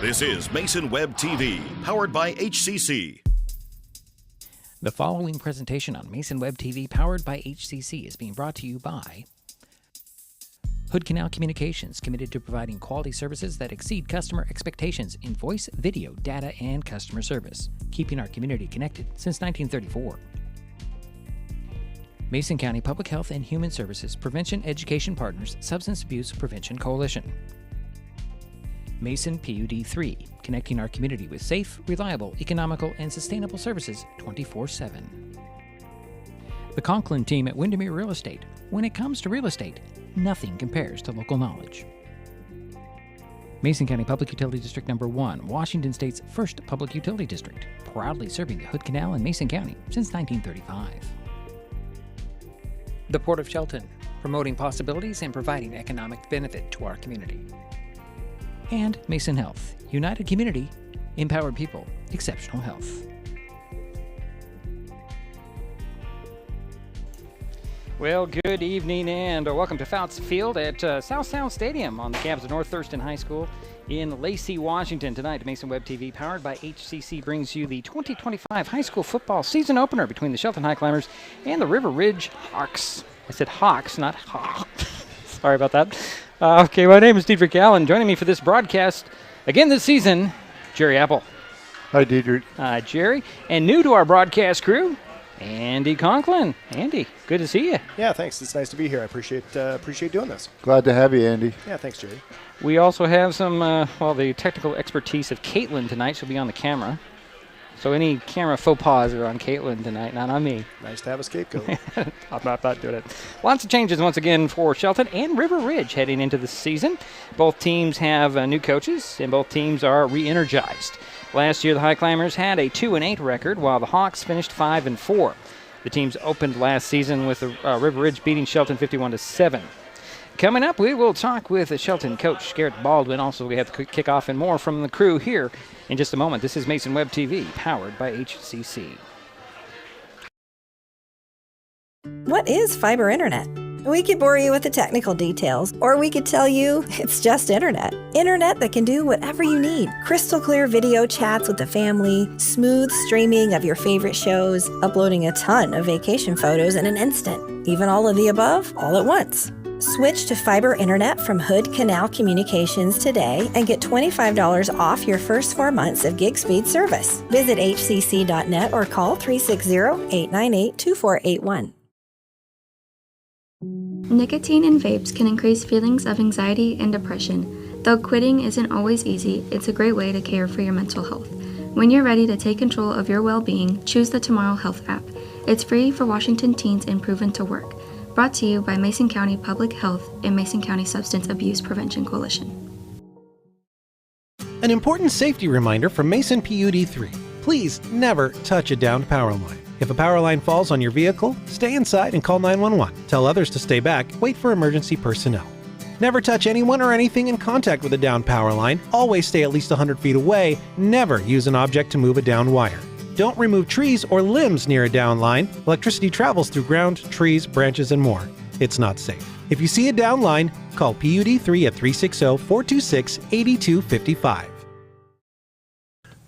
This is Mason Web TV, powered by HCC. The following presentation on Mason Web TV, powered by HCC, is being brought to you by Hood Canal Communications, committed to providing quality services that exceed customer expectations in voice, video, data, and customer service, keeping our community connected since 1934. Mason County Public Health and Human Services Prevention Education Partners Substance Abuse Prevention Coalition. Mason PUD 3, connecting our community with safe, reliable, economical, and sustainable services 24/7. The Conklin team at Windermere Real Estate. When it comes to real estate, nothing compares to local knowledge. Mason County Public Utility District Number 1, Washington State's first public utility district, proudly serving the Hood Canal in Mason County since 1935. The Port of Shelton, promoting possibilities and providing economic benefit to our community. And Mason Health, united community, empowered people, exceptional health. Well, good evening and welcome to Fouts Field at South Sound Stadium on the campus of North Thurston High School in Lacey, Washington. Tonight, Mason Web TV, powered by HCC, brings you the 2025 high school football season opener between the Shelton Highclimbers and the River Ridge Hawks. I said Hawks, not Hawks. Sorry about that. Okay, my name is Diedrich Allen. Joining me for this broadcast again this season, Jerry Apple. Hi, Diedrich. Jerry. And new to our broadcast crew, Andy Conklin. Andy, good to see you. Yeah, thanks. It's nice to be here. I appreciate doing this. Glad to have you, Andy. Yeah, thanks, Jerry. We also have some, the technical expertise of Caitlin tonight. She'll be on the camera. So any camera faux pas are on Caitlin tonight, not on me. Nice to have a scapegoat. I'm not doing it. Lots of changes once again for Shelton and River Ridge heading into the season. Both teams have new coaches, and both teams are re-energized. Last year, the Highclimbers had a 2-8 record, while the Hawks finished 5-4. The teams opened last season with the River Ridge beating Shelton 51-7. Coming up, we will talk with the Shelton coach, Garrett Baldwin. Also, we have the kickoff and more from the crew here in just a moment. This is Mason Web TV, powered by HCC. What is fiber internet? We could bore you with the technical details, or we could tell you it's just internet. Internet that can do whatever you need. Crystal clear video chats with the family, smooth streaming of your favorite shows, uploading a ton of vacation photos in an instant. Even all of the above, all at once. Switch to fiber internet from Hood Canal Communications today and get $25 off your first 4 months of gig speed service. Visit hcc.net or call 360-898-2481. Nicotine in vapes can increase feelings of anxiety and depression. Though quitting isn't always easy, it's a great way to care for your mental health. When you're ready to take control of your well-being, choose the Tomorrow Health app. It's free for Washington teens and proven to work. Brought to you by Mason County Public Health and Mason County Substance Abuse Prevention Coalition. An important safety reminder from Mason PUD 3. Please never touch a downed power line. If a power line falls on your vehicle, stay inside and call 911. Tell others to stay back, wait for emergency personnel. Never touch anyone or anything in contact with a downed power line. Always stay at least 100 feet away. Never use an object to move a downed wire. Don't remove trees or limbs near a down line. Electricity travels through ground, trees, branches, and more. It's not safe. If you see a down line, call PUD 3 at 360-426-8255.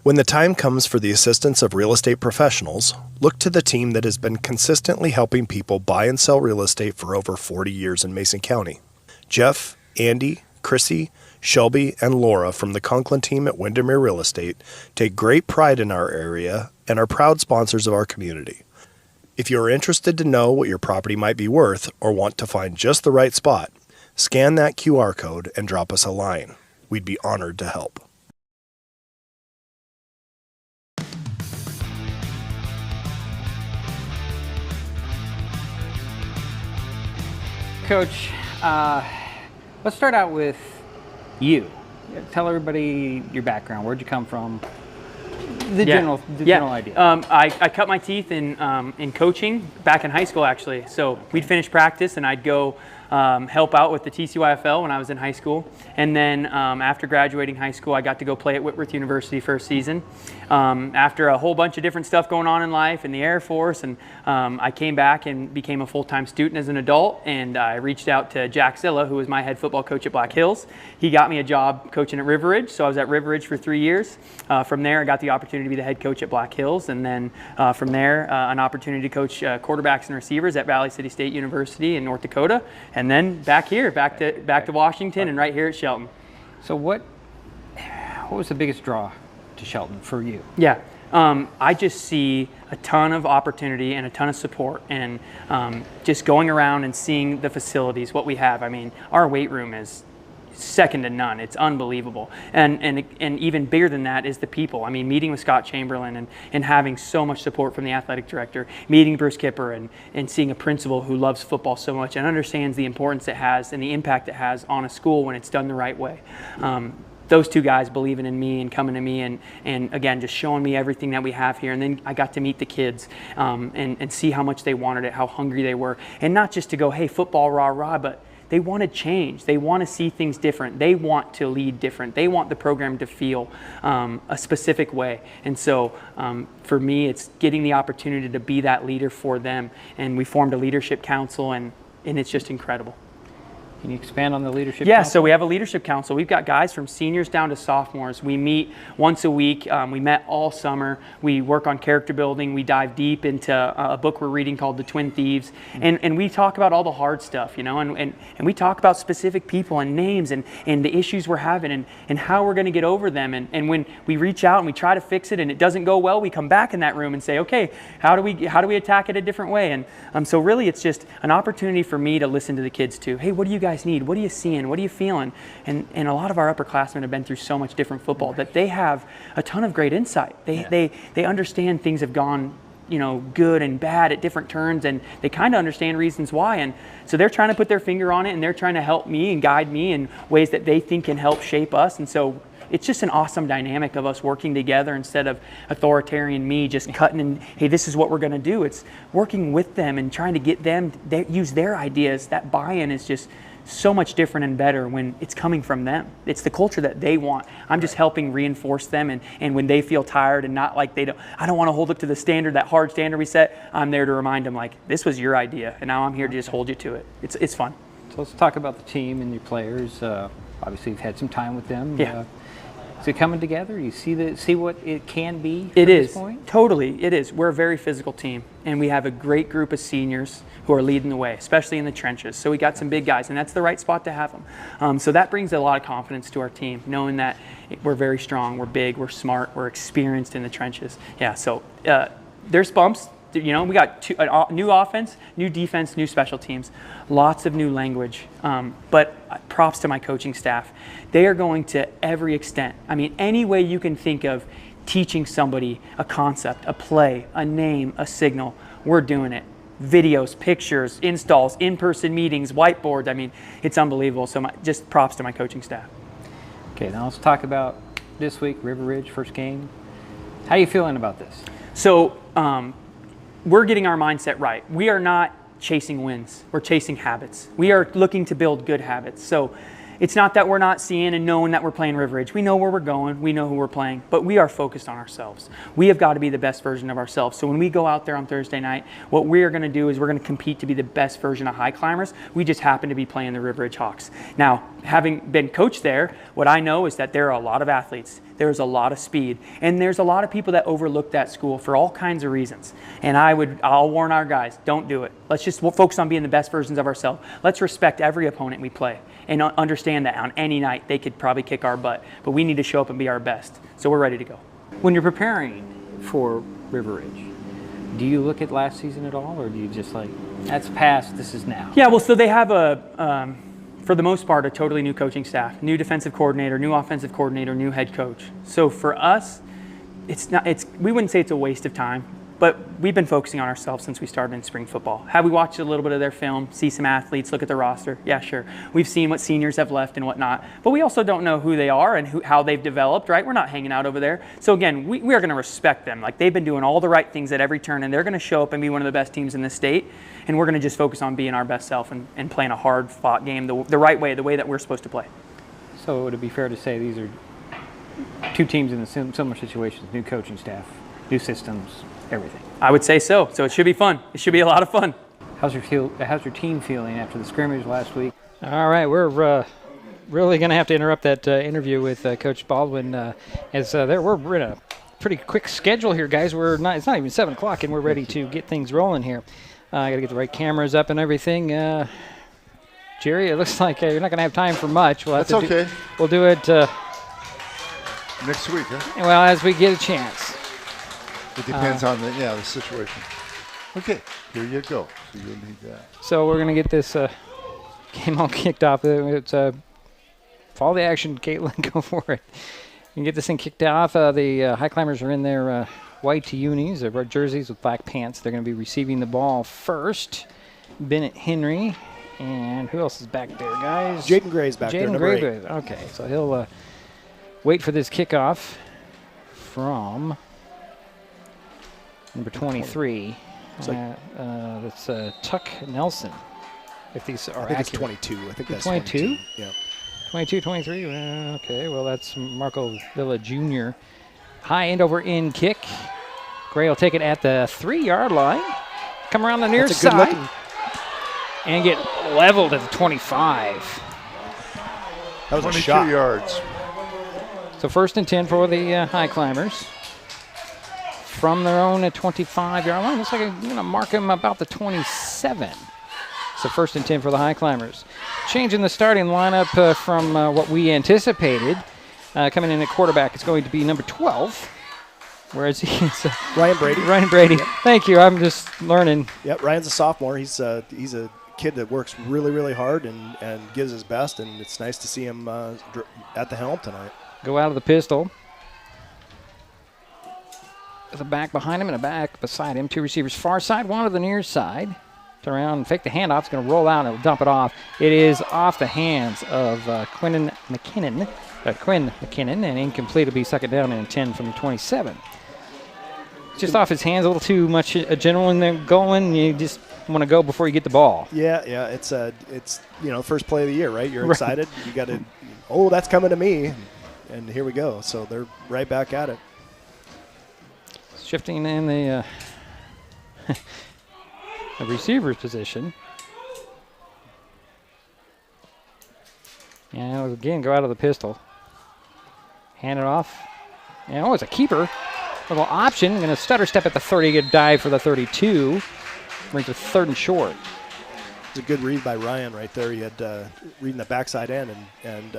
When the time comes for the assistance of real estate professionals, look to the team that has been consistently helping people buy and sell real estate for over 40 years in Mason County. Jeff, Andy, Chrissy, Shelby, and Laura from the Conklin team at Windermere Real Estate take great pride in our area and are proud sponsors of our community. If you are interested to know what your property might be worth or want to find just the right spot, scan that QR code and drop us a line. We'd be honored to help. Coach, let's start out with you. Tell everybody your background. Where'd you come from? The general idea. I cut my teeth in coaching back in high school, actually. So we'd finish practice, and I'd go help out with the TCYFL when I was in high school. And then after graduating high school, I got to go play at Whitworth University for a season. After a whole bunch of different stuff going on in life in the Air Force, and I came back and became a full-time student as an adult, and I reached out to Jack Zilla, who was my head football coach at Black Hills. He got me a job coaching at River Ridge, so I was at River Ridge for 3 years. From there, I got the opportunity to be the head coach at Black Hills, and then from there, an opportunity to coach quarterbacks and receivers at Valley City State University in North Dakota, and then back here, back to Washington, and right here at Shelton. So what was the biggest draw to Shelton for you? Yeah, I just see a ton of opportunity and a ton of support, and just going around and seeing the facilities, what we have. I mean, our weight room is second to none. It's unbelievable. And even bigger than that is the people. I mean, meeting with Scott Chamberlain and having so much support from the athletic director, meeting Bruce Kipper and seeing a principal who loves football so much and understands the importance it has and the impact it has on a school when it's done the right way. Those two guys believing in me and coming to me and again, just showing me everything that we have here. And then I got to meet the kids and see how much they wanted it, how hungry they were. And not just to go, hey, football, rah, rah, but they want to change. They want to see things different. They want to lead different. They want the program to feel a specific way. And so for me, it's getting the opportunity to be that leader for them. And we formed a leadership council, and it's just incredible. Can you expand on the leadership Yeah, council? so we have a leadership council. We've got guys from seniors down to sophomores. We meet once a week. We met all summer. We work on character building. We dive deep into a book we're reading called The Twin Thieves. And we talk about all the hard stuff, you know, and we talk about specific people and names and the issues we're having and how we're going to get over them. And when we reach out and we try to fix it and it doesn't go well, we come back in that room and say, okay, how do we attack it a different way? And so really it's just an opportunity for me to listen to the kids too. Hey, what do you guys need? What are you seeing? What are you feeling? And a lot of our upperclassmen have been through so much different football that they have a ton of great insight. They understand things have gone, you know, good and bad at different turns, and they kind of understand reasons why. And so they're trying to put their finger on it, and they're trying to help me and guide me in ways that they think can help shape us. And so it's just an awesome dynamic of us working together instead of authoritarian me just cutting and, hey, this is what we're going to do. It's working with them and trying to get them to use their ideas. That buy-in is just so much different and better when it's coming from them. It's the culture that they want. I'm just helping reinforce them, and when they feel tired and not like I don't want to hold up to the standard, that hard standard we set, I'm there to remind them, like, this was your idea, and now I'm here to just hold you to it. It's fun. So let's talk about the team and your players. Obviously, you've had some time with them. Yeah. Is it coming together? You see what it can be It at is. this point? Totally, it is. We're a very physical team, and we have a great group of seniors who are leading the way, especially in the trenches. So we got some big guys, and that's the right spot to have them. So that brings a lot of confidence to our team, knowing that we're very strong, we're big, we're smart, we're experienced in the trenches. Yeah, so there's bumps. You know, we got new offense, new defense, new special teams, lots of new language. But props to my coaching staff. They are going to every extent. I mean, any way you can think of teaching somebody a concept, a play, a name, a signal, we're doing it. Videos, pictures, installs, in-person meetings, whiteboards. I mean, it's unbelievable. So just props to my coaching staff. Okay, now let's talk about this week, River Ridge, first game. How are you feeling about this? So we're getting our mindset right. We are not chasing wins. We're chasing habits. We are looking to build good habits. So it's not that we're not seeing and knowing that we're playing River Ridge. We know where we're going. We know who we're playing. But we are focused on ourselves. We have got to be the best version of ourselves. So when we go out there on Thursday night, what we are going to do is we're going to compete to be the best version of Highclimbers. We just happen to be playing the River Ridge Hawks. Now, having been coached there, what I know is that there are a lot of athletes. There's a lot of speed. And there's a lot of people that overlook that school for all kinds of reasons. And I'll warn our guys, don't do it. Let's just focus on being the best versions of ourselves. Let's respect every opponent we play and understand that on any night they could probably kick our butt. But we need to show up and be our best. So we're ready to go. When you're preparing for River Ridge, do you look at last season at all, or do you just like, that's past, this is now? Yeah, well, so they have for the most part, a totally new coaching staff, new defensive coordinator, new offensive coordinator, new head coach. So for us, we wouldn't say it's a waste of time, But we've been focusing on ourselves since we started in spring football. Have we watched a little bit of their film, see some athletes, look at the roster? Yeah, sure. We've seen what seniors have left and whatnot. But we also don't know who they are and how they've developed, right? We're not hanging out over there. So again, we are going to respect them. Like, they've been doing all the right things at every turn, and they're going to show up and be one of the best teams in the state. And we're going to just focus on being our best self and playing a hard-fought game the right way, the way that we're supposed to play. So would it be fair to say these are two teams in similar situations, new coaching staff, new systems, everything? I would say so. So it should be fun. It should be a lot of fun. How's your team feeling after the scrimmage last week? All right, we're really going to have to interrupt that interview with Coach Baldwin as we're in a pretty quick schedule here, guys. It's not even 7 o'clock, and we're ready to get things rolling here. I got to get the right cameras up and everything. Jerry, it looks like you're not going to have time for much. That's okay. We'll do it next week, huh? well as we get a chance. It depends on the situation. Okay, here you go. So you'll need that. So we're going to get this game all kicked off. It's follow the action, Caitlin. Go for it. You can get this thing kicked off. The Highclimbers are in their white unis, their red jerseys with black pants. They're going to be receiving the ball first. Bennett Henry. And who else is back there, guys? Jaden Gray's back there, number 8. Okay, so he'll wait for this kickoff from number 23. That's Tuck Nelson. If these are I think accurate. it's 22. I think that's 22? Yeah. 22, 23. Okay, well, that's Marco Villa Jr. High end over in kick. Gray will take it at the 3-yard line. Come around the near side. And get leveled at the 25. That was 22 a shot. yards. So 1st and 10 for the Highclimbers. From their own 25-yard line. Looks like I'm going to mark them about the 27. So 1st and 10 for the Highclimbers. Changing the starting lineup from what we anticipated. Coming in at quarterback, it's going to be number 12. Whereas he's Ryan Brady. Ryan Brady. Yep. Thank you. I'm just learning. Yep, Ryan's a sophomore. He's a kid that works really, really hard and gives his best, and it's nice to see him at the helm tonight. Go out of the pistol. With a back behind him and a back beside him. 2 receivers far side, 1 to the near side. Turn around and fake the handoff. It's going to roll out and it'll dump it off. It is off the hands of Quinn McKinnon, and incomplete. It'll be 2nd down and 10 from the 27. Just off his hands, a little too much adrenaline there going. You just want to go before you get the ball. Yeah, it's first play of the year, right? You're excited. You got to, that's coming to me, and here we go. So they're right back at it. Shifting in the receiver's position. And again, go out of the pistol. Hand it off. And it's a keeper. Little option. Going to stutter step at the 30. Get a dive for the 32. Brings a 3rd and short. It's a good read by Ryan right there. He had reading the backside end, and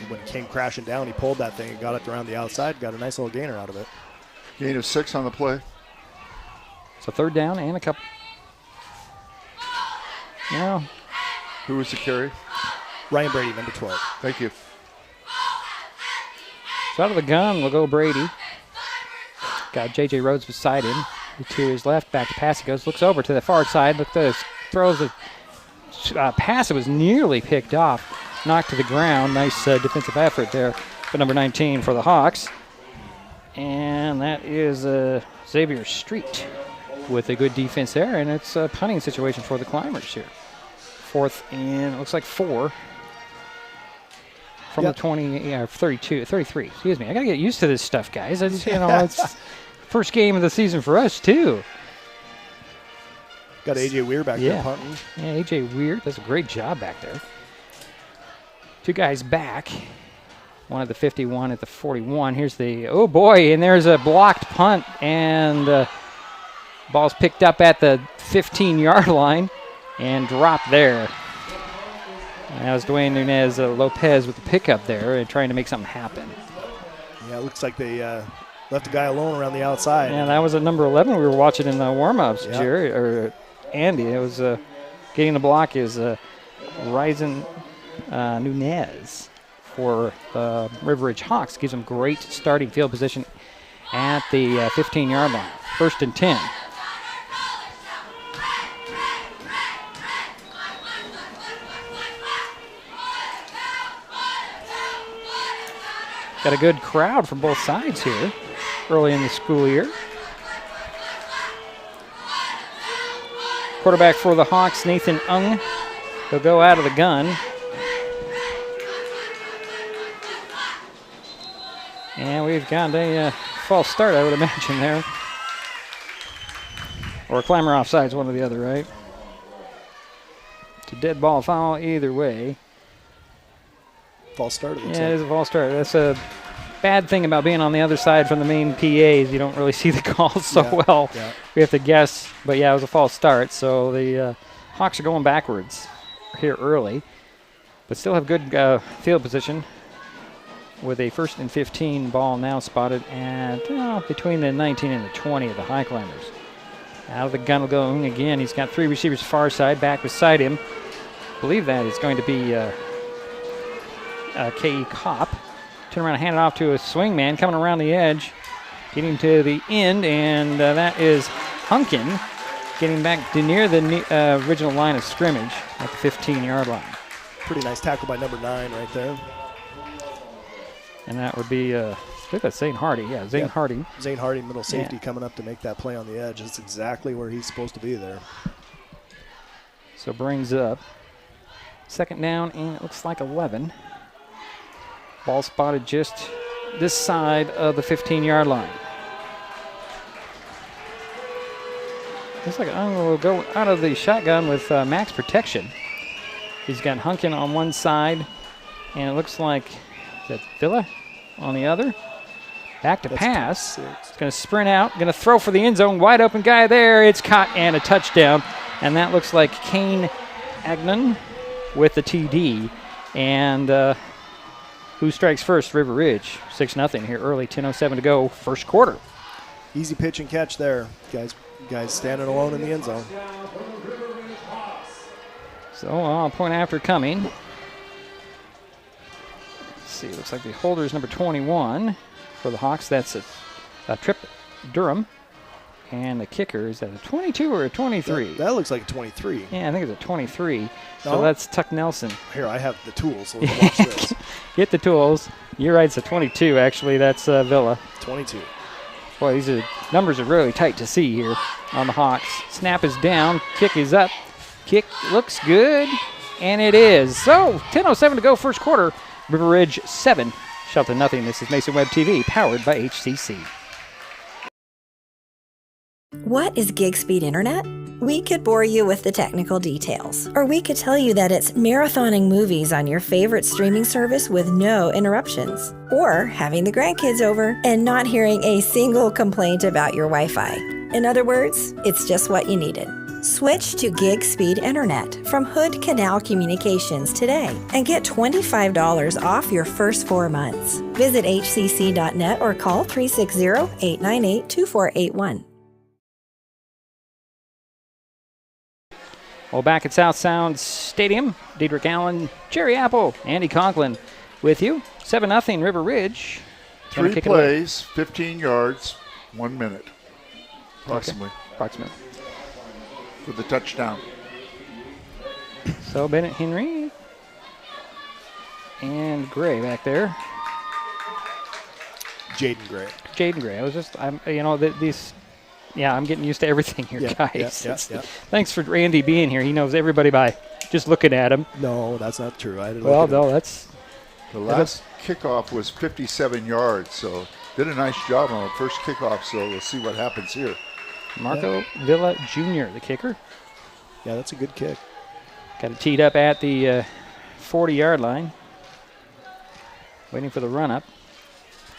when it came crashing down, he pulled that thing and got it around the outside. Got a nice little gainer out of it. Gain of 6 on the play. So 3rd down and a couple. Now, Who was the carry? Ryan Brady, number 12. Thank you. so out of the gun will go Brady. Got J.J. Rhodes beside him. To his left, back to pass. He goes, looks over to the far side. Look at this. Throws a pass that was nearly picked off. Knocked to the ground. Nice defensive effort there. But number 19 for the Hawks. And that is Xavier Street with a good defense there. And it's a punting situation for the Climbers here. 4th and, it looks like 4. From the 33. Excuse me. I got to get used to this stuff, guys. It's first game of the season for us, too. Got A.J. Weir back there punting. Yeah, A.J. Weir does a great job back there. 2 guys back. One at the 51 at the 41. Here's the, and there's a blocked punt. And ball's picked up at the 15-yard line and dropped there. And that was Dwayne Nunez Lopez with the pickup there and trying to make something happen. Yeah, it looks like they left the guy alone around the outside. Yeah, that was at number 11 we were watching in the warm-ups, Jerry, or Andy. It was getting the block is Ryzen Nunez for the River Ridge Hawks. Gives them great starting field position at the 15-yard line. 1st and 10. got a good crowd from both sides here early in the school year. Quarterback for the Hawks, Nathan Ung. He'll go out of the gun. And we've got a false start, I would imagine, there. Or a climber offsides, one or the other, right? It's a dead ball foul either way. False start. Yeah, it is a false start. That's a bad thing about being on the other side from the main PAs. You don't really see the calls so well. Yeah. We have to guess. But, yeah, it was a false start. So the Hawks are going backwards here early, but still have good field position with a 1st and 15 ball now spotted at between the 19 and the 20 of the Highclimbers. Out of the gun will go again. He's got 3 receivers far side, back beside him. I believe that is going to be K.E. Kopp. Turn around and hand it off to a swing man coming around the edge, getting to the end, and that is Hunkin getting back to near the original line of scrimmage at the 15-yard line. Pretty nice tackle by number 9 right there. And that would be, I think that's Zane Hardy. Yeah, Zane Hardy. Zane Hardy, middle safety, coming up to make that play on the edge. That's exactly where he's supposed to be there. So brings up 2nd down, and it looks like 11. Ball spotted just this side of the 15-yard line. Looks like Ung will go out of the shotgun with max protection. He's got Hunkin on one side, and it looks like, is that Villa on the other? Back to pass. It's going to sprint out, going to throw for the end zone. Wide open guy there. It's caught and a touchdown. And that looks like Kane Agnon with the TD. And who strikes first? River Ridge. 6-0 here early. 10:07 to go, first quarter. Easy pitch and catch there. Guys standing alone in the end zone. So point after coming. Let's see, looks like the holder is number 21 for the Hawks. That's a Trip Durham. And the kicker, is that a 22 or a 23? That looks like a 23. Yeah, I think it's a 23. So that's Tuck Nelson. Here, I have the tools, so let's watch this. Get the tools. You're right, it's a 22, actually. That's Villa. 22. Boy, these numbers are really tight to see here on the Hawks. Snap is down. Kick is up. Kick looks good. And it is. So, 10:07 to go, first quarter. River Ridge 7, Shelton nothing. This is Mason Web TV, powered by HCC. What is gig speed internet? We could bore you with the technical details, or we could tell you that it's marathoning movies on your favorite streaming service with no interruptions, or having the grandkids over and not hearing a single complaint about your Wi-Fi. In other words, it's just what you needed. Switch to gig speed internet from Hood Canal Communications today and get $25 off your first 4 months. Visit hcc.net or call 360-898-2481. Well, back at South Sound Stadium, Diedrich Allen, Jerry Apple, Andy Conklin with you. 7-0 River Ridge. 3 plays, 15 yards, 1 minute, approximately. Okay. Approximately. For the touchdown. So Bennett Henry and Gray back there. Jaden Gray. Jaden Gray. I was just, I'm getting used to everything here, guys. Yeah. Thanks for Randy being here. He knows everybody by just looking at him. No, that's not true. That's the last kickoff was 57 yards, so did a nice job on the first kickoff. So we'll see what happens here. Marco Villa Jr., the kicker. Yeah, that's a good kick. Got it teed up at the 40-yard line. Waiting for the run-up.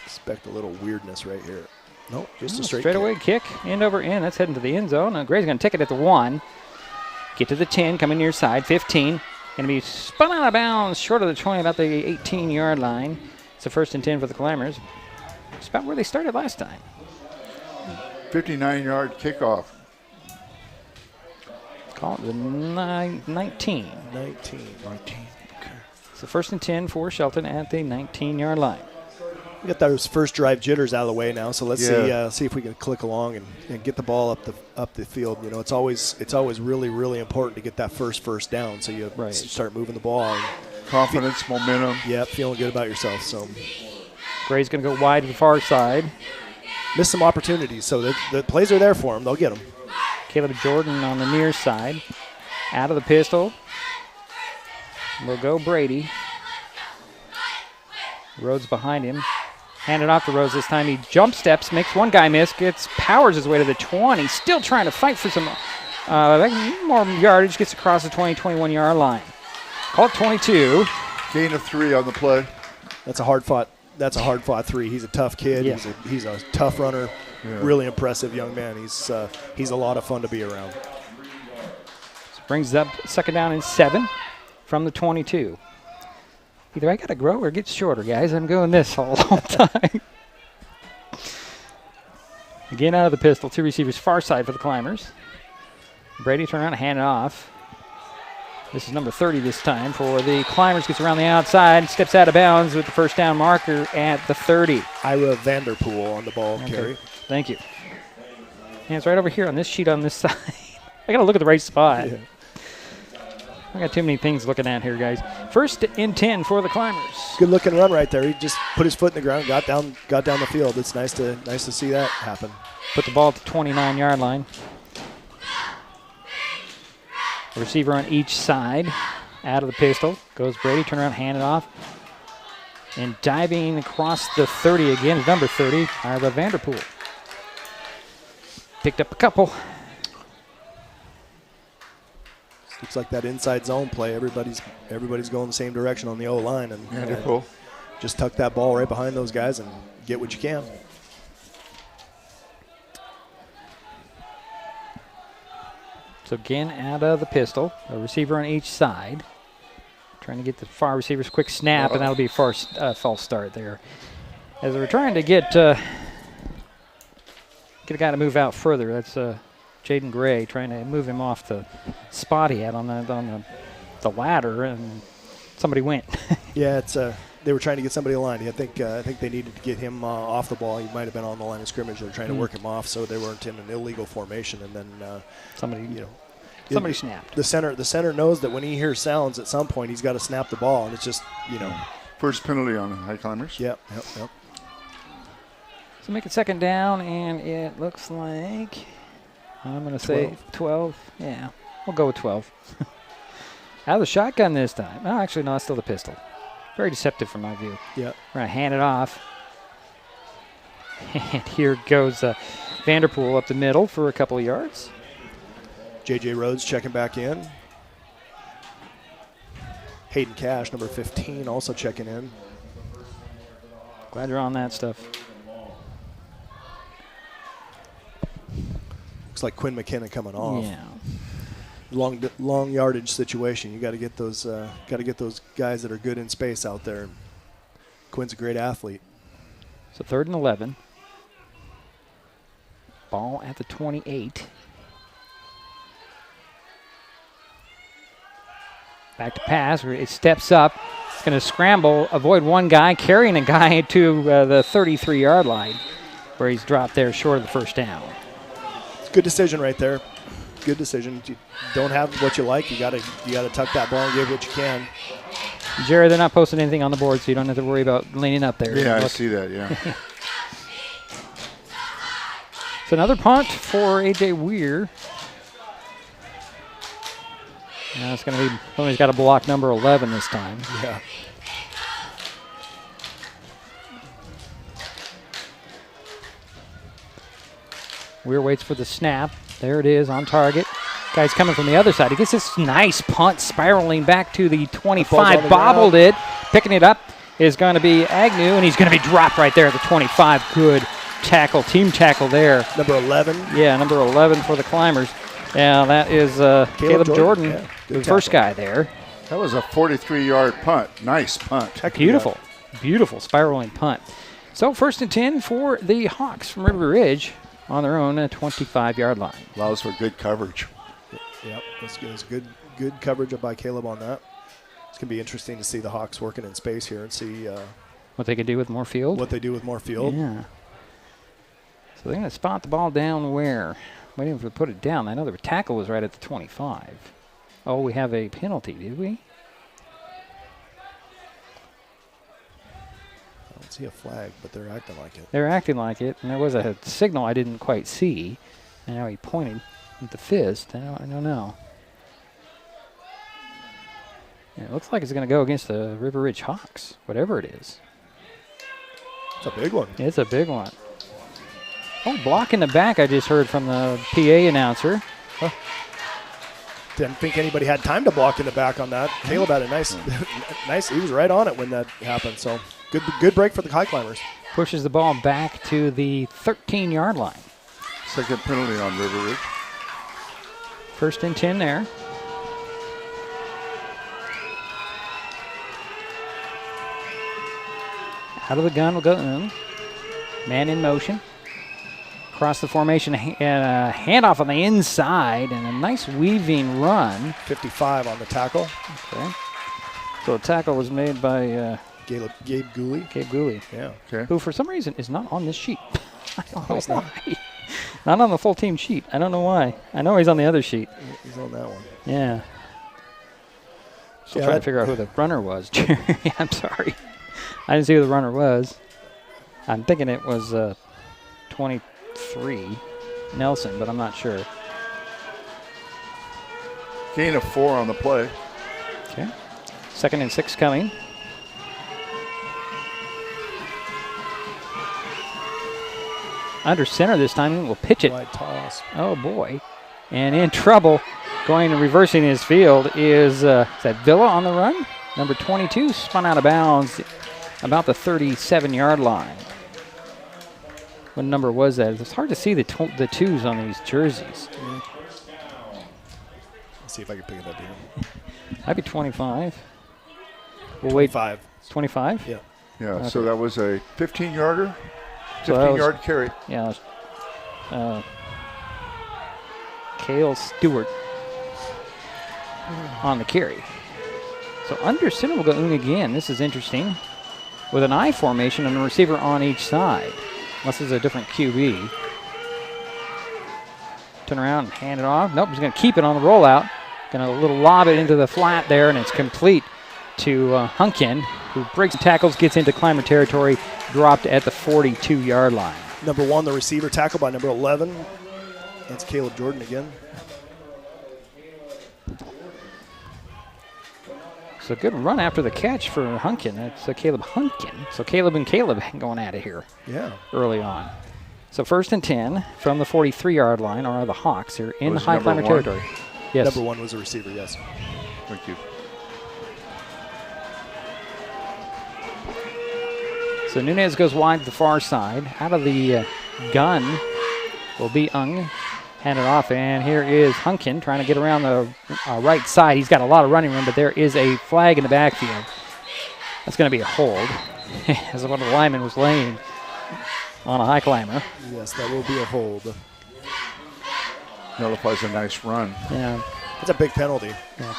Expect a little weirdness right here. Nope, just a straight away kick, end over end. That's heading to the end zone. Gray's going to take it at the 1. Get to the 10, coming near side. 15. Going to be spun out of bounds, short of the 20, about the 18-yard line. It's a 1st and 10 for the Climbers. It's about where they started last time. 59-yard kickoff. Call it the 19. 19. Okay. It's a 1st and 10 for Shelton at the 19-yard line. We got those first drive jitters out of the way now, so let's see if we can click along and get the ball up the field. You know, it's always really, really important to get that first down, so you start moving the ball. And confidence, momentum. Yep, feeling good about yourself. So Gray's going to go wide to the far side. Missed some opportunities, so the plays are there for him. They'll get them. Caleb Jordan on the near side. Out of the pistol. Will go Brady. Rhodes behind him. Hand it off to Rhodes this time. He jump steps, makes one guy miss, powers his way to the 20. Still trying to fight for some more yardage. Gets across the 20, 21-yard line. Call it 22. Gain of 3 on the play. That's a hard fought 3. He's a tough kid. Yeah. He's a tough runner. Yeah. Really impressive young man. He's a lot of fun to be around. So brings up 2nd down and 7 from the 22. Either I got to grow or get shorter, guys. I'm going this all the time. Again out of the pistol. 2 receivers far side for the Climbers. Brady turn around and hand it off. This is number 30 this time for the Climbers. Gets around the outside, steps out of bounds with the first down marker at the 30. Ira Vanderpool on the ball carry. Thank you. And it's right over here on this sheet on this side. I got to look at the right spot. Yeah. I got too many things looking at here, guys. 1st and 10 for the Climbers. Good looking run right there. He just put his foot in the ground, got down the field. It's nice to see that happen. Put the ball at the 29-yard line. A receiver on each side. Out of the pistol. Goes Brady. Turn around, hand it off. And diving across the 30 again is number 30, Ira Vanderpool. Picked up a couple. Looks like that inside zone play. Everybody's going the same direction on the O-line. And just tuck that ball right behind those guys and get what you can. So again, out of the pistol. A receiver on each side. Trying to get the far receiver's quick snap, and that'll be a false start there. As we're trying to get a guy to move out further. That's Jaden Gray trying to move him off the spot he had on the ladder, and somebody went. Yeah, it's they were trying to get somebody aligned. I think they needed to get him off the ball. He might have been on the line of scrimmage. They were trying to work him off, so they weren't in an illegal formation. And then somebody snapped. The center knows that when he hears sounds, at some point he's got to snap the ball, and it's just First penalty on the Highclimbers. Yep. So make it 2nd down, and it looks like I'm going to say 12. Yeah, we'll go with 12. Out of the shotgun this time. Oh, actually, no, it's still the pistol. Very deceptive from my view. Yep. We're going to hand it off. And here goes Vanderpool up the middle for a couple of yards. J.J. Rhodes checking back in. Hayden Cash, number 15, also checking in. Glad you're on that stuff. Looks like Quinn McKenna coming off. Yeah. Long yardage situation. You got to get those guys that are good in space out there. Quinn's a great athlete. So 3rd and 11. Ball at the 28. Back to pass. It steps up. It's going to scramble, avoid one guy, carrying a guy to the 33-yard line, where he's dropped there short of the first down. It's a good decision right there. Good decision. You don't have what you like. You got to tuck that ball and give what you can. Jerry, they're not posting anything on the board, so you don't have to worry about leaning up there. Yeah, I see that. Yeah. It's another punt for A.J. Weir. Now it's going to be somebody's got to block number 11 this time. Yeah. Weir waits for the snap. There it is on target. Guy's coming from the other side. He gets this nice punt spiraling back to the 25. Bobbled it. Picking it up is going to be Agnew, and he's going to be dropped right there at the 25. Good tackle, team tackle there. Number 11. Yeah, number 11 for the Climbers. Yeah, that is Caleb Jordan, yeah, the first guy there. That was a 43-yard punt. Nice punt. Beautiful, beautiful spiraling punt. So 1st and 10 for the Hawks from River Ridge on their own 25-yard line. Allows for good coverage. Yep, that's good coverage up by Caleb on that. It's going to be interesting to see the Hawks working in space here and see what they can do with more field. What they do with more field. Yeah. So they're going to spot the ball down where? Waiting for them to put it down. I know the tackle was right at the 25. Oh, we have a penalty, did we? see a flag, but they're acting like it. They're acting like it, and there was a signal I didn't quite see. And now he pointed with the fist. I don't know. Yeah, it looks like it's going to go against the River Ridge Hawks, whatever it is. It's a big one. It's a big one. Oh, block in the back I just heard from the PA announcer. Huh. Didn't think anybody had time to block in the back on that. Caleb had a nice, he was right on it when that happened. So good break for the Highclimbers. Pushes the ball back to the 13-yard line. Second penalty on River Ridge. 1st and 10 there. Out of the gun will go man in motion. Across the formation, and a handoff on the inside, and a nice weaving run. 55 on the tackle. Okay. So a tackle was made by Gabe Gooley. Gabe Gooley. Yeah. Okay. Who, for some reason, is not on this sheet. I don't know why. Not on the full team sheet. I don't know why. I know he's on the other sheet. He's on that one. Yeah. Still trying to figure out who the runner was. I'm sorry. I didn't see who the runner was. I'm thinking it was 23, Nelson, but I'm not sure. Gain of 4 on the play. Okay. 2nd and 6 coming. Under center this time, we'll pitch it. Wide toss. Oh, boy. And in trouble, going and reversing his field is that Villa on the run? Number 22 spun out of bounds about the 37-yard line. What number was that? It's hard to see the twos on these jerseys. Let's see if I can pick it up here. Might be 25. We'll wait. 25. 25? Yeah. Yeah, Okay. so that was a 15-yarder, So that was- 15-yard carry. Yeah. Cale Stewart on the carry. So under center will go Ung again. This is interesting. With an I formation and a receiver on each side. Unless it's a different QB. Turn around and hand it off. Nope, he's going to keep it on the rollout. Going to little lob it into the flat there, and it's complete to Hunkin, who breaks tackles, gets into Climber territory, dropped at the 42-yard line. Number 1, the receiver, tackled by number 11. That's Caleb Jordan again. So good run after the catch for Hunkin. That's Caleb Hunkin. So Caleb and Caleb going at it here. Yeah. Early on. So 1st and 10 from the 43-yard line are the Hawks here in Was High Climber number 1? territory. Yes. Number 1 was a receiver, yes. Thank you. So Nunez goes wide to the far side. Out of the gun will be Ung. Hand it off, and here is Hunkin trying to get around the right side. He's got a lot of running room, but there is a flag in the backfield. That's going to be a hold, as one of the linemen was laying on a high climber. Yes, that will be a hold. Nullifies a nice run. Yeah. It's a big penalty. Yeah.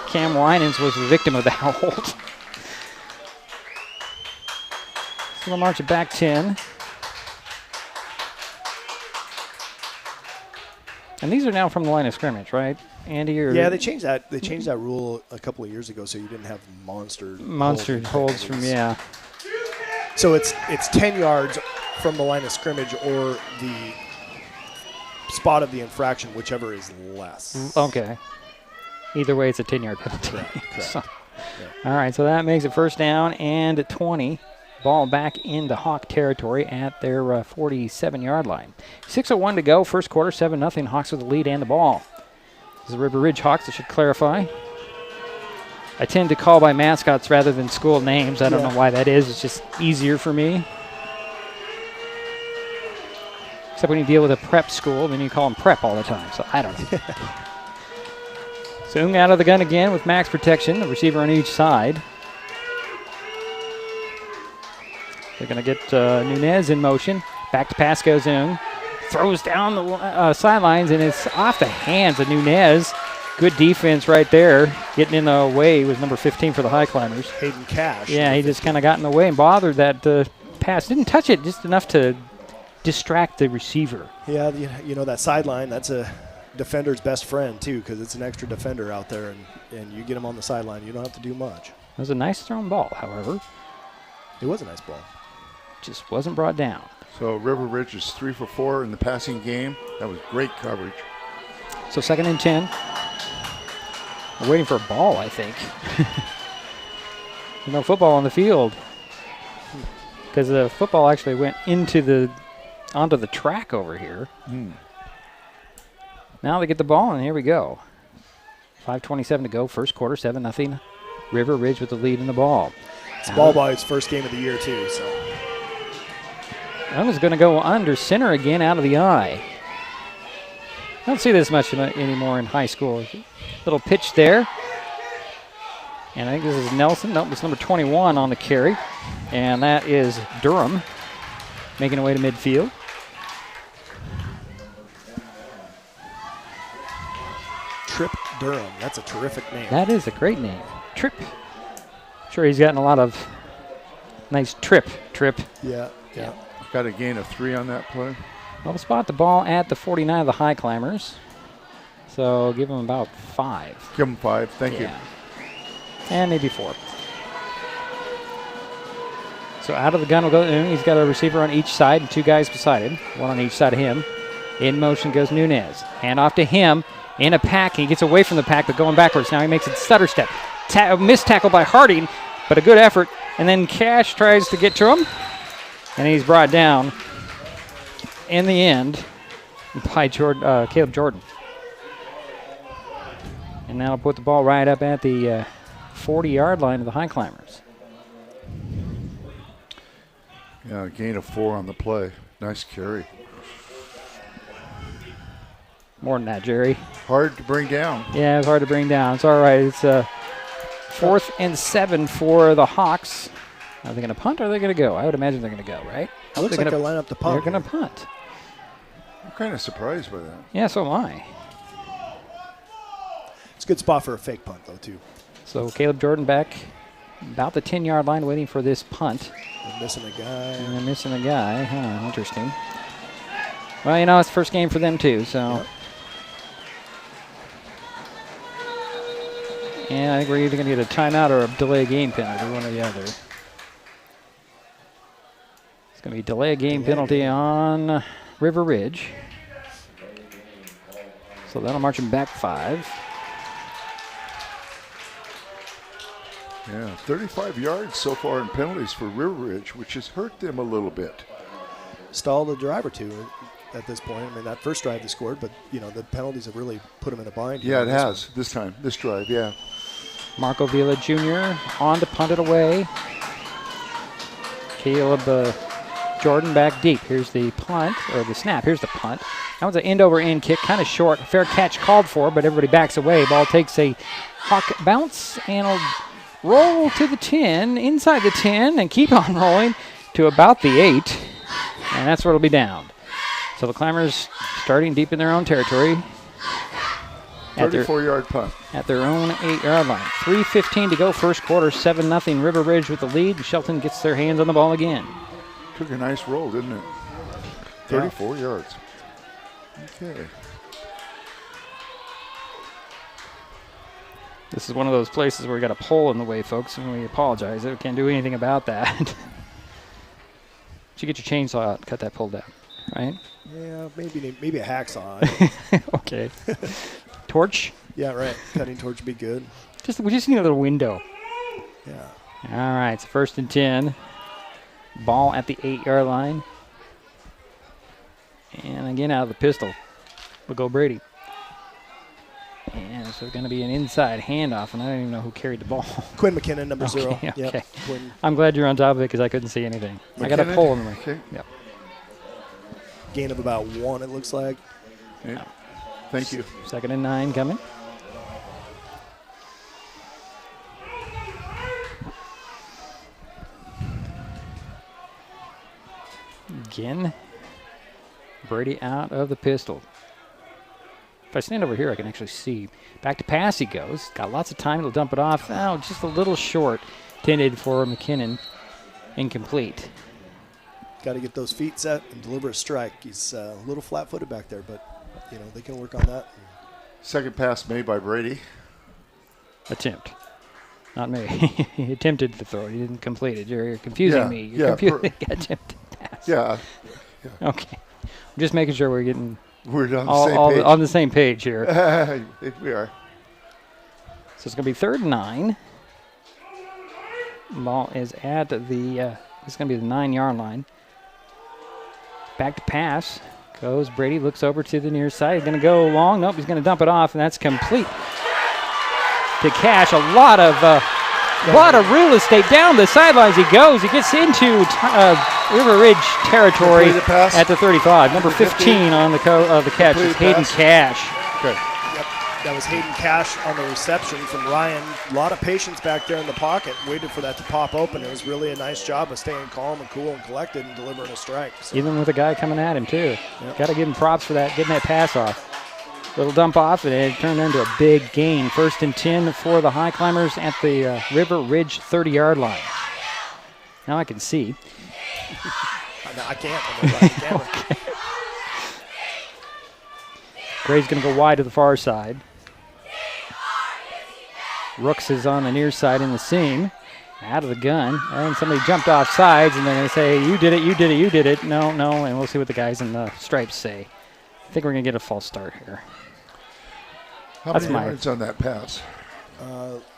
Cam Winans was the victim of that hold. So we'll march it back 10. And these are now from the line of scrimmage, right, Andy? Or Yeah, they changed that. They changed that rule a couple of years ago, so you didn't have monster holds from, yeah. So it's 10 yards from the line of scrimmage or the spot of the infraction, whichever is less. Okay. Either way, it's a 10-yard penalty. Correct. So, all right, so that makes it 1st down and 20. Ball back into Hawk territory at their 47-yard line. 6:01 to go, first quarter, 7-0. Hawks with the lead and the ball. This is the River Ridge Hawks, I should clarify. I tend to call by mascots rather than school names. I don't know why that is. It's just easier for me. Except when you deal with a prep school, then you call them prep all the time. So I don't know. So Ung out of the gun again with max protection, the receiver on each side. They're going to get Nunez in motion. Back to pass goes Ung. Throws down the sidelines, and it's off the hands of Nunez. Good defense right there. Getting in the way was number 15 for the High Climbers. Hayden Cash. Yeah, he just kind of got in the way and bothered that pass. Didn't touch it, just enough to distract the receiver. Yeah, you know that sideline, that's a defender's best friend, too, because it's an extra defender out there, and you get him on the sideline, you don't have to do much. It was a nice thrown ball, however. It was a nice ball. just wasn't brought down. So River Ridge is 3 for 4 in the passing game. That was great coverage. So 2nd and 10. We're waiting for a ball, I think. No football on the field. Because the football actually went onto the track over here. Now they get the ball, and here we go. 5:27 to go, first quarter, 7-0. River Ridge with the lead in the ball. It's ball boy's first game of the year, too. So That was going to go under center again, out of the eye. I don't see this much anymore in high school. Little pitch there. And I think this is Nelson. Nope, it's number 21 on the carry. And that is Durham making her way to midfield. Trip Durham. That's a terrific name. That is a great name. Trip. Sure, he's gotten a lot of nice trip. Yeah. Got a gain of 3 on that play. Well, we'll spot the ball at the 49 of the Highclimbers. So give him about 5. Give him 5. Thank you. And maybe 4. So out of the gun will go. He's got a receiver on each side and 2 guys beside him. 1 on each side of him. In motion goes Nunez. Hand off to him. In a pack. He gets away from the pack, but going backwards. Now he makes a stutter step. Missed tackle by Harding, but a good effort. And then Cash tries to get to him. And he's brought down in the end by Caleb Jordan. And that'll put the ball right up at the 40-yard line of the Highclimbers. Yeah, a gain of 4 on the play. Nice carry. More than that, Jerry. Hard to bring down. Yeah, it's hard to bring down. It's all right. It's 4th and 7 for the Hawks. Are they going to punt or are they going to go? I would imagine they're going to go, right? It looks like they're lining up to punt. They're going to punt. I'm kind of surprised by that. Yeah, so am I. It's a good spot for a fake punt, though, too. So Caleb Jordan back about the 10-yard line waiting for this punt. They're missing a guy. And they're missing a guy. Huh, interesting. Well, you know, it's the first game for them, too, so. Yep. And I think we're either going to get a timeout or a delay game penalty, one or the other. It's going to be delay game penalty on River Ridge. So that'll march them back 5. Yeah, 35 yards so far in penalties for River Ridge, which has hurt them a little bit. Stalled the drive or 2 at this point. I mean, that first drive they scored, but, you know, the penalties have really put them in a bind. Yeah, it has this drive, yeah. Marco Villa Jr. on to punt it away. Caleb Jordan back deep. Here's the punt, or the snap. Here's the punt. That was an end-over-end kick, kind of short. Fair catch called for, but everybody backs away. Ball takes a Hawk bounce and will roll to the 10, inside the 10, and keep on rolling to about the 8. And that's where it'll be down. So the Climbers starting deep in their own territory. 34-yard punt. At their own 8-yard line. 3:15 to go, first quarter, 7-0 River Ridge with the lead. Shelton gets their hands on the ball again. Took a nice roll, didn't it? 34 yards. Okay. This is one of those places where we got a pole in the way, folks, and we apologize. We can't do anything about that. You get your chainsaw out and cut that pole down, right? Yeah, maybe a hacksaw. Okay. Torch? Yeah, right. Cutting torch would be good. We just need a little window. Yeah. All right, it's 1st and 10. Ball at the 8-yard line. And again, out of the pistol will go Brady. And so it's going to be an inside handoff, and I don't even know who carried the ball. Quinn McKinnon, number 0. Okay. Yep. I'm glad you're on top of it because I couldn't see anything. McKinnon? I got a pole in the way. Okay. Yep. Gain of about 1, it looks like. Yeah. Thank you. 2nd and 9 coming. Again, Brady out of the pistol. If I stand over here, I can actually see. Back to pass he goes. Got lots of time. He'll dump it off. Oh, just a little short. Intended for McKinnon. Incomplete. Got to get those feet set and deliver a strike. He's a little flat-footed back there, but, you know, they can work on that. Second pass made by Brady. Attempt. Not me. He attempted to throw it. He didn't complete it. You're confusing me. You're confusing. Attempt. Yeah. Okay. I'm just making sure we're getting We're on the same page. on the same page here. We are. So it's going to be 3rd and 9. Ball is at the, it's going to be the 9-yard line. Back to pass. Goes Brady, looks over to the near side. He's going to go long. Nope, he's going to dump it off, and that's complete to Cash. A lot of real estate down the sidelines. He goes. He gets into River Ridge territory at the 35. Number 15 on the catch is Hayden Cash. Okay. Yep, that was Hayden Cash on the reception from Ryan. A lot of patience back there in the pocket. Waited for that to pop open. It was really a nice job of staying calm and cool and collected and delivering a strike. So. Even with a guy coming at him, too. Got to give him props for that, getting that pass off. Little dump off, and it turned into a big gain. 1st and 10 for the Highclimbers at the River Ridge 30-yard line. Now I can see. No, I can't. I'm right on the camera. Okay. Gray's going to go wide to the far side. Rooks is on the near side in the seam. Out of the gun. And somebody jumped off sides, and they're going to say, you did it, you did it, you did it. No, and we'll see what the guys in the stripes say. I think we're going to get a false start here. How many yards on that pass?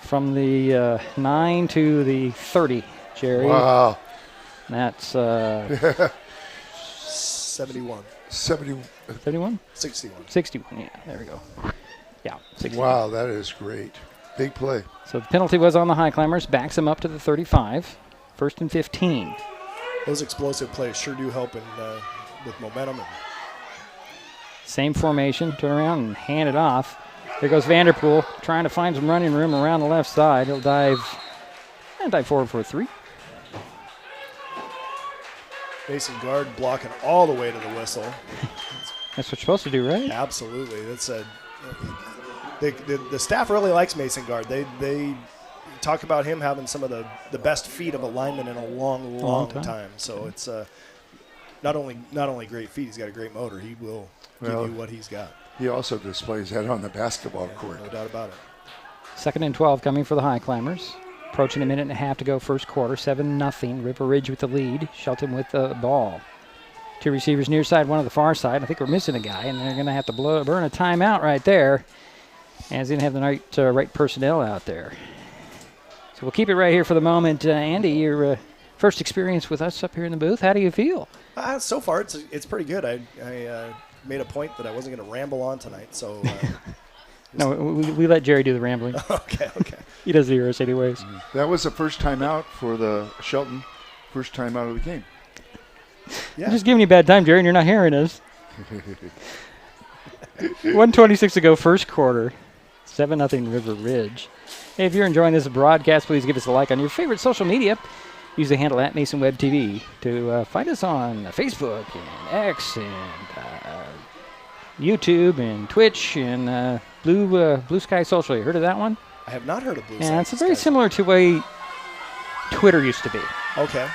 From the 9 to the 30, Jerry. Wow. That's 71. 31? 61. 61, yeah, there we go. Yeah, 61. Wow, that is great. Big play. So the penalty was on the Highclimbers, backs them up to the 35. 1st and 15. Those explosive plays sure do help with momentum. Same formation, turn around and hand it off. There goes Vanderpool, trying to find some running room around the left side. He'll dive forward for a 3. Mason Guard blocking all the way to the whistle. That's what you're supposed to do, right? Absolutely. That's the staff really likes Mason Guard. They talk about him having some of the best feet of a lineman in a long time. So it's not only great feet, he's got a great motor. He will give you what he's got. He also displays that on the basketball court. No doubt about it. 2nd and 12 coming for the Highclimbers. Approaching a minute and a half to go first quarter. 7-0. River Ridge with the lead. Shelton with the ball. 2 receivers near side, 1 on the far side. I think we're missing a guy, and they're going to have to burn a timeout right there. As they didn't have the right personnel out there. So we'll keep it right here for the moment. Andy, your first experience with us up here in the booth. How do you feel? So far, it's pretty good. I made a point that I wasn't going to ramble on tonight, so. No, we let Jerry do the rambling. Okay. He does the yours anyways. That was the first time out for the Shelton. First time out of the game. Yeah. I'm just giving you a bad time, Jerry, and you're not hearing us. 1:26 to go first quarter. 7-0 River Ridge. Hey, if you're enjoying this broadcast, please give us a like on your favorite social media. Use the handle at MasonWebTV to find us on Facebook and X and YouTube and Twitch and Blue Sky Social. You heard of that one? I have not heard of Blue Sky. Yeah, it's very similar to the way Twitter used to be. Okay.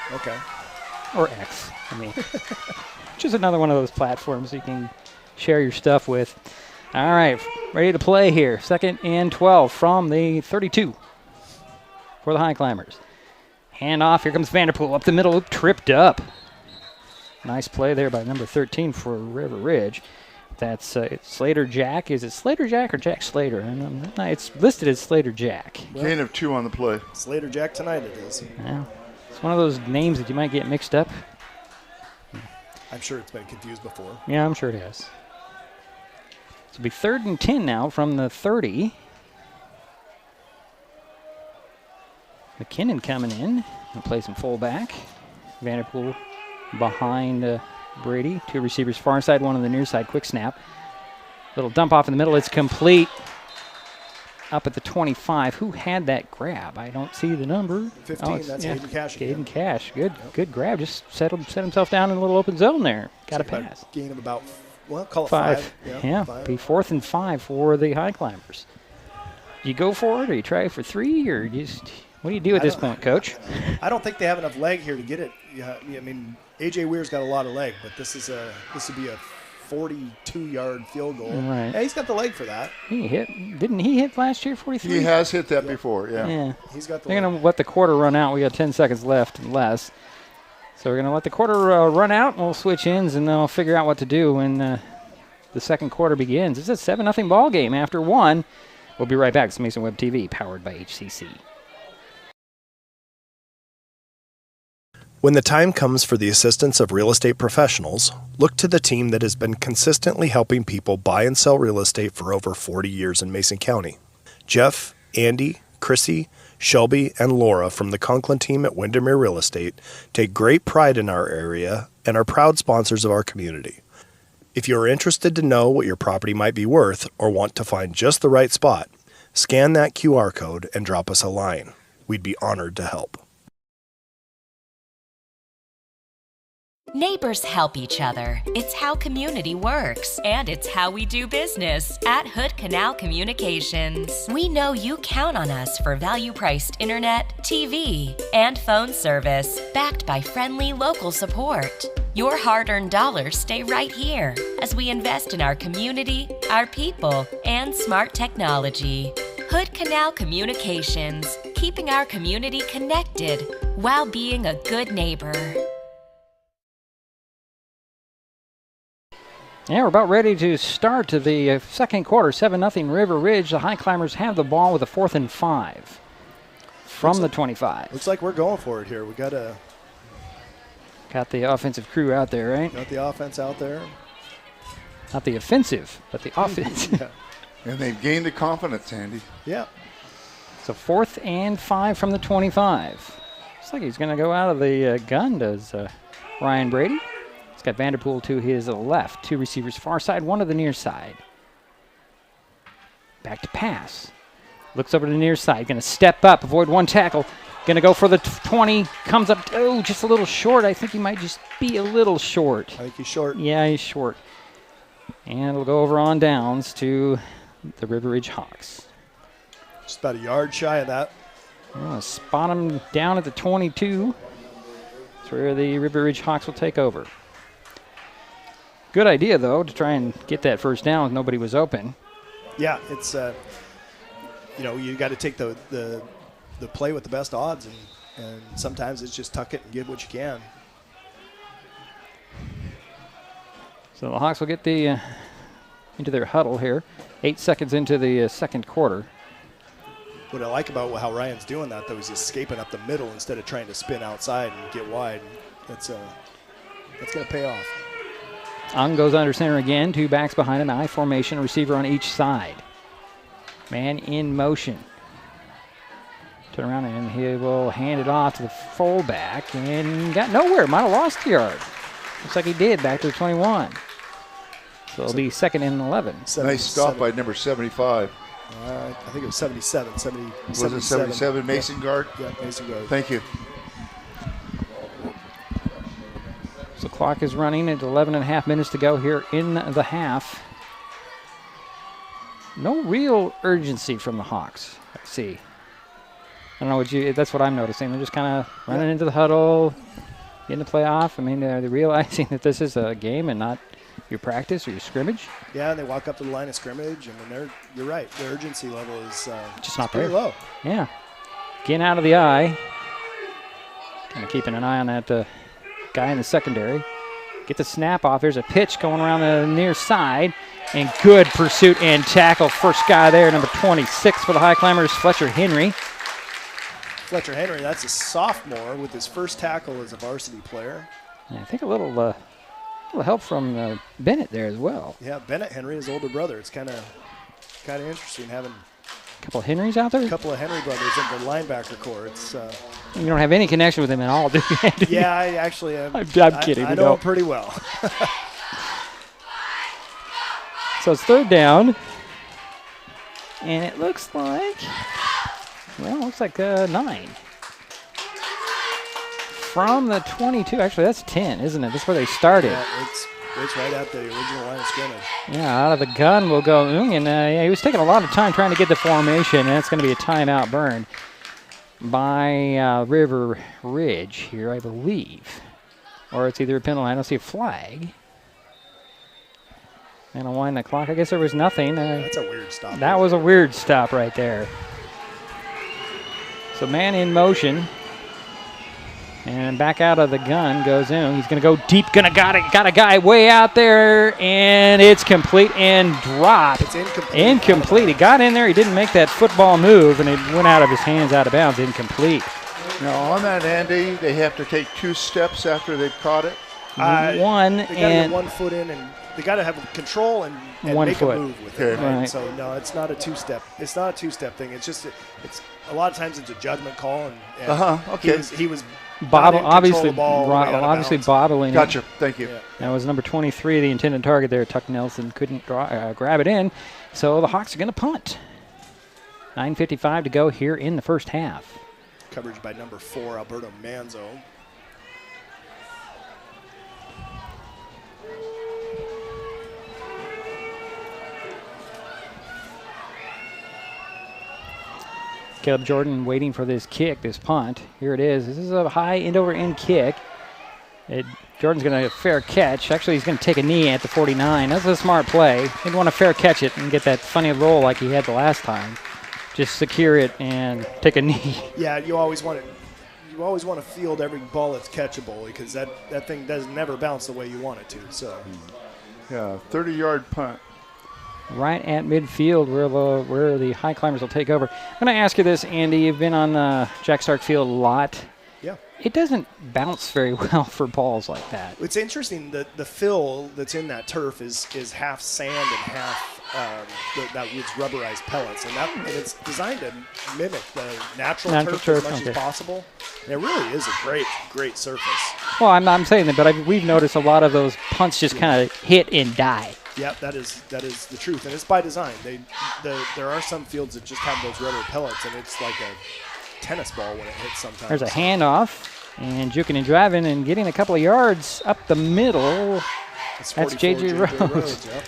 Or X, which is another one of those platforms you can share your stuff with. All right, ready to play here. 2nd and 12 from the 32 for the Highclimbers. Hand off. Here comes Vanderpool up the middle, tripped up. Nice play there by number 13 for River Ridge. That's it's Slater Jack. Is it Slater Jack or Jack Slater? It's listed as Slater Jack. Gain of 2 on the play. Slater Jack tonight it is. Yeah. It's one of those names that you might get mixed up. I'm sure it's been confused before. Yeah, I'm sure it has. It'll be 3rd and 10 now from the 30. McKinnon coming in. He'll play some fullback. Vanderpool behind Brady. 2 receivers far side, 1 on the near side. Quick snap. Little dump off in the middle. It's complete. Up at the 25. Who had that grab? I don't see the number. 15. That's Hayden Cash. Hayden Cash. Good grab. Just set himself down in a little open zone there. Got a pass. Gain of about, call it 5. 5. Yeah. 5. Be 4th and 5 for the Highclimbers. Do you go for it, or you try for 3, or just what do you do at this point, Coach? I don't think they have enough leg here to get it. Yeah, I mean, A.J. Weir's got a lot of leg, but this would be a 42-yard field goal. Right. Yeah, he's got the leg for that. Didn't he hit last year, 43? He has hit that before, yeah. Yeah. He's got the They're going to let the quarter run out. We got 10 seconds left and less. So we're going to let the quarter run out, and we'll switch ends, and then we'll figure out what to do when the second quarter begins. It's a 7-0 ball game after one. We'll be right back. It's Mason Web TV, powered by HCC. When the time comes for the assistance of real estate professionals, look to the team that has been consistently helping people buy and sell real estate for over 40 years in Mason County. Jeff, Andy, Chrissy, Shelby, and Laura from the Conklin team at Windermere Real Estate take great pride in our area and are proud sponsors of our community. If you are interested to know what your property might be worth or want to find just the right spot, scan that QR code and drop us a line. We'd be honored to help. Neighbors help each other. It's how community works, and it's how we do business at Hood Canal Communications. We know you count on us for value-priced internet, TV, and phone service, backed by friendly local support. Your hard-earned dollars stay right here as we invest in our community, our people, and smart technology. Hood Canal Communications, keeping our community connected while being a good neighbor. Yeah, we're about ready to start the second quarter. 7-0 River Ridge. The Highclimbers have the ball with a 4th and 5 from the 25. Looks like we're going for it here. We got the offensive crew out there, right? Got the offense out there. Not the offensive, but the offense. Yeah. And they've gained the confidence, Andy. Yeah. So 4th and 5 from the 25. Looks like he's going to go out of the gun, does Ryan Brady. He's got Vanderpool to his left. 2 receivers far side, 1 to the near side. Back to pass. Looks over to the near side. Going to step up, avoid 1 tackle. Going to go for the 20. Comes up, just a little short. I think he might just be a little short. I think he's short. Yeah, he's short. And it'll go over on downs to the River Ridge Hawks. Just about a yard shy of that. Spot him down at the 22. That's where the River Ridge Hawks will take over. Good idea, though, to try and get that first down when nobody was open. Yeah, it's, you got to take the play with the best odds, and sometimes it's just tuck it and give what you can. So the Hawks will get into their huddle here. 8 seconds into the second quarter. What I like about how Ryan's doing that, though, is escaping up the middle instead of trying to spin outside and get wide. That's going to pay off. Ung goes under center again. 2 backs behind him. I formation, receiver on each side. Man in motion. Turn around and he will hand it off to the fullback and got nowhere. Might have lost the yard. Looks like he did, back to the 21. So it'll be 2nd and 11. Nice stop by number 75. I think it was 77. Was it 77 Mason yeah. guard? Yeah, Mason guard. Thank you. So the clock is running at 11.5 minutes to go here in the half. No real urgency from the Hawks, I see. I don't know that's what I'm noticing. They're just kind of running into the huddle, getting the play off. I mean, they're realizing that this is a game and not your practice or your scrimmage. Yeah, and they walk up to the line of scrimmage, and you're right. The urgency level is just not pretty there. low. Yeah. Getting out of the eye. Kind of keeping an eye on that guy in the secondary. Get the snap off. There's a pitch going around the near side. And good pursuit and tackle. First guy there, number 26 for the Highclimbers, Fletcher Henry. Fletcher Henry, that's a sophomore with his first tackle as a varsity player. And I think a little help from Bennett there as well. Yeah, Bennett Henry, his older brother. It's kind of interesting having a couple of Henrys out there. A couple of Henry brothers in the linebacker corps. It's you don't have any connection with him at all, do you? Yeah, I actually am. I'm kidding. I know him pretty well. So it's 3rd down, and it looks like 9. From the 22, actually that's 10, isn't it? That's where they started. Yeah, it's right at the original line of scrimmage. Yeah, out of the gun will go Ung, and he was taking a lot of time trying to get the formation, and it's going to be a timeout burn by River Ridge here, I believe. Or it's either a penalty. I don't see a flag. And I'll wind the clock. I guess there was nothing. That's a weird stop. That was a weird stop right there. So man in motion. And back out of the gun goes in. He's going to go deep. Got a guy way out there, and it's complete and dropped. It's incomplete. Incomplete. He got in there. He didn't make that football move, and it went out of his hands, out of bounds. Incomplete. Now on that, Andy, they have to take 2 steps after they've caught it. They got to get 1 foot in, and they got to have control and make foot. a move with it. Right. So no, it's not a 2-step. It's not a 2-step thing. It's just it's a lot of times it's a judgment call. And Okay. He was Obviously bottling. Gotcha. Thank you. Yeah. That was number 23, the intended target there. Tuck Nelson couldn't grab it in, so the Hawks are going to punt. 9:55 to go here in the first half. Coverage by number 4, Alberto Manzo. Caleb Jordan waiting for this kick, this punt. Here it is. This is a high end-over-end kick. Jordan's going to get a fair catch. Actually, he's going to take a knee at the 49. That's a smart play. He'd want to fair catch it and get that funny roll like he had the last time. Just secure it and take a knee. Yeah, you always want to field every ball that's catchable because that thing does never bounce the way you want it to. So, yeah, 30-yard punt. Right at midfield where the Highclimbers will take over. I'm going to ask you this, Andy. You've been on Jack Stark Field a lot. Yeah. It doesn't bounce very well for balls like that. It's interesting that the fill that's in that turf is half sand and half it's rubberized pellets, and it's designed to mimic the natural turf as much as possible. And it really is a great surface. Well, I'm saying that, but we've noticed a lot of those punts just kind of hit and die. Yep, that is the truth, and it's by design. There are some fields that just have those rubber pellets, and it's like a tennis ball when it hits sometimes. There's a handoff, and juking and driving and getting a couple of yards up the middle. That's J.J. Rhodes. Yep.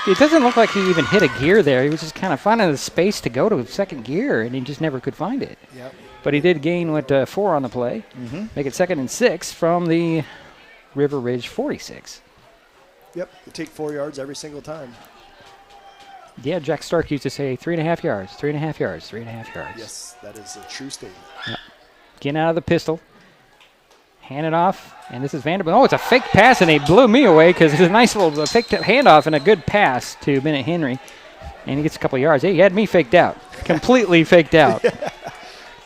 It doesn't look like he even hit a gear there. He was just kind of finding the space to go to second gear, and he just never could find it. Yep. But he did gain 4 on the play. Mm-hmm. Make it 2nd and 6 from the River Ridge 46. Yep, you take 4 yards every single time. Yeah, Jack Stark used to say 3.5 yards, 3.5 yards, 3.5 yards. Yes, that is a true statement. Yep. Getting out of the pistol. Hand it off, and this is Vanderbilt. Oh, it's a fake pass, and they blew me away because it's a nice little fake handoff and a good pass to Bennett Henry. And he gets a couple of yards. Hey, he had me faked out, completely faked out.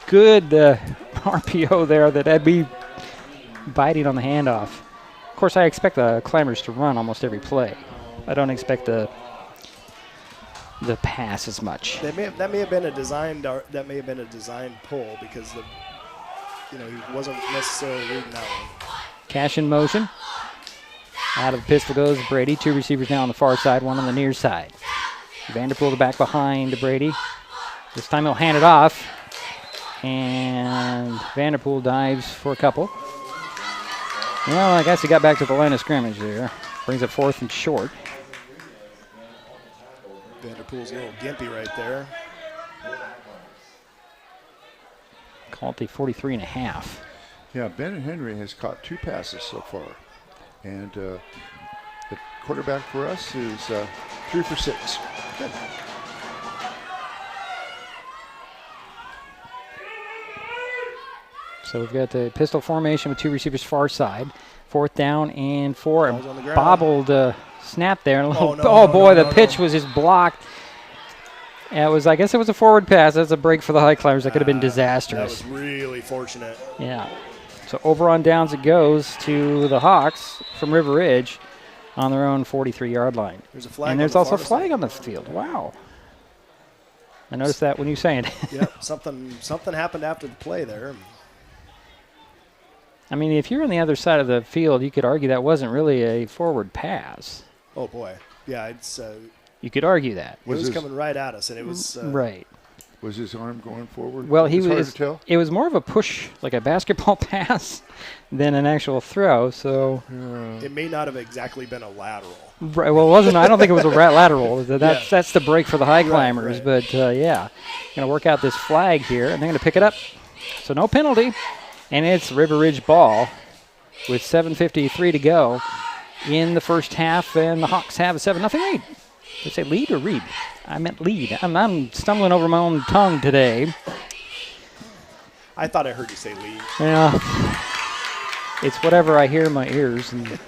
Good RPO there that had me biting on the handoff. Of course, I expect the Climbers to run almost every play. I don't expect the pass as much. That may have been a designed pull because he wasn't necessarily reading that one. Cash in motion. Out of the pistol goes Brady. 2 receivers now on the far side, 1 on the near side. Vanderpool back behind Brady. This time he'll hand it off. And Vanderpool dives for a couple. Well, I guess he got back to the line of scrimmage there. Brings it 4th and short. Vanderpool's a little gimpy right there. Call it the 43.5. Yeah, Bennett Henry has caught 2 passes so far. And the quarterback for us is 3 for 6. Good. So we've got the pistol formation with 2 receivers far side. 4th down and 4. Bobbled snap there. The pitch was just blocked. I guess it was a forward pass. That's a break for the Highclimbers. That could have been disastrous. That was really fortunate. Yeah. So over on downs it goes to the Hawks from River Ridge on their own 43-yard line. There's a flag. And there's also a flag on the field. Wow. I noticed that when you say it. Yep. Something happened after the play there. I mean, if you're on the other side of the field, you could argue that wasn't really a forward pass. Oh, boy. Yeah, it's... you could argue that. It was coming right at us, and it was... right. Was his arm going forward? Well, hard to tell. It was more of a push, like a basketball pass, than an actual throw, so... It may not have exactly been a lateral. Right, well, it wasn't. I don't think it was a lateral. That's the break for the Highclimbers, right. But, yeah. Going to work out this flag here, and they're going to pick it up. So no penalty. And it's River Ridge ball with 7:53 to go in the first half, and the Hawks have a 7-0 lead. Did I say lead or read? I meant lead. I'm stumbling over my own tongue today. I thought I heard you say Lee. Yeah. It's whatever I hear in my ears. And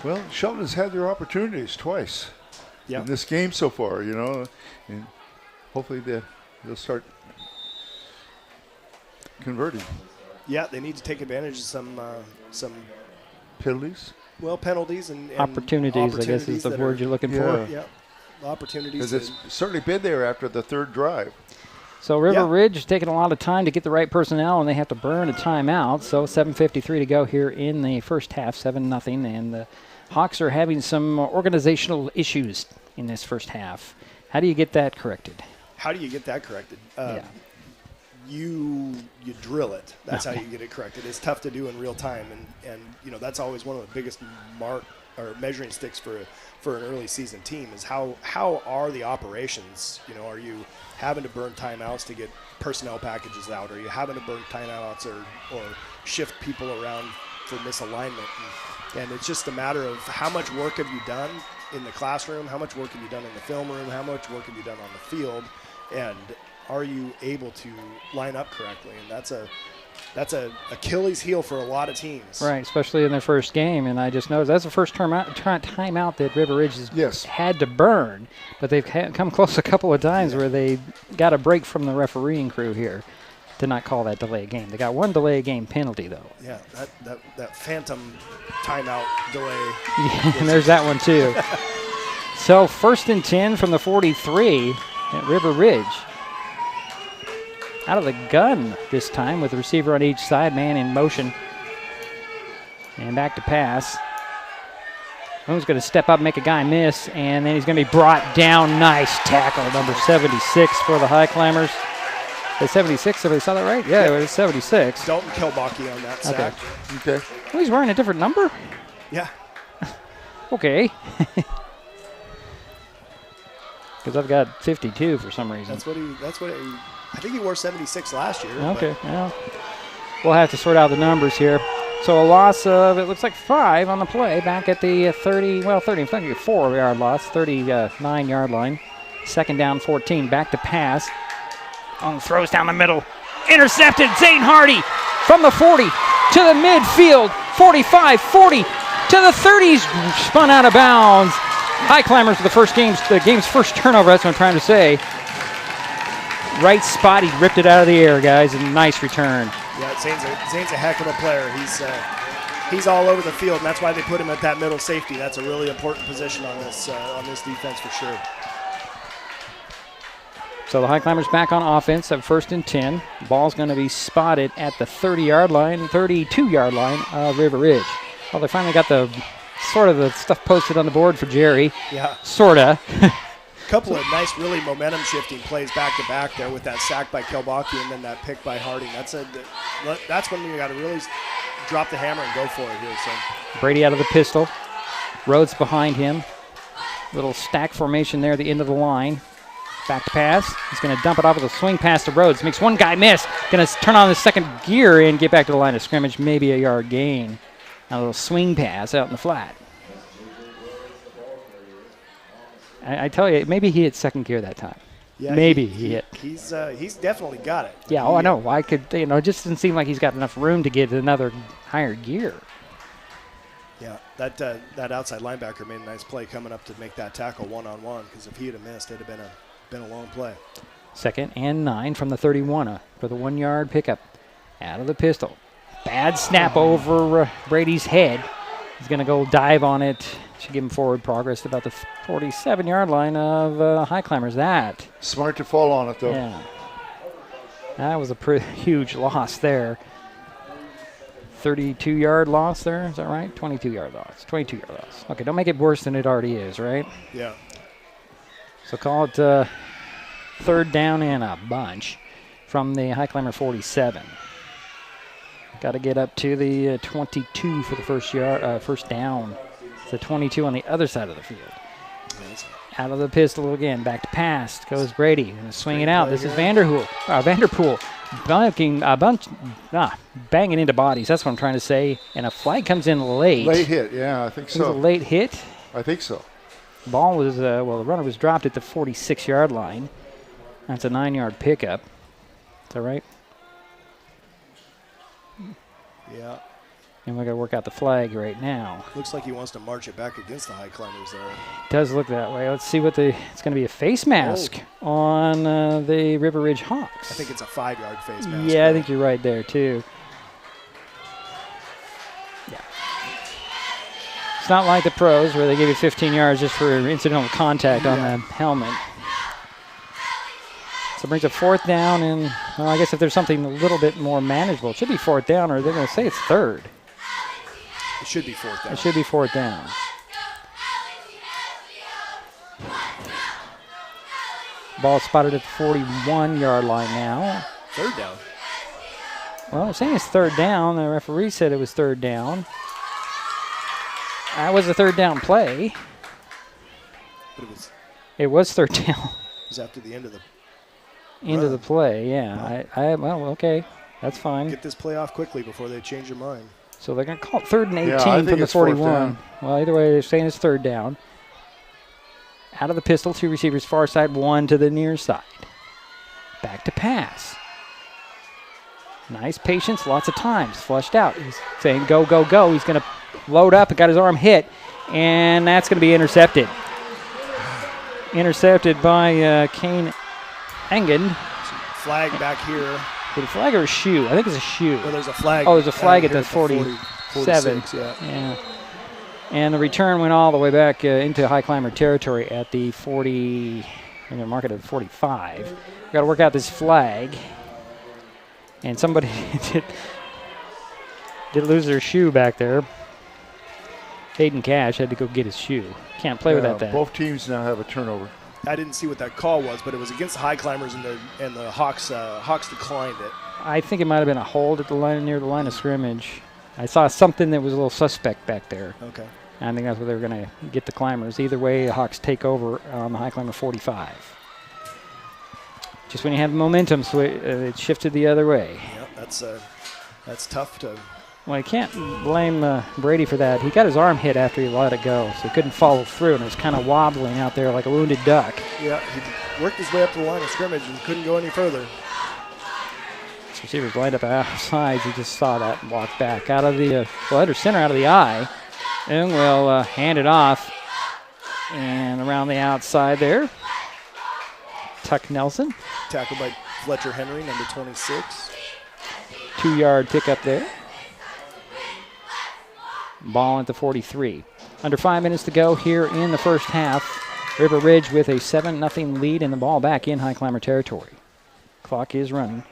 Well, Shelton has had their opportunities twice in this game so far, and hopefully they'll start converting. Yeah, they need to take advantage of some Penalties? Well, penalties and opportunities, I guess is the word you're looking for. Yeah, opportunities. Because it's certainly been there after the third drive. So River Ridge is taking a lot of time to get the right personnel, and they have to burn a timeout. So 7:53 to go here in the first half, 7-0, and the Hawks are having some organizational issues in this first half. How do you get that corrected? You drill it. That's how you get it corrected. It's tough to do in real time, and that's always one of the biggest measuring sticks for an early season team is how are the operations? Are you having to burn timeouts to get personnel packages out? Are you having to burn timeouts or shift people around for misalignment? And it's just a matter of how much work have you done in the classroom, how much work have you done in the film room, how much work have you done on the field, and are you able to line up correctly? And that's a Achilles heel for a lot of teams. Right, especially in their first game. And I just noticed that's the first timeout that River Ridge has had to burn. But they've come close a couple of times where they got a break from the refereeing crew here to not call that delay game. They got one delay game penalty, though. Yeah, that phantom timeout delay. Yeah, and there's that one, too. So 1st and 10 from the 43 at River Ridge. Out of the gun this time with the receiver on each side, man in motion. And back to pass. Who's going to step up, make a guy miss, and then he's going to be brought down. Nice tackle, number 76 for the Highclimbers. The 76, if I saw that right? Yeah, it was 76. Dalton Kilbaki on that sack. Okay. Oh, he's wearing a different number? Yeah. Okay. Because I've got 52 for some reason. I think he wore 76 last year. Okay, well, we'll have to sort out the numbers here. So a loss of, it looks like 5 on the play, back at the 4-yard loss, 39-yard line. 2nd down, 14, back to pass. Throws down the middle. Intercepted, Zane Hardy from the 40 to the midfield, 45, 40 to the 30s, spun out of bounds. Highclimbers for the game's first turnover, that's what I'm trying to say. Right spot, he ripped it out of the air, guys, and nice return. Yeah, Zane's a heck of a player. He's all over the field, and that's why they put him at that middle safety. That's a really important position on this defense for sure. So the Highclimbers back on offense at 1st and 10. Ball's going to be spotted at the 32-yard line of River Ridge. Well, they finally got the stuff posted on the board for Jerry. Yeah. Sorta. Couple of nice, really momentum-shifting plays back-to-back there with that sack by Kilbaki and then that pick by Harding. That's when you got to really drop the hammer and go for it here. So Brady out of the pistol. Rhodes behind him. Little stack formation there at the end of the line. Back to pass. He's going to dump it off with a swing pass to Rhodes. Makes one guy miss. Going to turn on the second gear and get back to the line of scrimmage. Maybe a yard gain. A little swing pass out in the flat. I tell you, maybe he hit second gear that time. Yeah, maybe he hit. He's definitely got it. Yeah, I know. I could, it just doesn't seem like he's got enough room to get another higher gear. Yeah, that outside linebacker made a nice play coming up to make that tackle one-on-one, because if he had missed, it'd have been a long play. 2nd and 9 from the 31 for the 1-yard pickup. Out of the pistol. Bad snap over Brady's head. He's going to go dive on it. Should give him forward progress to about the 47-yard line of Highclimbers. That. Smart to fall on it, though. Yeah. That was a pretty huge loss there. 32-yard loss there. Is that right? 22-yard loss. 22-yard loss. Okay, don't make it worse than it already is, right? Yeah. So call it 3rd down and a bunch from the Highclimber 47. Got to get up to the 22 for the first down. It's the 22 on the other side of the field. Nice. Out of the pistol again. Back to pass. Goes Brady. Going to swing it out. This is Vanderpool. Banging into bodies. That's what I'm trying to say. And a flag comes in late. Late hit, yeah, I think so. It was a late hit. I think so. Ball was, the runner was dropped at the 46-yard line. That's a 9-yard pickup. Is that right? Yeah. And we got to work out the flag right now. Looks like he wants to march it back against the Highclimbers there. Does look that way. Let's see what it's going to be a face mask on the River Ridge Hawks. I think it's a 5-yard face mask. Yeah, I think you're right there too. Yeah. It's not like the pros where they give you 15 yards just for incidental contact on the helmet. So it brings a 4th down, and well, I guess if there's something a little bit more manageable, it should be 4th down, or they're going to say it's 3rd. It should be 4th down. It should be 4th down. Ball spotted at the 41-yard line now. 3rd down. Well, they're saying it's 3rd down. The referee said it was 3rd down. That was a 3rd down play. But it was 3rd down. It was after the end of the the play, yeah. Well, okay. That's fine. Get this play off quickly before they change their mind. So they're going to call it 3rd and 18 from the 4th 41. down. Well, either way, they're saying it's 3rd down. Out of the pistol, 2 receivers far side, 1 to the near side. Back to pass. Nice patience, lots of times. Flushed out. He's saying go, go, go. He's going to load up and got his arm hit, and that's going to be intercepted. Intercepted by Kane Engen. Flag back here. Is it a flag or a shoe? I think it's a shoe. Well, there's a flag. Oh, there's a flag at the 47. 46, yeah. And the return went all the way back into Highclimber territory at the 40. I'm going to mark it at 45. We've got to work out this flag. And somebody did lose their shoe back there. Hayden Cash had to go get his shoe. Can't play without that. Both teams now have a turnover. I didn't see what that call was, but it was against the Highclimbers, and the Hawks declined it. I think it might have been a hold at the line near the line of scrimmage. I saw something that was a little suspect back there. Okay. I think that's where they were going to get the Climbers. Either way, the Hawks take over on the Highclimber 45. Just when you have momentum, so it shifted the other way. Yep, that's tough to. Well, you can't blame Brady for that. He got his arm hit after he let it go, so he couldn't follow through, and it was kind of wobbling out there like a wounded duck. Yeah, he worked his way up to the line of scrimmage and couldn't go any further. Receivers lined up outside. He just saw that and walked back out of the under center, out of the eye, and will hand it off and around the outside there. Tuck Nelson. Tackled by Fletcher Henry, number 26. 2-yard pickup there. Ball at the 43. Under 5 minutes to go here in the first half. River Ridge with a 7-0 lead and the ball back in Highclimber territory. Clock is running.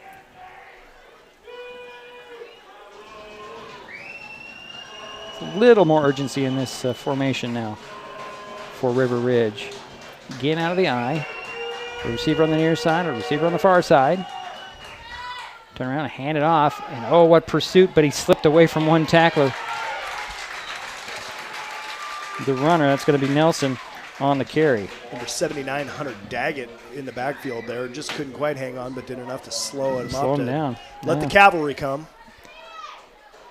A little more urgency in this formation now for River Ridge. Again out of the eye. A receiver on the near side, a receiver on the far side. Turn around and hand it off. And oh, what pursuit, but he slipped away from one tackler. The runner, that's going to be Nelson on the carry. Number 79, Hunter Daggett in the backfield there. Just couldn't quite hang on, but did enough to slow him down. Let the cavalry come.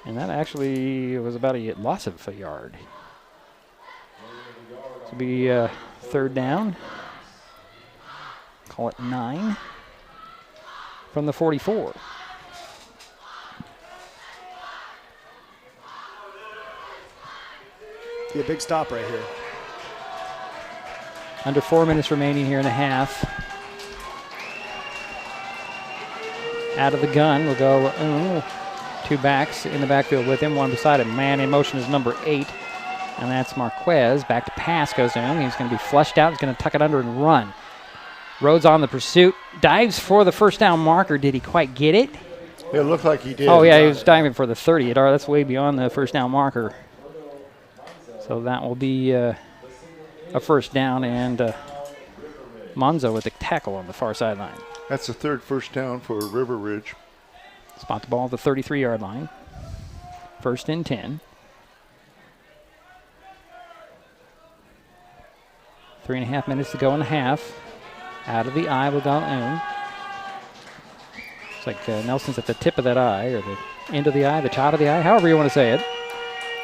And that actually was about a loss of a yard. This will be 3rd down. Call it 9 from the 44. Be a big stop right here. Under 4 minutes remaining here in the half. Out of the gun will go 2 backs in the backfield with him, 1 beside him. Man in motion is number 8, and that's Marquez. Back to pass goes in. He's going to be flushed out. He's going to tuck it under and run. Rhodes on the pursuit. Dives for the first down marker. Did he quite get it? It looked like he did. Oh, yeah, he was diving for the 30. That's way beyond the first down marker. So that will be a first down, and Monzo with the tackle on the far sideline. That's the 3rd first down for River Ridge. Spot the ball at the 33-yard line. 1st and 10. 3.5 minutes to go in the half. Out of the eye will go in. It's like Nelson's at the tip of that eye, or the end of the eye, the top of the eye, however you want to say it.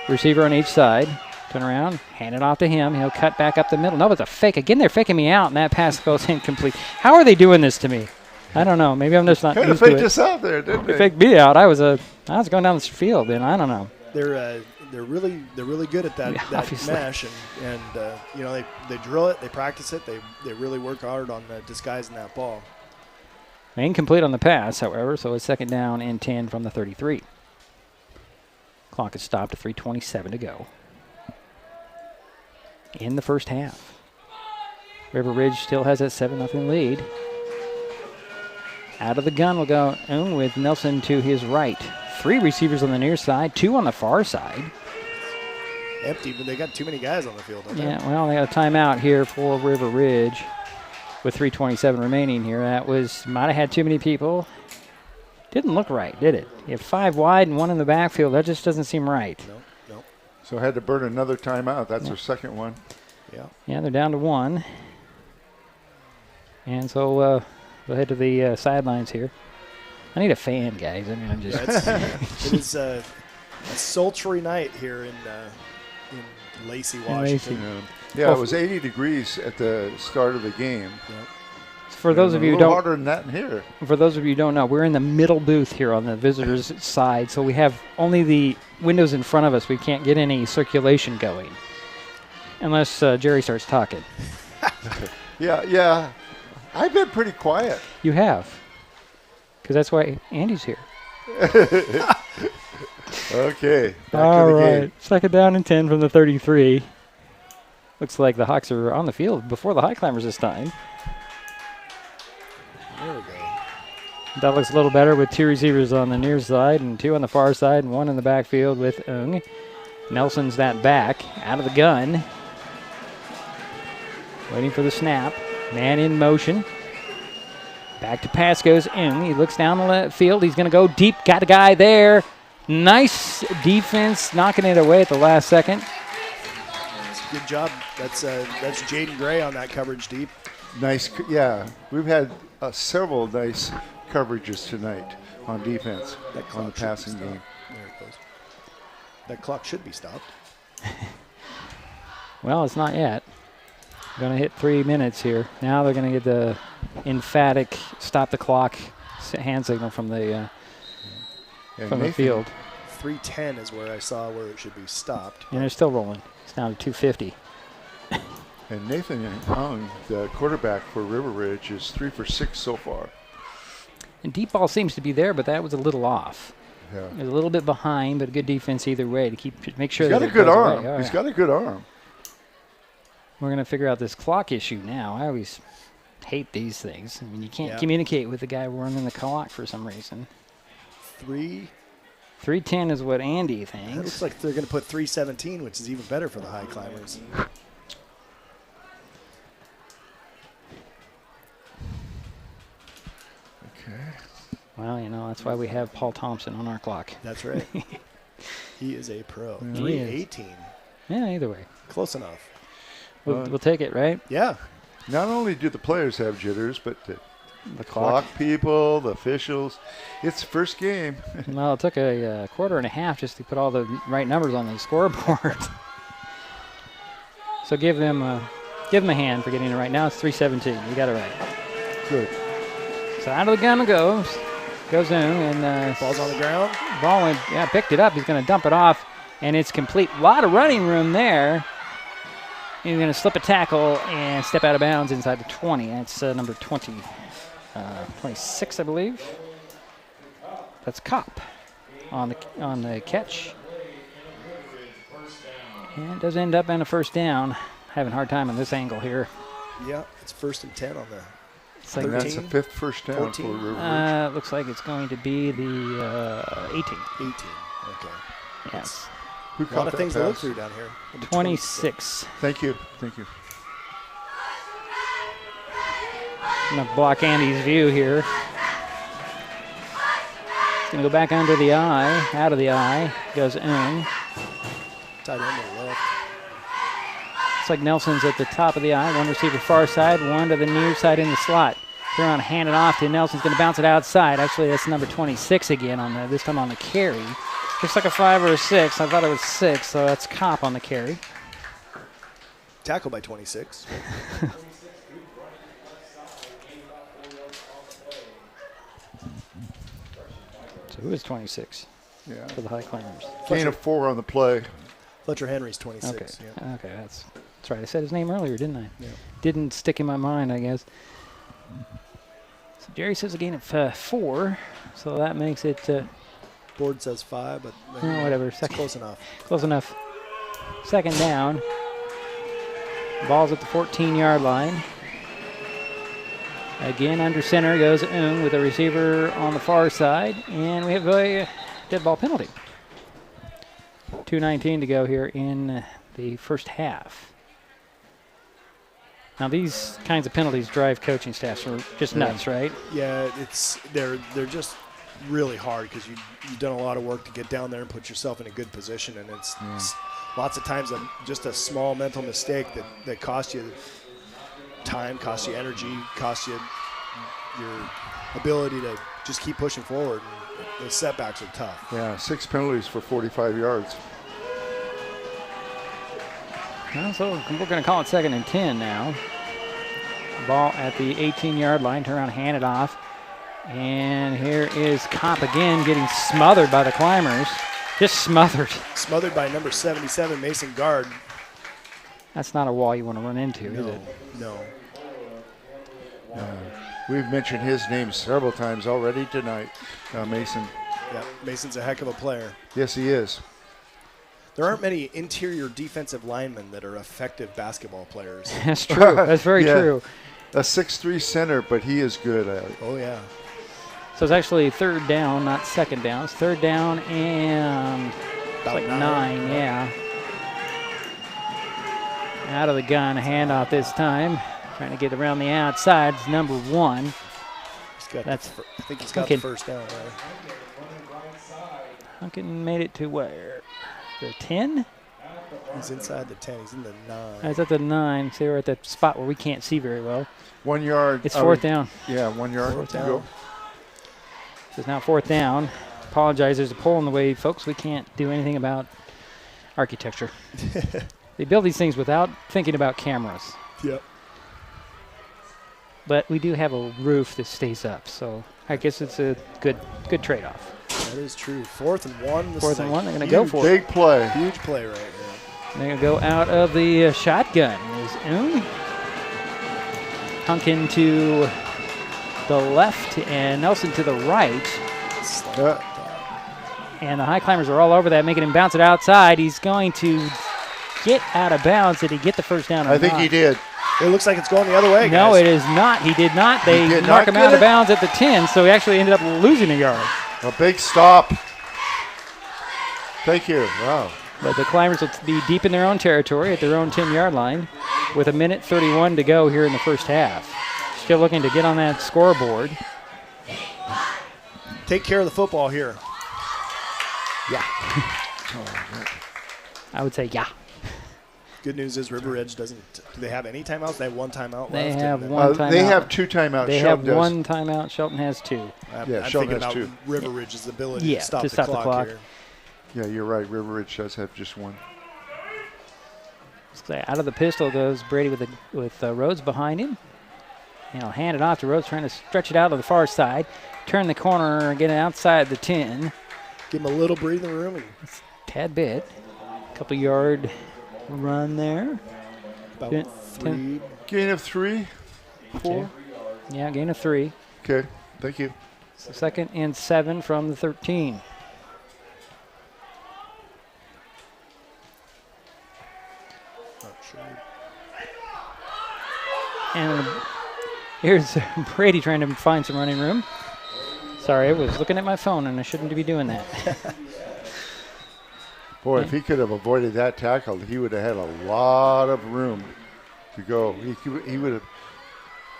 Receiver on each side. Turn around, hand it off to him. He'll cut back up the middle. No, it's a fake. Again, they're faking me out, and that pass goes incomplete. How are they doing this to me? I don't know. Maybe I'm just not Kind of used to faked it. us out there, didn't They they? faked me out. I was going down this field, and I don't know. They're really good at that, Yeah, that obviously. mesh, and you know, they drill it, they practice it, they really work hard on disguising that ball. Incomplete on the pass, however, so it's 2nd down and 10 from the 33. Clock is stopped at 3:27 to go in the first half. River Ridge still has that 7-0 lead. Out of the gun will go with Nelson to his right. 3 receivers on the near side, 2 on the far side. Empty, but they got too many guys on the field, don't they? Yeah, well, they got a timeout here for River Ridge with 3:27 remaining here. That might have had too many people. Didn't look right, did it? You have 5 wide and 1 in the backfield. That just doesn't seem right. No. So had to burn another timeout. That's their second one. Yeah, they're down to 1. And so we'll head to the sidelines here. I need a fan, guys. I mean, I'm just. It is a sultry night here in Lacey, Washington. Yeah, it was 80 degrees at the start of the game. For those of you who a little don't, harder than that in here. For those of you who don't know, we're in the middle booth here on the visitors' side, so we have only the windows in front of us. We can't get any circulation going unless Jerry starts talking. Yeah. I've been pretty quiet. You have, because that's why Andy's here. Okay. Back All to the right, game. 2nd down and 10 from the 33. Looks like the Hawks are on the field before the Highclimbers this time. There we go. That looks a little better with 2 receivers on the near side and 2 on the far side and 1 in the backfield with Ung. Nelson's that back, out of the gun. Waiting for the snap. Man in motion. Back to pass goes Ung. He looks down the left field. He's going to go deep. Got a guy there. Nice defense, knocking it away at the last second. Good job. That's Jaden Gray on that coverage deep. Nice. Yeah, we've had several nice coverages tonight on defense on the passing game. There it goes. That clock should be stopped. Well, it's not yet. Going to hit 3 minutes here. Now they're going to get the emphatic stop the clock hand signal from the field. 3:10 is where I saw where it should be stopped. And they're still rolling. It's down to 2:50. And Nathan Young, the quarterback for River Ridge, is 3 for 6 so far. And deep ball seems to be there, but that was a little off. Yeah. It was a little bit behind, but good defense either way to make sure He's got that a it good goes arm. away. Oh, He's yeah. got a good arm. We're going to figure out this clock issue now. I always hate these things. I mean, you can't Yeah. communicate with the guy running the clock for some reason. 3:10 is what Andy It thinks. looks like they're going to put 3:17, which is even better for the Highclimbers. Okay. Well, that's why we have Paul Thompson on our clock. That's right. He is a pro. He is. 3:18. Yeah, either way. Close enough. We'll take it, right? Yeah. Not only do the players have jitters, but the clock people, the officials. It's first game. Well, it took a quarter and a half just to put all the right numbers on the scoreboard. So give them a hand for getting it right. Now it's 3:17. You got it right. Good. So out of the gun it goes in, and Ball's on the ground. Ball picked it up. He's going to dump it off, and it's complete. A lot of running room there. He's going to slip a tackle and step out of bounds inside the 20. That's number 26, I believe. That's Kopp on the catch. And it does end up in a first down. Having a hard time on this angle here. Yeah, it's 1st and 10 on the Like and that's the 5th first down 14. for River Ridge. Looks like it's going to be the 18. 18. Okay. Yes. Who A lot caught of that things to look pass? through down here. Number 26. Thank you. I'm going to block Andy's view here. He's going to go back under the eye, out of the eye, goes in. Tight end to the left. Looks like Nelson's at the top of the eye. One receiver far side, one to the near side in the slot. They're on hand it off to Nelson's going to bounce it outside. Actually, that's number 26 again this time on the carry. Looks like a 5 or a 6. I thought it was 6, so that's Kopp on the carry. Tackle by 26. So who is 26 for the Highclimbers? Gain of 4 on the play. Fletcher Henry's 26. Okay, Yeah. okay, that's right. I said his name earlier, didn't I? Yeah. Didn't stick in my mind, I guess. So Jerry says a gain of 4, so that makes it. Board says 5, but whatever. It's close enough. Close enough. Second down. Ball's at the 14-yard line. Again, under center goes Ung with a receiver on the far side, and we have a dead ball penalty. 2:19 to go here in the first half. Now these kinds of penalties drive coaching staffs are just nuts, right? Yeah, they're just really hard because you've done a lot of work to get down there and put yourself in a good position, and it's lots of times just a small mental mistake that costs you time, costs you energy, costs you your ability to just keep pushing forward. And the setbacks are tough. Yeah, 6 penalties for 45 yards. Well, so we're going to call it 2nd and 10 now. Ball at the 18-yard line. Turn around, hand it off. And here is Kopp again getting smothered by the Climbers. Just smothered. Smothered by number 77, Mason Guard. That's not a wall you want to run into, is it? No. We've mentioned his name several times already tonight, Mason. Yeah, Mason's a heck of a player. Yes, he is. There aren't many interior defensive linemen that are effective basketball players. That's true. That's very true. A 6'3" center, but he is good at it. Oh, yeah. So it's actually 3rd down, not 2nd down. It's 3rd down and About like 9, yeah. Out of the gun, handoff this time. Trying to get around the outside. It's number 1. I think he's got the first down there. Hunkin made it to where? The 10? He's inside the 10. He's in the 9. He's at the 9. So we're at that spot where we can't see very well. 1 yard. It's 4th down. Yeah, 1 yard. 4th to down. go. So it's now 4th down. Apologize, there's a pole in the way, folks. We can't do anything about architecture. They build these things without thinking about cameras. Yep. But we do have a roof that stays up, so I guess it's a good trade-off. That is true. 4th and 1. 4th and 1, they're going to go for it. Big play. Huge play right now. They're going to go out of the shotgun. Is Ung. Hunkin to the left and Nelson to the right. And the Highclimbers are all over that, making him bounce it outside. He's going to get out of bounds. Did he get the first down or I think not? he did. It looks like it's going the other way, No, guys. it is not. He did not. They did mark not him get out of it? bounds at the 10, so he actually ended up losing a yard. A big stop. Thank you. Wow. But the Climbers will be deep in their own territory at their own 10-yard line with 1:31 to go here in the first half. Still looking to get on that scoreboard. Take care of the football here. Yeah. I would say yeah. Good news is River Edge doesn't. Do they have any timeouts? They have 1 timeout They left. have one timeout. They have 2 timeouts. They Shelton have does. 1 timeout. Shelton has 2. I'm Shelton thinking has about 2. River Ridge's ability Yeah, to stop, to the, stop the clock clock. here. Yeah, you're right. River Ridge does have just 1. So out of the pistol goes Brady with Rhodes behind him. And he'll hand it off to Rhodes, trying to stretch it out to the far side. Turn the corner, get it outside the 10. Give him a little breathing room. And Tad bit. Couple yard run there. about 10. Gain of 3, 4. Okay. Yeah, gain of 3. Okay, thank you. So 2nd and 7 from the 13. And here's Brady trying to find some running room. Sorry, I was looking at my phone, and I shouldn't be doing that. Boy, if he could have avoided that tackle, he would have had a lot of room to go. He would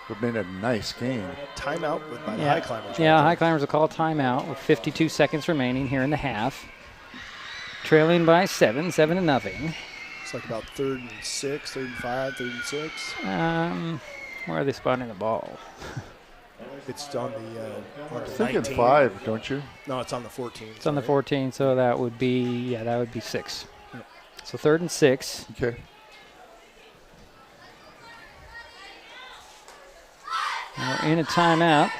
have been a nice game. Timeout by the Highclimbers. Yeah, Highclimbers will call a timeout with 52 seconds remaining here in the half. Trailing by 7 to nothing. It's like about 3rd and 6, 3rd and 5, 3rd and 6. Where are they spotting the ball? It's on the I'm thinking 19. 5, don't you? No, it's on the 14. It's on the 14, so that would be 6. Yep. So 3rd and 6. Okay. And we're in a timeout.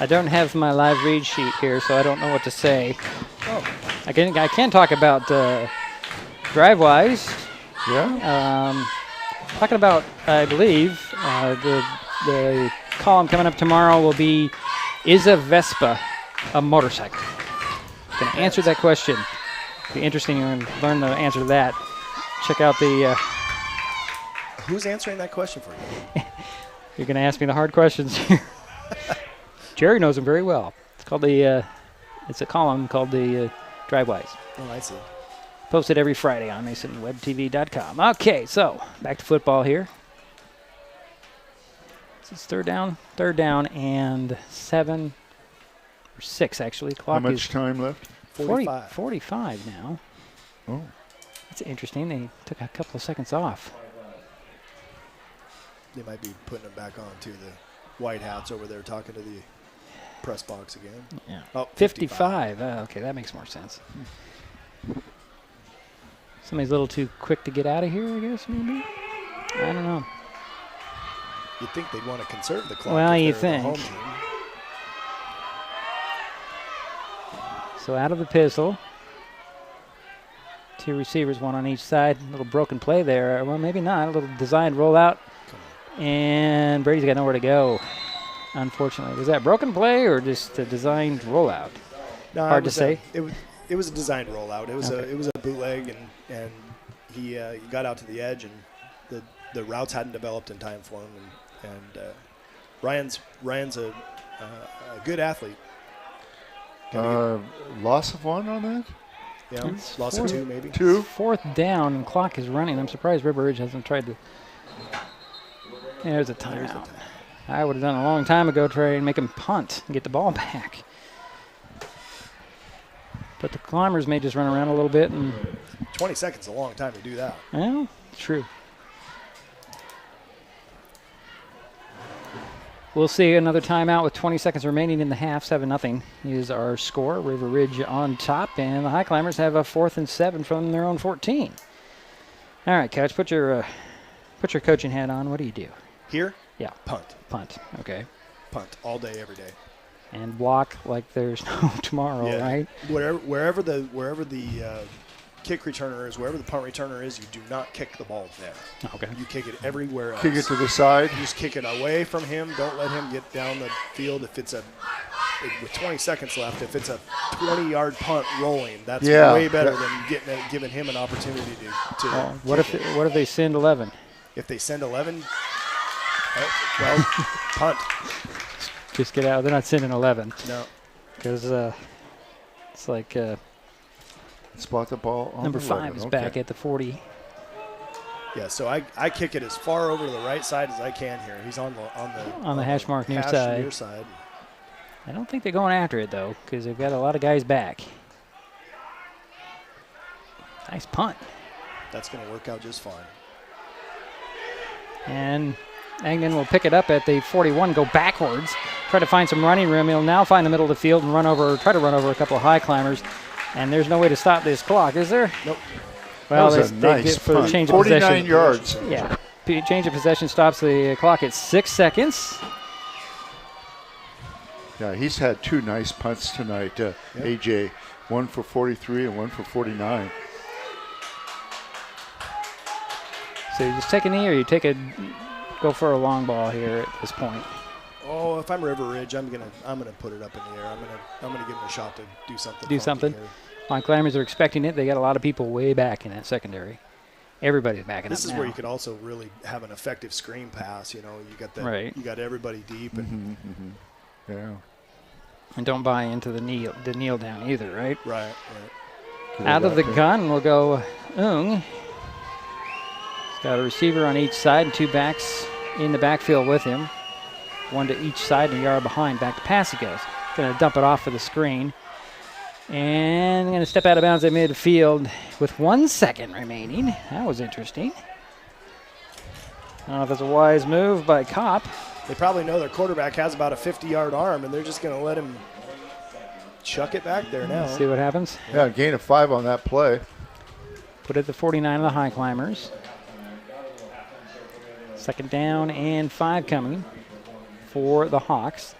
I don't have my live read sheet here, so I don't know what to say. I can talk about drive-wise. Yeah. Talking about, I believe, the column coming up tomorrow will be, is a Vespa a motorcycle? Going to answer that question. Be interesting to learn the answer to that. Check out the... Who's answering that question for you? You're going to ask me the hard questions here. Jerry knows them very well. It's called it's a column called the Driveways. Oh, I see. Posted every Friday on MasonWebTV.com. Okay, so back to football here. It's third down and 7 or 6 actually. Clock How much time left? 45 now. Oh. That's interesting. They took a couple of seconds off. They might be putting them back on to the white hats over there talking to the press box again. Yeah. Oh, 55. Okay, that makes more sense. Somebody's a little too quick to get out of here, I guess, maybe? I don't know. You'd think they'd want to conserve the clock. Well, you if they're the think. home team. So out of the pistol. 2 receivers, 1 on each side. A little broken play there. Well, maybe not. A little designed rollout. And Brady's got nowhere to go, unfortunately. Was that broken play or just a designed rollout? No, Hard to say. It was a designed rollout. It was Okay. a bootleg, and he got out to the edge, and the routes hadn't developed in time for him. And Ryan's a good athlete. Loss of 1 on that? Yeah, loss of 2 maybe. 2? 4th down and clock is running. I'm surprised River Ridge hasn't tried to. There's a timeout. I would have done a long time ago, try and make him punt and get the ball back. But the Climbers may just run around a little bit. And 20 seconds is a long time to do that. well, true. We'll see another timeout with 20 seconds remaining in the half. 7-0 is our score. River Ridge on top, and the Highclimbers have a 4th and 7 from their own 14. All right, Coach, put your coaching hat on. What do you do? Here? Yeah. Punt. Okay. Punt all day, every day. And block like there's no tomorrow, Yeah. right? Wherever the kick returner is, wherever the punt returner is, you do not kick the ball there. Okay. You kick it everywhere else. Kick it to the side. You just kick it away from him. Don't let him get down the field. If it's with 20 seconds left, if it's a 20-yard punt rolling, that's way better than giving him an opportunity to. What if they send 11? If they send 11, punt. Just get out. They're not sending 11. No. Because it's like Spot the ball on number the 5 11. is Okay. back at the 40. Yeah, so I kick it as far over to the right side as I can here. He's on the hash mark near hash side. near side. I don't think they're going after it, though, because they've got a lot of guys back. Nice punt. That's going to work out just fine. And Angman will pick it up at the 41, go backwards, try to find some running room. He'll now find the middle of the field and try to run over a couple of high climbers. And there's no way to stop this clock, is there? Nope. Well, that was a nice for the punt. change of 49 possession. yards. Yeah. Change of possession stops the clock at 6 seconds. Yeah, he's had 2 nice punts tonight, AJ. 1 for 43 and 1 for 49. So you just take a knee, or you go for a long ball here at this point. Oh, if I'm River Ridge, I'm gonna put it up in the air. I'm gonna give him a shot to do something. Do something. Here. Climbers are expecting it. They got a lot of people way back in that secondary. Everybody's backing up. This is now. where you could also really have an effective screen pass. You know, you got Right. You got everybody deep. And Yeah. And don't buy into the kneel down either, right? Right. Out of the gun will go Ung. He's got a receiver on each side and 2 backs in the backfield with him. 1 to each side and a yard behind. Back to pass he goes. Going to dump it off for the screen. And going to step out of bounds at midfield with 1 second remaining. That was interesting. I don't know if it's a wise move by Kopp. They probably know their quarterback has about a 50-yard arm, and they're just going to let him chuck it back there now. Let's see what happens. Yeah, gain of 5 on that play. Put it at the 49 of the High Climbers. 2nd down and 5 coming for the Hawks.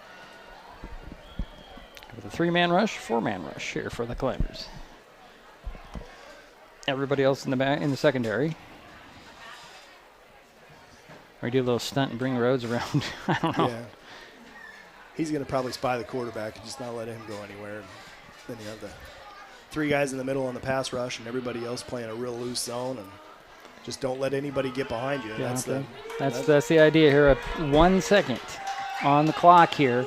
3-man rush, 4-man rush here for the Climbers. Everybody else in the back in the secondary. Or do a little stunt and bring Rhodes around. I don't know. Yeah. He's going to probably spy the quarterback and just not let him go anywhere. And then you have the 3 guys in the middle on the pass rush and everybody else playing a real loose zone, and just don't let anybody get behind you. Yeah, That's that's the idea here. 1 second on the clock here.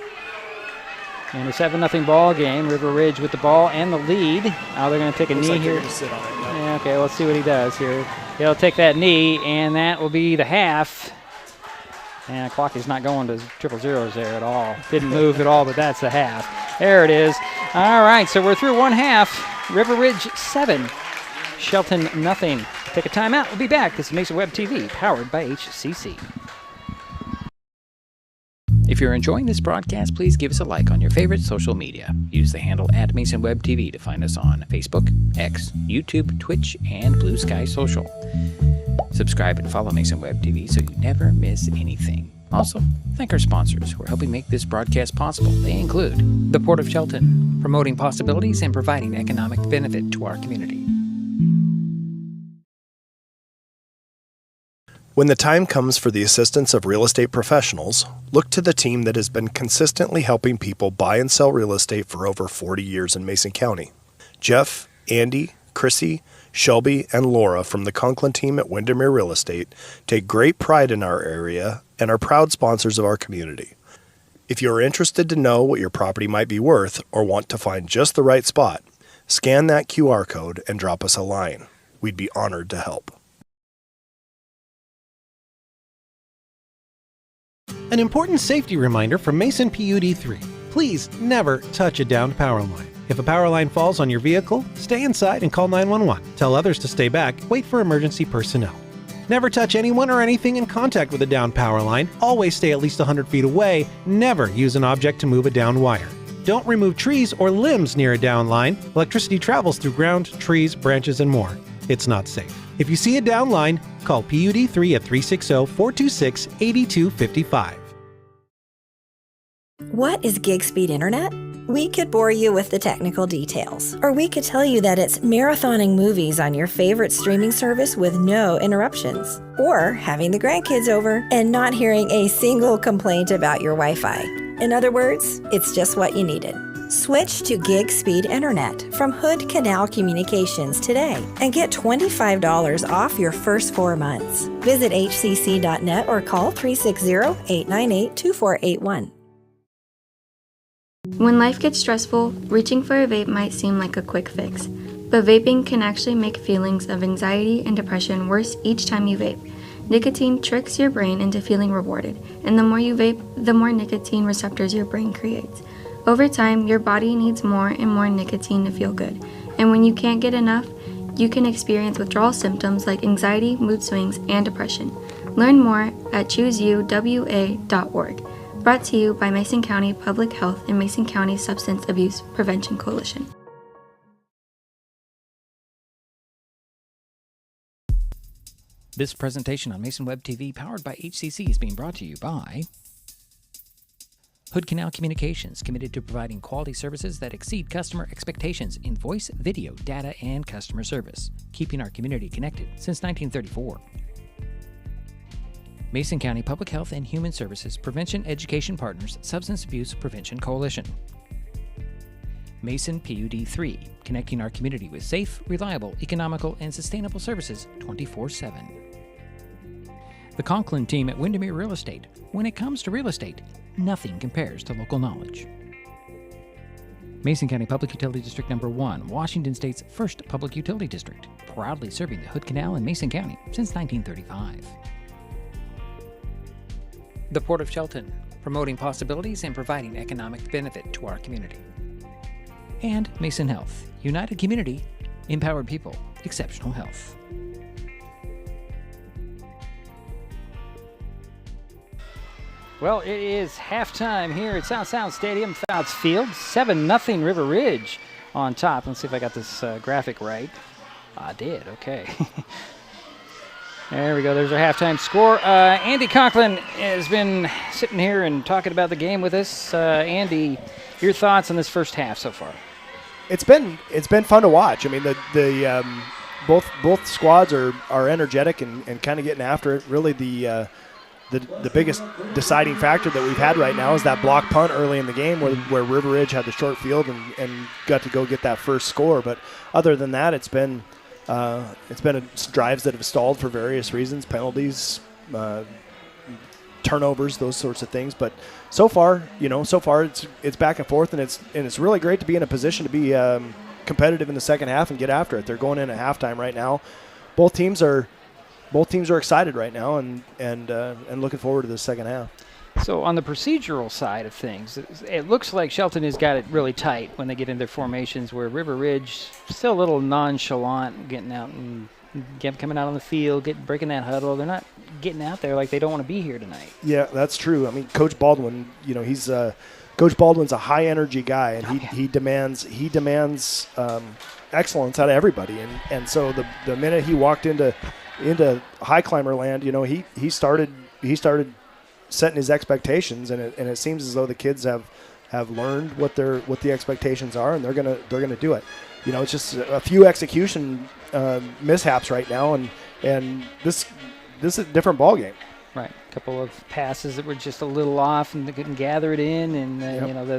And a 7-0 ball game. River Ridge with the ball and the lead. Now they're going to take a knee like here. Sit on it, yeah, okay, let's see what he does here. He'll take that knee, and that will be the half. And the clock is not going to 000s there at all. Didn't move at all, but that's the half. There it is. All right, so we're through 1 half. River Ridge 7, Shelton nothing. Take a timeout. We'll be back. This is Mesa Web TV, powered by HCC. If you're enjoying this broadcast, please give us a like on your favorite social media. Use the handle @MasonWebTV to find us on Facebook, X, YouTube, Twitch, and Blue Sky Social. Subscribe and follow Mason Web TV so you never miss anything. Also, thank our sponsors who are helping make this broadcast possible. They include the Port of Shelton, promoting possibilities and providing economic benefit to our community. When the time comes for the assistance of real estate professionals, look to the team that has been consistently helping people buy and sell real estate for over 40 years in Mason County. Jeff, Andy, Chrissy, Shelby, and Laura from the Conklin team at Windermere Real Estate take great pride in our area and are proud sponsors of our community. If you are interested to know what your property might be worth or want to find just the right spot, scan that QR code and drop us a line. We'd be honored to help. An important safety reminder from Mason PUD 3. Please never touch a downed power line. If a power line falls on your vehicle, stay inside and call 911. Tell others to stay back, wait for emergency personnel. Never touch anyone or anything in contact with a downed power line. Always stay at least 100 feet away. Never use an object to move a downed wire. Don't remove trees or limbs near a downed line. Electricity travels through ground, trees, branches, and more. It's not safe. If you see a downed line, call PUD 3 at 360-426-8255. What is gig speed internet? We could bore you with the technical details, or we could tell you that it's marathoning movies on your favorite streaming service with no interruptions, or having the grandkids over and not hearing a single complaint about your Wi-Fi. In other words, it's just what you needed. Switch to gig speed internet from Hood Canal Communications today and get $25 off your first 4 months. Visit hcc.net or call 360-898-2481. When life gets stressful, reaching for a vape might seem like a quick fix, but vaping can actually make feelings of anxiety and depression worse each time you vape. Nicotine tricks your brain into feeling rewarded, and the more you vape, the more nicotine receptors your brain creates. Over time, your body needs more and more nicotine to feel good, and when you can't get enough, you can experience withdrawal symptoms like anxiety, mood swings, and depression. Learn more at chooseyouwa.org. Brought to you by Mason County Public Health and Mason County Substance Abuse Prevention Coalition. This presentation on Mason Web TV, powered by HCC, is being brought to you by Hood Canal Communications, committed to providing quality services that exceed customer expectations in voice, video, data, and customer service, keeping our community connected since 1934. Mason County Public Health and Human Services Prevention Education Partners Substance Abuse Prevention Coalition. Mason PUD 3, connecting our community with safe, reliable, economical, and sustainable services 24/7. The Conklin team at Windermere Real Estate. When it comes to real estate, nothing compares to local knowledge. Mason County Public Utility District Number 1, Washington State's first public utility district, proudly serving the Hood Canal in Mason County since 1935. The Port of Shelton, promoting possibilities and providing economic benefit to our community. And Mason Health, united community, empowered people, exceptional health. Well, it is halftime here at South Sound Stadium, Fouts Field. 7-0 River Ridge on top. Let's see if I got this graphic right. I did, okay. There we go. There's our halftime score. Andy Conklin has been sitting here and talking about the game with us. Andy, Your thoughts on this first half so far? It's been fun to watch. I mean, both squads are energetic and kind of getting after it. Really, the biggest deciding factor that we've had right now is that block punt early in the game where River Ridge had the short field and got to go get that first score. But other than that, it's been drives that have stalled for various reasons, penalties, turnovers, those sorts of things. But so far it's back and forth, and it's really great to be in a position to be competitive in the second half and get after it. They're going in at halftime right now. Both teams are excited right now and looking forward to the second half. So on the procedural side of things, it looks like Shelton has got it really tight when they get in their formations, where River Ridge still a little nonchalant, getting out and coming out on the field, breaking that huddle. They're not getting out there like they don't want to be here tonight. Yeah, that's true. I mean, Coach Baldwin, he's Coach Baldwin's a high energy guy, and he demands excellence out of everybody. And so the minute he walked into high climber land, he started setting his expectations, and it seems as though the kids have learned what the expectations are, and they're gonna do it. It's just a few execution mishaps right now, and this is a different ball game. Right, a couple of passes that were just a little off, and they couldn't gather it in, and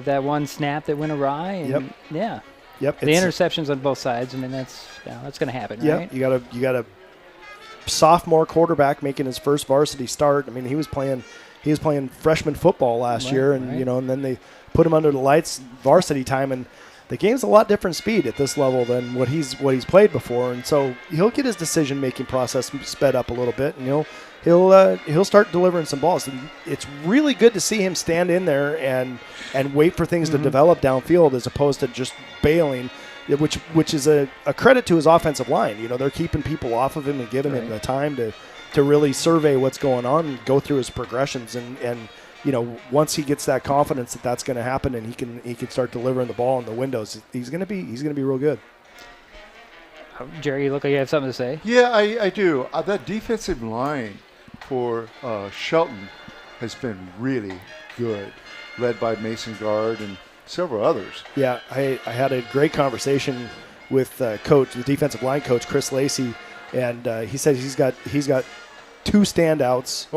that one snap that went awry. And Yep. The interceptions on both sides. I mean, that's going to happen, right? You got a sophomore quarterback making his first varsity start. I mean, he was playing freshman football last year, and and then they put him under the lights varsity time, and the game's a lot different speed at this level than what he's played before, and so he'll get his decision making process sped up a little bit, and he'll start delivering some balls. And it's really good to see him stand in there and wait for things to develop downfield as opposed to just bailing, which is a credit to his offensive line. They're keeping people off of him and giving him the time to really survey what's going on and go through his progressions, and once he gets that confidence that that's going to happen and he can start delivering the ball in the windows, he's going to be real good. Jerry, you look like you have something to say. Yeah, I do. That defensive line for Shelton has been really good, led by Mason Guard and several others. Yeah, I had a great conversation with the defensive line coach, Chris Lacey, and he said he's got two standouts.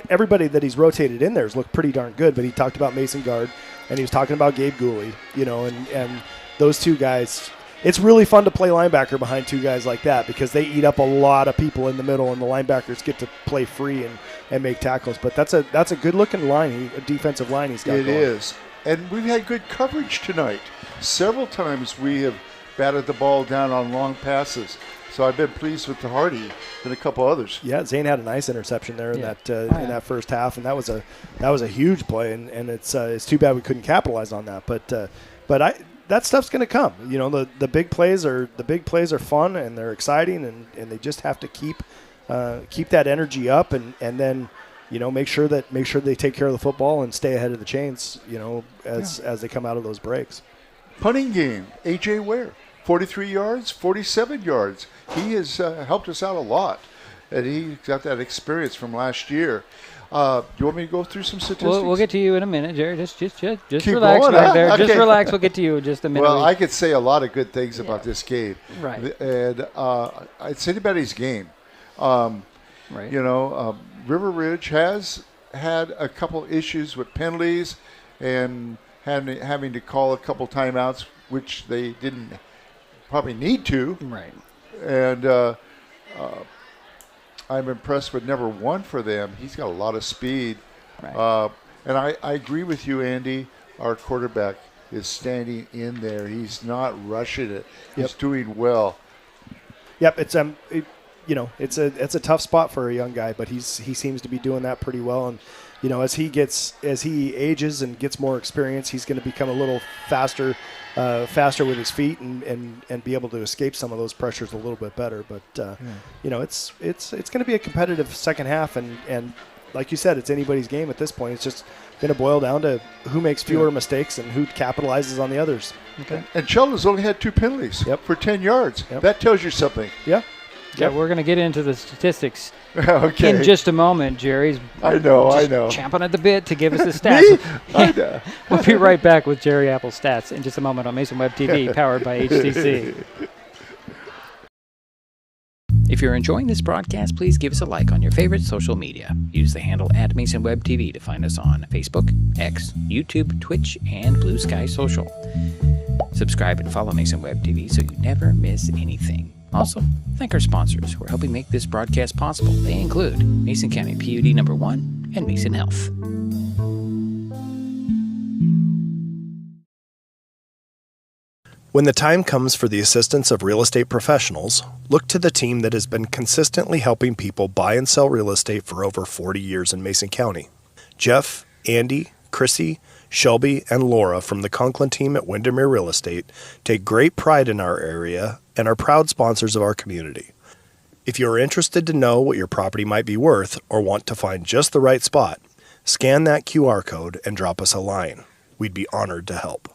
Everybody that he's rotated in there has looked pretty darn good, but he talked about Mason Guard, and he was talking about Gabe Gooley, and those two guys. It's really fun to play linebacker behind two guys like that because they eat up a lot of people in the middle, and the linebackers get to play free and make tackles. But that's a good-looking line, a defensive line he's got going. It is. And we've had good coverage tonight. Several times we have batted the ball down on long passes. So I've been pleased with the Hardy and a couple others. Yeah, Zane had a nice interception there in that first half, and that was a huge play, and it's too bad we couldn't capitalize on that. But that stuff's going to come. The big plays are fun and they're exciting, and they just have to keep that energy up, and then make sure they take care of the football and stay ahead of the chains. As they come out of those breaks. Punting game, AJ Ware. 43 yards, 47 yards. He has helped us out a lot, and he got that experience from last year. Do you want me to go through some statistics? We'll get to you in a minute, Jerry. Just Keep relax going, right there. Okay. Just relax. We'll get to you in just a minute. Well, I could say a lot of good things about this game. Right. And it's anybody's game. Right. River Ridge has had a couple issues with penalties and having to call a couple timeouts, which they didn't probably need to. Right. And I'm impressed with number one for them. He's got a lot of speed. Right. And I agree with you, Andy. Our quarterback is standing in there. He's not rushing it. He's doing well. Yep. It's it's a tough spot for a young guy, but he seems to be doing that pretty well. And as he ages and gets more experience, he's going to become a little faster with his feet and be able to escape some of those pressures a little bit better. But it's going to be a competitive second half, and like you said, it's anybody's game at this point. It's just going to boil down to who makes fewer mistakes and who capitalizes on the others. Okay. And Shelton's only had 2 penalties for 10 yards. Yep. That tells you something. Yeah. Yeah, we're going to get into the statistics Okay. in just a moment. Jerry's I know. champing at the bit to give us the stats. I know. We'll be right back with Jerry Apple's stats in just a moment on Mason Web TV, powered by HCC. If you're enjoying this broadcast, please give us a like on your favorite social media. Use the handle @MasonWebTV to find us on Facebook, X, YouTube, Twitch, and Blue Sky Social. Subscribe and follow Mason Web TV so you never miss anything. Also, thank our sponsors who are helping make this broadcast possible. They include Mason County PUD number 1 and Mason Health. When the time comes for the assistance of real estate professionals, look to the team that has been consistently helping people buy and sell real estate for over 40 years in Mason County. Jeff, Andy, Chrissy, Shelby, and Laura from the Conklin team at Windermere Real Estate take great pride in our area and are proud sponsors of our community. If you are interested to know what your property might be worth or want to find just the right spot, scan that QR code and drop us a line. We'd be honored to help.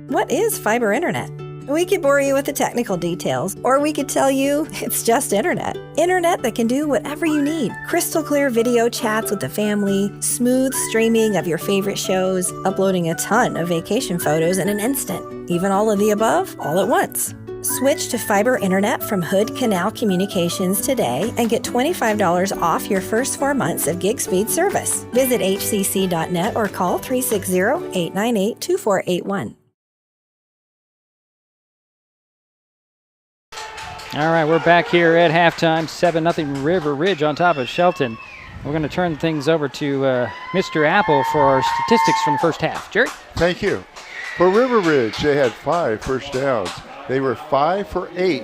What is fiber internet? We could bore you with the technical details, or we could tell you it's just internet. Internet that can do whatever you need. Crystal clear video chats with the family, smooth streaming of your favorite shows, uploading a ton of vacation photos in an instant. Even all of the above, all at once. Switch to fiber internet from Hood Canal Communications today and get $25 off your first 4 months of gig speed service. Visit hcc.net or call 360-898-2481. All right, we're back here at halftime, 7-0 River Ridge on top of Shelton. We're going to turn things over to Mr. Apple for our statistics from the first half. Jerry? Thank you. For River Ridge, they had 5 first downs. They were 5 for 8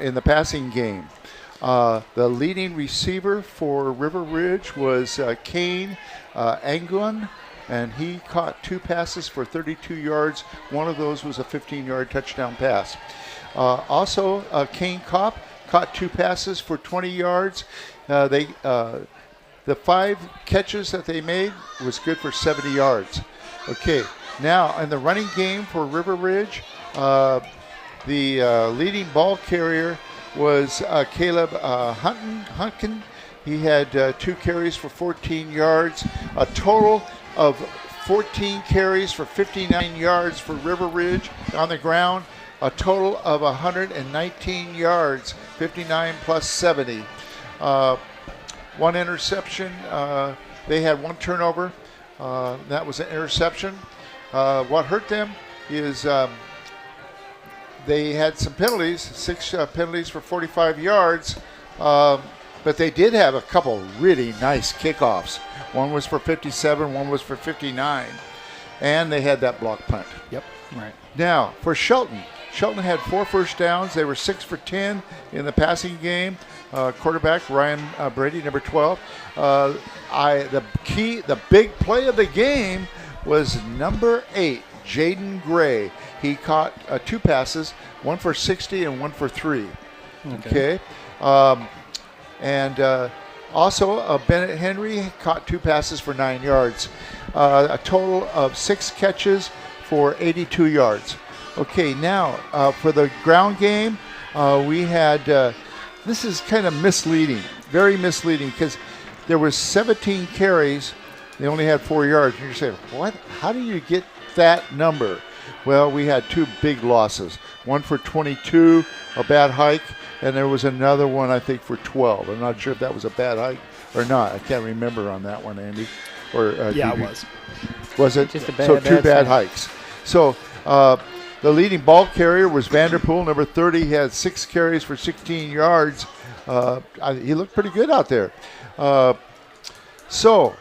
in the passing game. The leading receiver for River Ridge was Kane Anguan, and he caught 2 passes for 32 yards. One of those was a 15-yard touchdown pass. Also, Kane Kopp caught 2 passes for 20 yards. The 5 catches that they made was good for 70 yards. Okay, now in the running game for River Ridge, the leading ball carrier was Caleb Hunkin. He had 2 carries for 14 yards. A total of 14 carries for 59 yards for River Ridge on the ground. A total of 119 yards, 59 plus 70. 1 interception. They had 1 turnover. That was an interception. What hurt them is they had some penalties, 6 penalties for 45 yards. But they did have a couple really nice kickoffs. One was for 57, one was for 59. And they had that block punt. Yep. Right. Now, for Shelton. Shelton had 4 first downs. They were 6 for 10 in the passing game. Quarterback Ryan Brady, number 12. The big play of the game was number 8, Jaden Gray. He caught 2 passes, 1 for 60 and 1 for 3. Okay. Also, Bennett Henry caught 2 passes for 9 yards. A total of 6 catches for 82 yards. Okay, now for the ground game, we had, this is kind of misleading, very misleading, because there was 17 carries. They only had 4 yards. And you're saying, what? How do you get that number? Well, we had 2 big losses. One for 22, a bad hike, and there was another one, I think, for 12. I'm not sure if that was a bad hike or not. I can't remember on that one, Andy. Or yeah, it was. Was it? Just a bad, so 2 bad hike. hikes. So the leading ball carrier was Vanderpool, number 30. He had 6 carries for 16 yards. He looked pretty good out there. So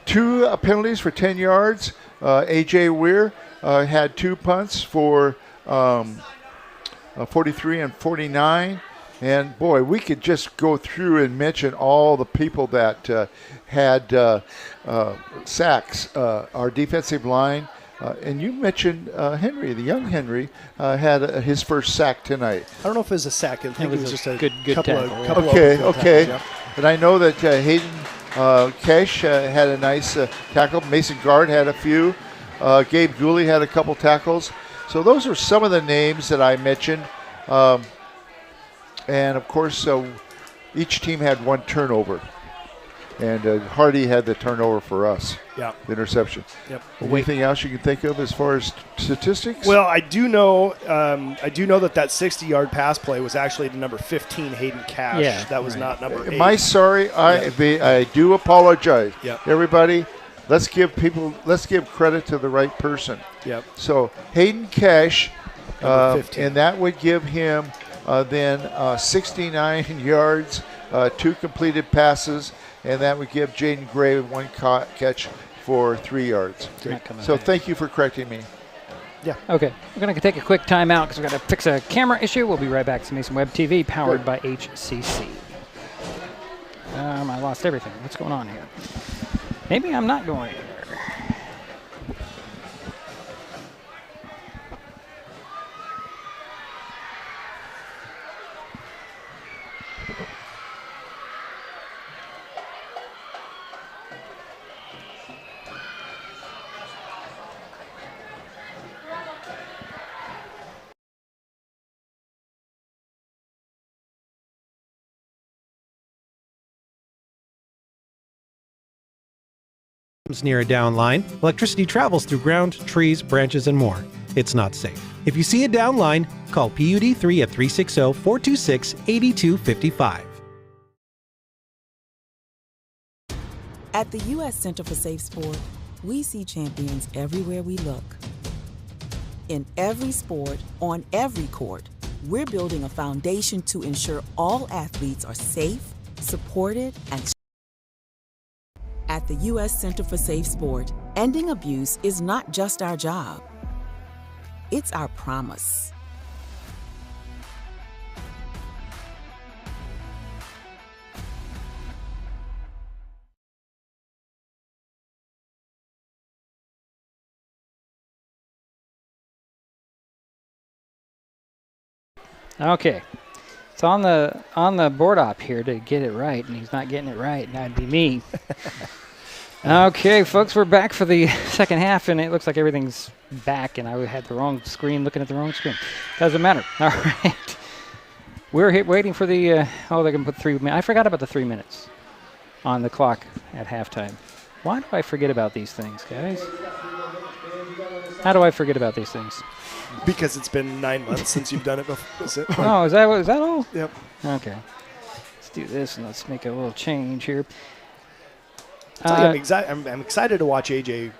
2 penalties for 10 yards. A.J. Weir had 2 punts for 43 and 49. And, boy, we could just go through and mention all the people that had sacks. Our defensive line, and you mentioned Henry, the young Henry, had his first sack tonight. I don't know if it was a sack. I think it was just a good couple tackle. of Okay. tackles, yeah. And I know that Hayden Kesh had a nice tackle. Mason Guard had a few. Gabe Gooley had a couple tackles. So those are some of the names that I mentioned. And, of course, each team had one turnover. And Hardy had the turnover for us. Yeah. The interception. Yep. Anything else you can think of as far as statistics? Well, I do know that 60-yard pass play was actually to number 15, Hayden Cash. Yeah, that was not number 8. Am I sorry? I do apologize. Yep. Everybody, let's give credit to the right person. Yep. So Hayden Cash, Number 15. and that would give him then 69 yards, 2 completed passes, and that would give Jaden Gray 1 catch for 3 yards. So thank you for correcting me. Yeah. Okay. We're going to take a quick time out because we've got to fix a camera issue. We'll be right back to Mason Web TV, powered by HCC. I lost everything. What's going on here? Maybe I'm not going anywhere. Near a down line, electricity travels through ground, trees, branches, and more. It's not safe. If you see a down line, call PUD3 at 360-426-8255. At the U.S. Center for Safe Sport, we see champions everywhere we look. In every sport, on every court, we're building a foundation to ensure all athletes are safe, supported, and at the U.S. Center for Safe Sport, ending abuse is not just our job. It's our promise. Okay. It's on the board op here to get it right, and he's not getting it right, and that'd be me. Okay, folks, we're back for the second half, and it looks like everything's back, and I had the wrong screen, looking at the wrong screen. Doesn't matter. All right. We're waiting for the, they're going to put 3 minutes. I forgot about the 3 minutes on the clock at halftime. Why do I forget about these things, guys? How do I forget about these things? Because it's been 9 months since you've done it before. Is it? Oh, is that all? Yep. Okay. Let's do this, and let's make a little change here. I'm excited to watch AJ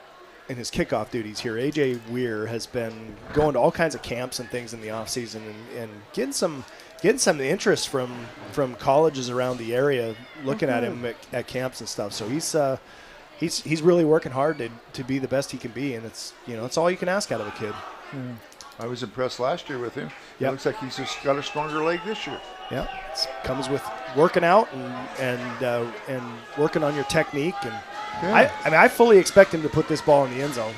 in his kickoff duties here. AJ Weir has been going to all kinds of camps and things in the off season and getting some interest from colleges around the area looking at him at camps and stuff. So he's really working hard to be the best he can be, and it's all you can ask out of a kid. I was impressed last year with him. Yep. It looks like he's just got a stronger leg this year. Yeah, it comes with working out and working on your technique. And I fully expect him to put this ball in the end zone.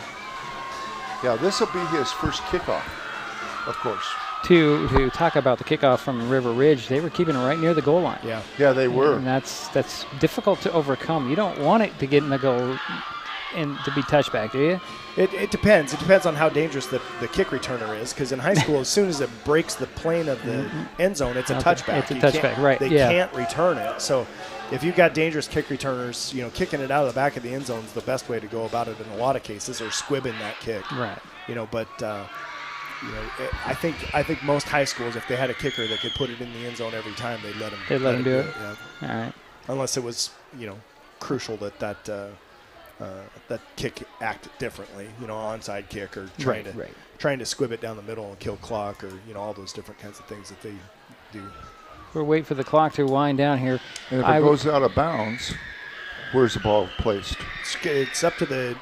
Yeah, this will be his first kickoff, of course. To talk about the kickoff from River Ridge, they were keeping it right near the goal line. Yeah, they were. And that's difficult to overcome. You don't want it to get in the goal and to be touchback, do you? It depends. It depends on how dangerous the kick returner is, because in high school, as soon as it breaks the plane of the end zone, it's a touchback. It's a touchback, right. They can't return it. So if you've got dangerous kick returners, kicking it out of the back of the end zone is the best way to go about it in a lot of cases, or squibbing that kick. Right. But I think most high schools, if they had a kicker that could put it in the end zone every time, they'd let him do it. Yeah. All right. Unless it was, crucial that kick act differently, onside kick, or trying to squib it down the middle and kill clock, or all those different kinds of things that they do. We're waiting for the clock to wind down here. And if it goes out of bounds, where's the ball placed? It's up to the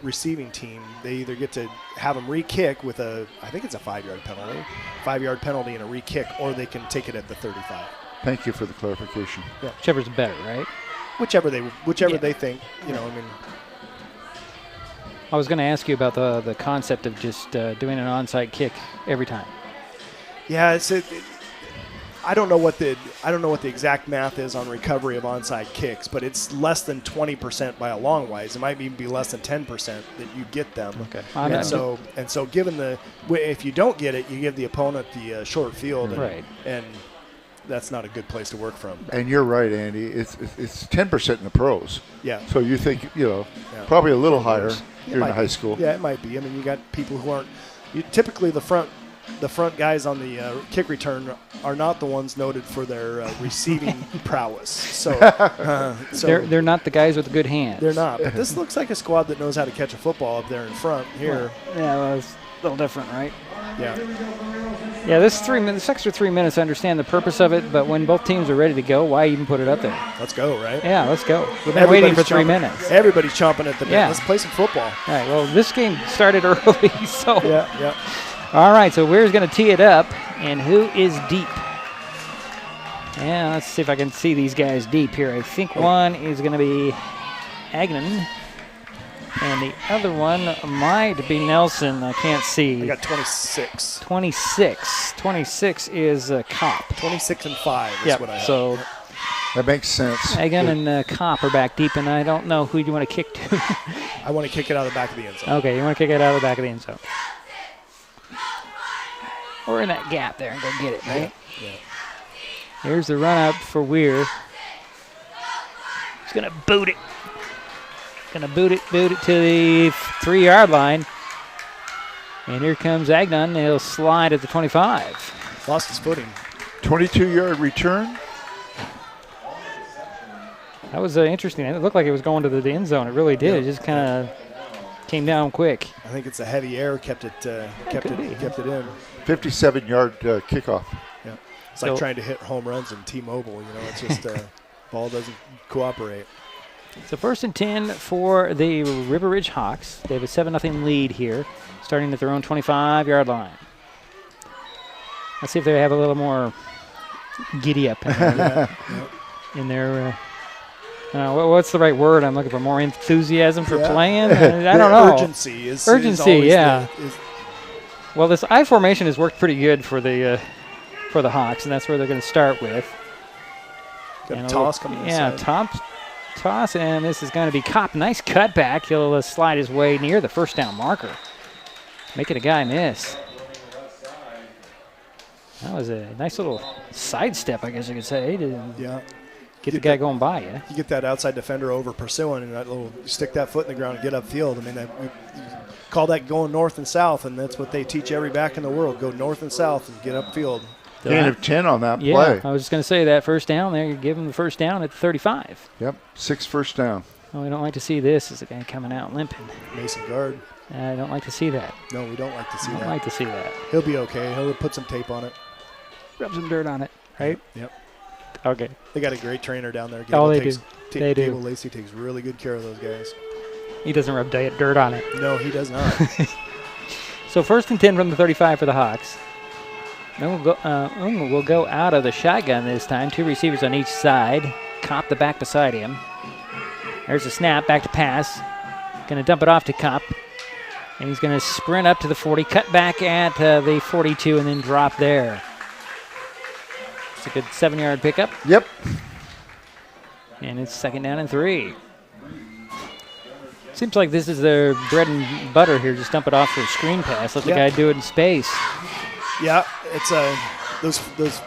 receiving team. They either get to have them re-kick with I think it's a 5-yard penalty, 5-yard penalty and a re-kick, or they can take it at the 35. Thank you for the clarification. Yeah, whichever's better, right? Whichever they think, I was going to ask you about the concept of just doing an onside kick every time. Yeah, I don't know what the exact math is on recovery of onside kicks, but it's less than 20% by a long ways. It might even be less than 10% that you get them. Okay. And so given if you don't get it, you give the opponent the short field, and that's not a good place to work from. And you're right, Andy. It's 10% in the pros. Yeah. So you think probably a little higher here in high school. Yeah, it might be. I mean, you got people who aren't. Typically, the front guys on the kick return are not the ones noted for their receiving prowess. So they're not the guys with the good hands. They're not. But this looks like a squad that knows how to catch a football up there in front here. Well, it's a little different, right? Yeah. Yeah, this extra 3 minutes, I understand the purpose of it, but when both teams are ready to go, why even put it up there? Let's go, right? Yeah, let's go. We've been waiting for 3 minutes. Everybody's chomping at the bit. Yeah. Let's play some football. All right, well, this game started early, so. Yeah. All right, so Weir's going to tee it up, and who is deep? Yeah, let's see if I can see these guys deep here. I think one is going to be Agnon, and the other one might be Nelson. I can't see. I got 26. 26 is Kopp. 26 and 5 is what I have. So that makes sense. Agnon and Kopp are back deep, and I don't know who you want to kick to. I want to kick it out of the back of the end zone. Okay, you want to kick it out of the back of the end zone. Or in that gap there and go get it, right? Yeah. Here's the run up for Weir. He's going to boot it. Going to boot it to the 3-yard line. And here comes Agnon. He'll slide at the 25. Lost his footing. 22-yard return. That was interesting. It looked like it was going to the end zone. It really did. It just kind of came down quick. I think it's a heavy air kept it in. 57-yard kickoff. Yeah, it's like trying to hit home runs in T-Mobile. It's just ball doesn't cooperate. So 1st and 10 for the River Ridge Hawks. They have a 7-0 lead here, starting at their own 25-yard line. Let's see if they have a little more giddy up in their what's the right word? I'm looking for more enthusiasm for playing. I don't know. Urgency is yeah. Well, this I formation has worked pretty good for the Hawks, and that's where they're going to start with. Got a toss coming inside. Yeah, toss, and this is going to be Kopp. Nice cutback. He'll slide his way near the first down marker, making a guy miss. That was a nice little sidestep, I guess you could say. Get the guy going by you. You get that outside defender over pursuing, and that little stick that foot in the ground and get upfield. I mean, we call that going north and south, and that's what they teach every back in the world. Go north and south and get upfield. Gain of 10 on that play. Yeah, I was just going to say that first down there, you give him the first down at the 35. Yep, 6 first down. Oh, we don't like to see this as a guy coming out limping. Mason guard. I don't like to see that. No, we don't like to see that. I don't like to see that. He'll be okay. He'll put some tape on it. Rub some dirt on it, right? Yep. Okay. They got a great trainer down there. They do. They do. Gable Lacey takes really good care of those guys. He doesn't rub dirt on it. No, he does not. So 1st and 10 from the 35 for the Hawks. Then we'll go out of the shotgun this time. 2 receivers on each side. Kopp the back beside him. There's a snap, back to pass. Going to dump it off to Kopp. And he's going to sprint up to the 40, cut back at the 42, and then drop there. It's a good 7-yard pickup. Yep. And it's 2nd down and 3. Seems like this is their bread and butter here. Just dump it off for a screen pass. Let the guy do it in space. Yeah, it's those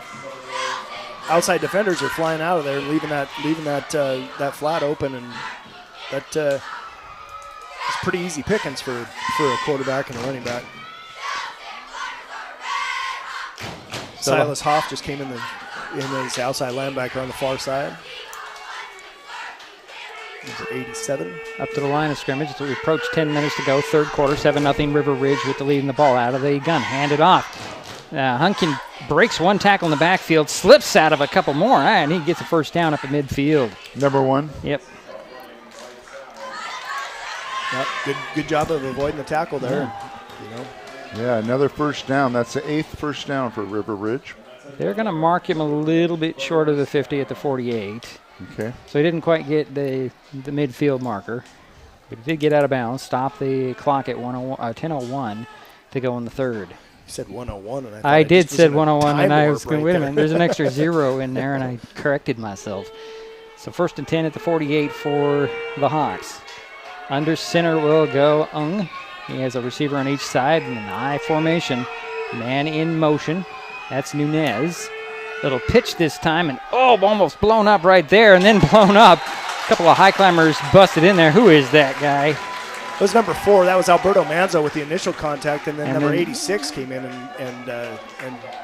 outside defenders are flying out of there, leaving that flat open, and that is pretty easy pickings for a quarterback and a running back. Silas Hoff just came in as outside linebacker on the far side. He's 87. Up to the line of scrimmage. We approach 10 minutes to go. 3rd quarter, 7-0 River Ridge with the lead in the ball out of the gun. Handed off. Hunkin breaks one tackle in the backfield, slips out of a couple more, and he gets a first down up at midfield. Number 1. Yep. Good job of avoiding the tackle there. Yeah, another first down. That's the 8th first down for River Ridge. They're going to mark him a little bit short of the 50 at the 48. Okay. So he didn't quite get the midfield marker. But he did get out of bounds, stop the clock at 10:01 to go in the 3rd. said 101, and I did said 101, time and I was warp going, right wait a there. minute, there's an extra 0 in there, and I corrected myself. So 1st and 10 at the 48 for the Hawks. Under center will go Ung. He has a receiver on each side in an I formation. Man in motion. That's Nunez. Little pitch this time, and almost blown up right there, and then blown up. A couple of high climbers busted in there. Who is that guy? It was number 4. That was Alberto Manzo with the initial contact, and then number 86 came in and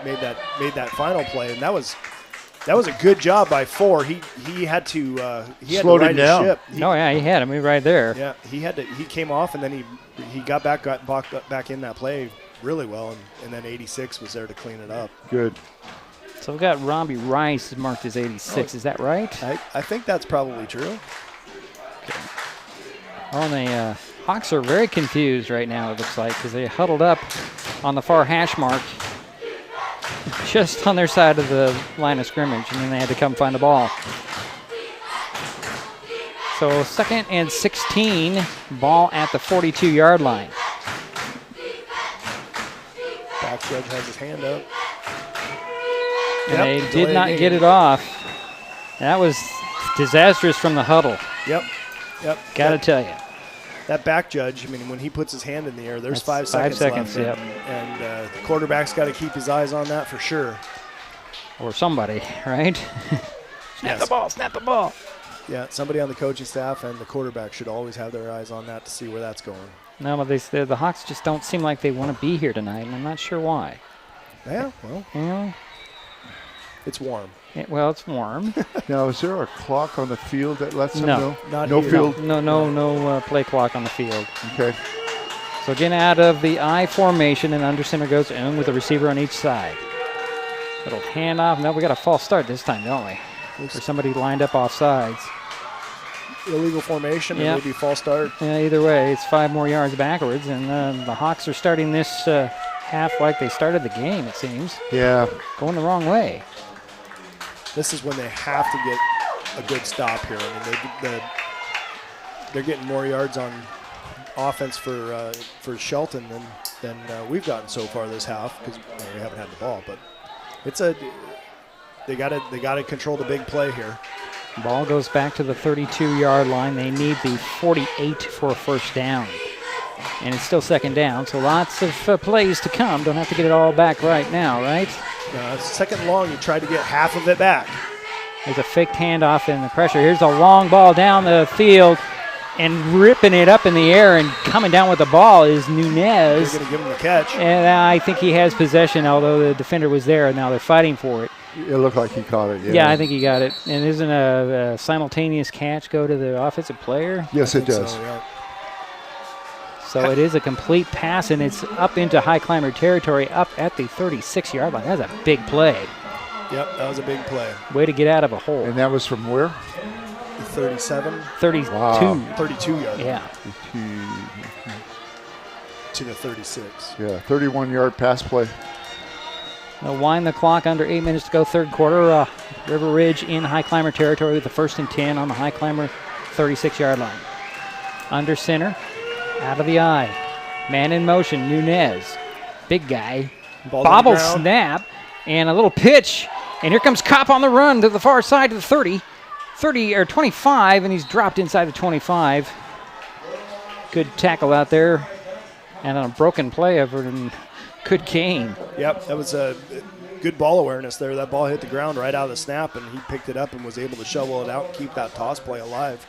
made that final play, and that was a good job by 4. He had to slowed him down. Ship. He had him right there. Yeah, he came off, and then he got back in that play really well, and then 86 was there to clean it up. Good. So we've got Robbie Rice marked as 86. Is that right? I think that's probably true. Okay. Well, the Hawks are very confused right now, it looks like, because they huddled up on the far hash mark just on their side of the line of scrimmage, and then they had to come find the ball. So 2nd and 16, ball at the 42-yard line. Back judge has his hand up. And they did not get it off. That was disastrous from the huddle. Yep. Got to tell you. That back judge, I mean, when he puts his hand in the air, there's That's 5 seconds left. yep. And the quarterback's got to keep his eyes on that for sure. Or somebody, right? Snap the ball. Yeah, somebody on the coaching staff and the quarterback should always have their eyes on that to see where that's going. No, but the Hawks just don't seem like they want to be here tonight, and I'm not sure why. Yeah, well, it's warm. It's warm. Now, is there a clock on the field that lets them No. know? No field? No play clock on the field. Okay. So again, out of the I formation, and under center goes Ung with a receiver on each side. Little handoff. No, we got a false start this time, don't we? Or somebody lined up off sides. Illegal formation and maybe false start. Yeah, either way, it's 5 more yards backwards, and the Hawks are starting this half like they started the game, it seems. Yeah. Going the wrong way. This is when they have to get a good stop here. I mean, they're getting more yards on offense for Shelton than we've gotten so far this half because we haven't had the ball. But they got to control the big play here. Ball goes back to the 32-yard line. They need the 48 for a first down. And it's still 2nd down, so lots of plays to come. Don't have to get it all back right now, right? 2nd and long, you try to get half of it back. There's a faked handoff in the pressure. Here's a long ball down the field, and ripping it up in the air and coming down with the ball is Nunez. They're going to give him the catch. And I think he has possession, although the defender was there, and now they're fighting for it. It looked like he caught it, Yeah, I think he got it. And isn't a simultaneous catch go to the offensive player? Yes, it does. So, yeah. So it is a complete pass, and it's up into high climber territory, up at the 36-yard line. That's a big play. Yep, that was a big play. Way to get out of a hole. And that was from where? 37. 32. Wow. 32 yards. Yeah. To the 36. Yeah, 31-yard pass play. They'll wind the clock under 8 minutes to go, 3rd quarter. River Ridge in high climber territory with the 1st and 10 on the high climber 36-yard line. Under center, out of the I. Man in motion, Nunez. Big guy. Bobble snap and a little pitch. And here comes Kopp on the run to the far side to the 30 or 25, and he's dropped inside the 25. Good tackle out there. And on a broken play of a good gain. Yep, that was a good ball awareness there. That ball hit the ground right out of the snap, and he picked it up and was able to shovel it out and keep that toss play alive.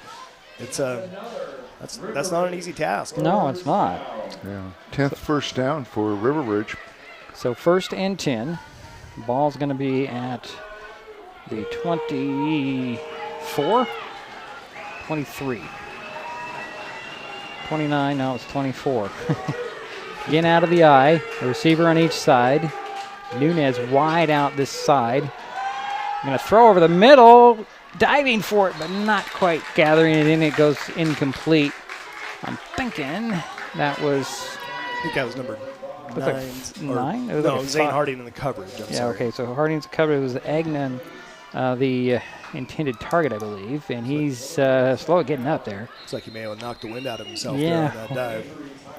It's that's not an easy task. No, it's not. Yeah, 10th first down for River Ridge. So 1st and 10. Ball's going to be at the 24, 23. 29, no, it's 24. Again out of the I, a receiver on each side. Nunez wide out this side. Going to throw over the middle, diving for it, but not quite gathering it in. It goes incomplete. I'm thinking that was... I think that was number 9. It was no, Zane Harding in the coverage. I'm sorry. Okay, so Harding's coverage. It was Agnon, the intended target, I believe, and he's slow at getting up there. Looks like he may have knocked the wind out of himself there on that dive.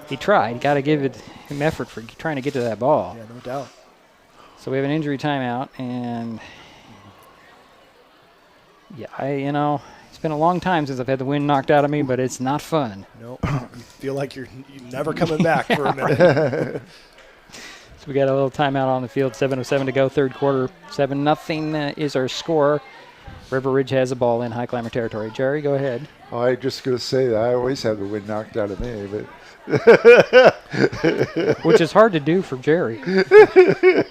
He tried. Got to give him effort for trying to get to that ball. Yeah, no doubt. So we have an injury timeout, and yeah, it's been a long time since I've had the wind knocked out of me, but it's not fun. Nope. You feel like you're never coming back for a minute. So we got a little timeout on the field. 7:07 to go, third quarter. 7-0 is our score. River Ridge has the ball in high climber territory. Jerry, go ahead. Oh, I just going to say that I always have the wind knocked out of me, but which is hard to do for Jerry. I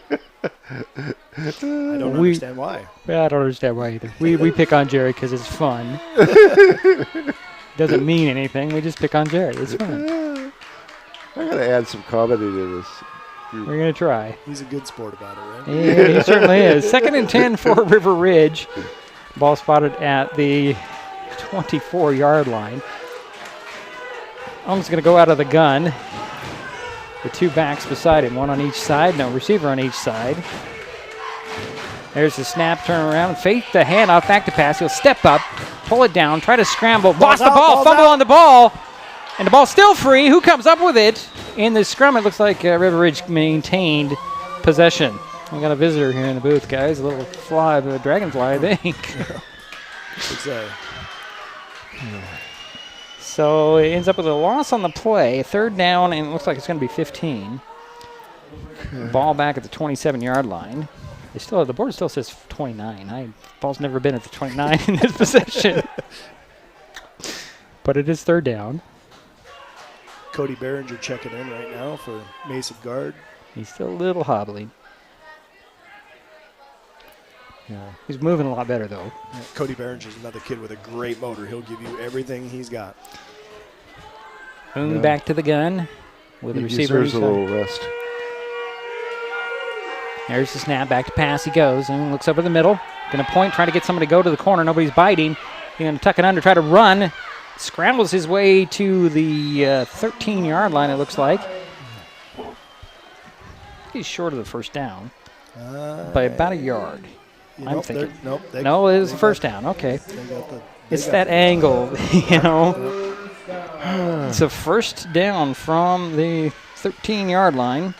don't understand why. Yeah, I don't understand why either. We pick on Jerry because it's fun. Doesn't mean anything. We just pick on Jerry. It's fun. I got to add some comedy to this. We're going to try. He's a good sport about it, right? Yeah, he certainly is. 2nd and 10 for River Ridge. Ball spotted at the 24-yard line. Ung's going to go out of the gun with 2 backs beside him, 1 on each side, no receiver on each side. There's the snap, turn around, fake the handoff, back to pass. He'll step up, pull it down, try to scramble, lost the ball, fumble on the ball, and the ball's still free. Who comes up with it? In the scrum, it looks like River Ridge maintained possession. We got a visitor here in the booth, guys. A little fly, a dragonfly, I think. So it ends up with a loss on the play. 3rd down, and it looks like it's going to be 15. Ball back at the 27-yard line. The board still says 29. Ball's never been at the 29 in this possession. But it is 3rd down. Cody Behringer checking in right now for Mason guard. He's still a little hobbly. Yeah. He's moving a lot better, though. Yeah, Cody Behringer's another kid with a great motor. He'll give you everything he's got. Back to the gun with the receiver. He deserves a little rest. There's the snap, back to pass he goes, and looks over the middle. Going to point, trying to get somebody to go to the corner. Nobody's biting. He's going to tuck it under, try to run. Scrambles his way to the 13-yard line, it looks like. He's short of the first down by about a yard. I'm thinking. No, it was the first down. Okay. It's that angle, It's a first down from the 13-yard line.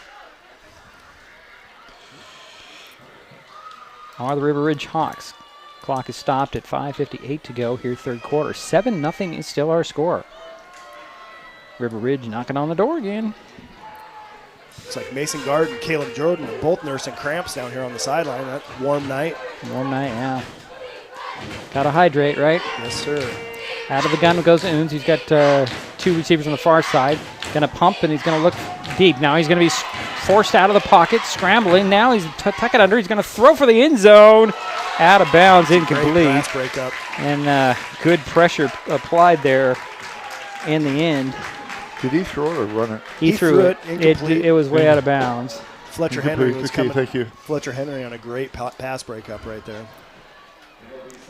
Are the River Ridge Hawks. Clock is stopped at 5:58 to go here, third quarter. 7-0 is still our score. River Ridge knocking on the door again. It's like Mason Guard and Caleb Jordan are both nursing cramps down here on the sideline. That warm night. Warm night, yeah. Got to hydrate, right? Yes, sir. Out of the gun goes Oons. He's got 2 receivers on the far side. Going to pump, and he's going to look deep. Now he's going to be forced out of the pocket, scrambling. Now he's tuck it under. He's going to throw for the end zone. Out of bounds, incomplete. Great pass breakup. And good pressure applied there in the end. Did he throw it or run it? He threw it. It was way out of bounds. Fletcher Henry was coming. Thank you. Fletcher Henry on a great pass breakup right there.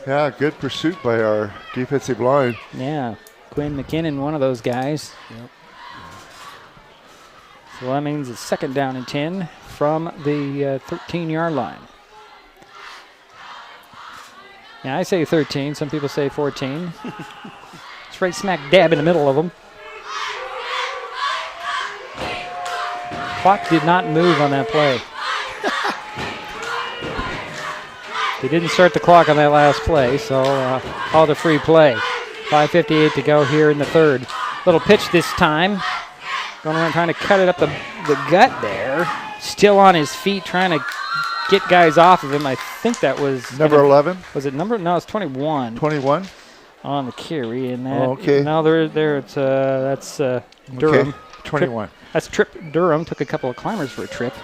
Yeah, good pursuit by our defensive line. Yeah, Quinn McKinnon, one of those guys. Yep. So that means it's 2nd down and 10 from the 13-yard line. Yeah, I say 13. Some people say 14. It's right smack dab in the middle of them. Clock did not move on that play. They didn't start the clock on that last play, so called a free play. 5:58 to go here in the third. Little pitch this time. Going around trying to cut it up the gut there. Still on his feet, trying to get guys off of him. I think that was number 11. Was it number? No, it's 21. 21 on the carry, and that. Okay. No, there. It's that's Durham. Okay. 21. That's Trip Durham. Took a couple of climbers for a trip.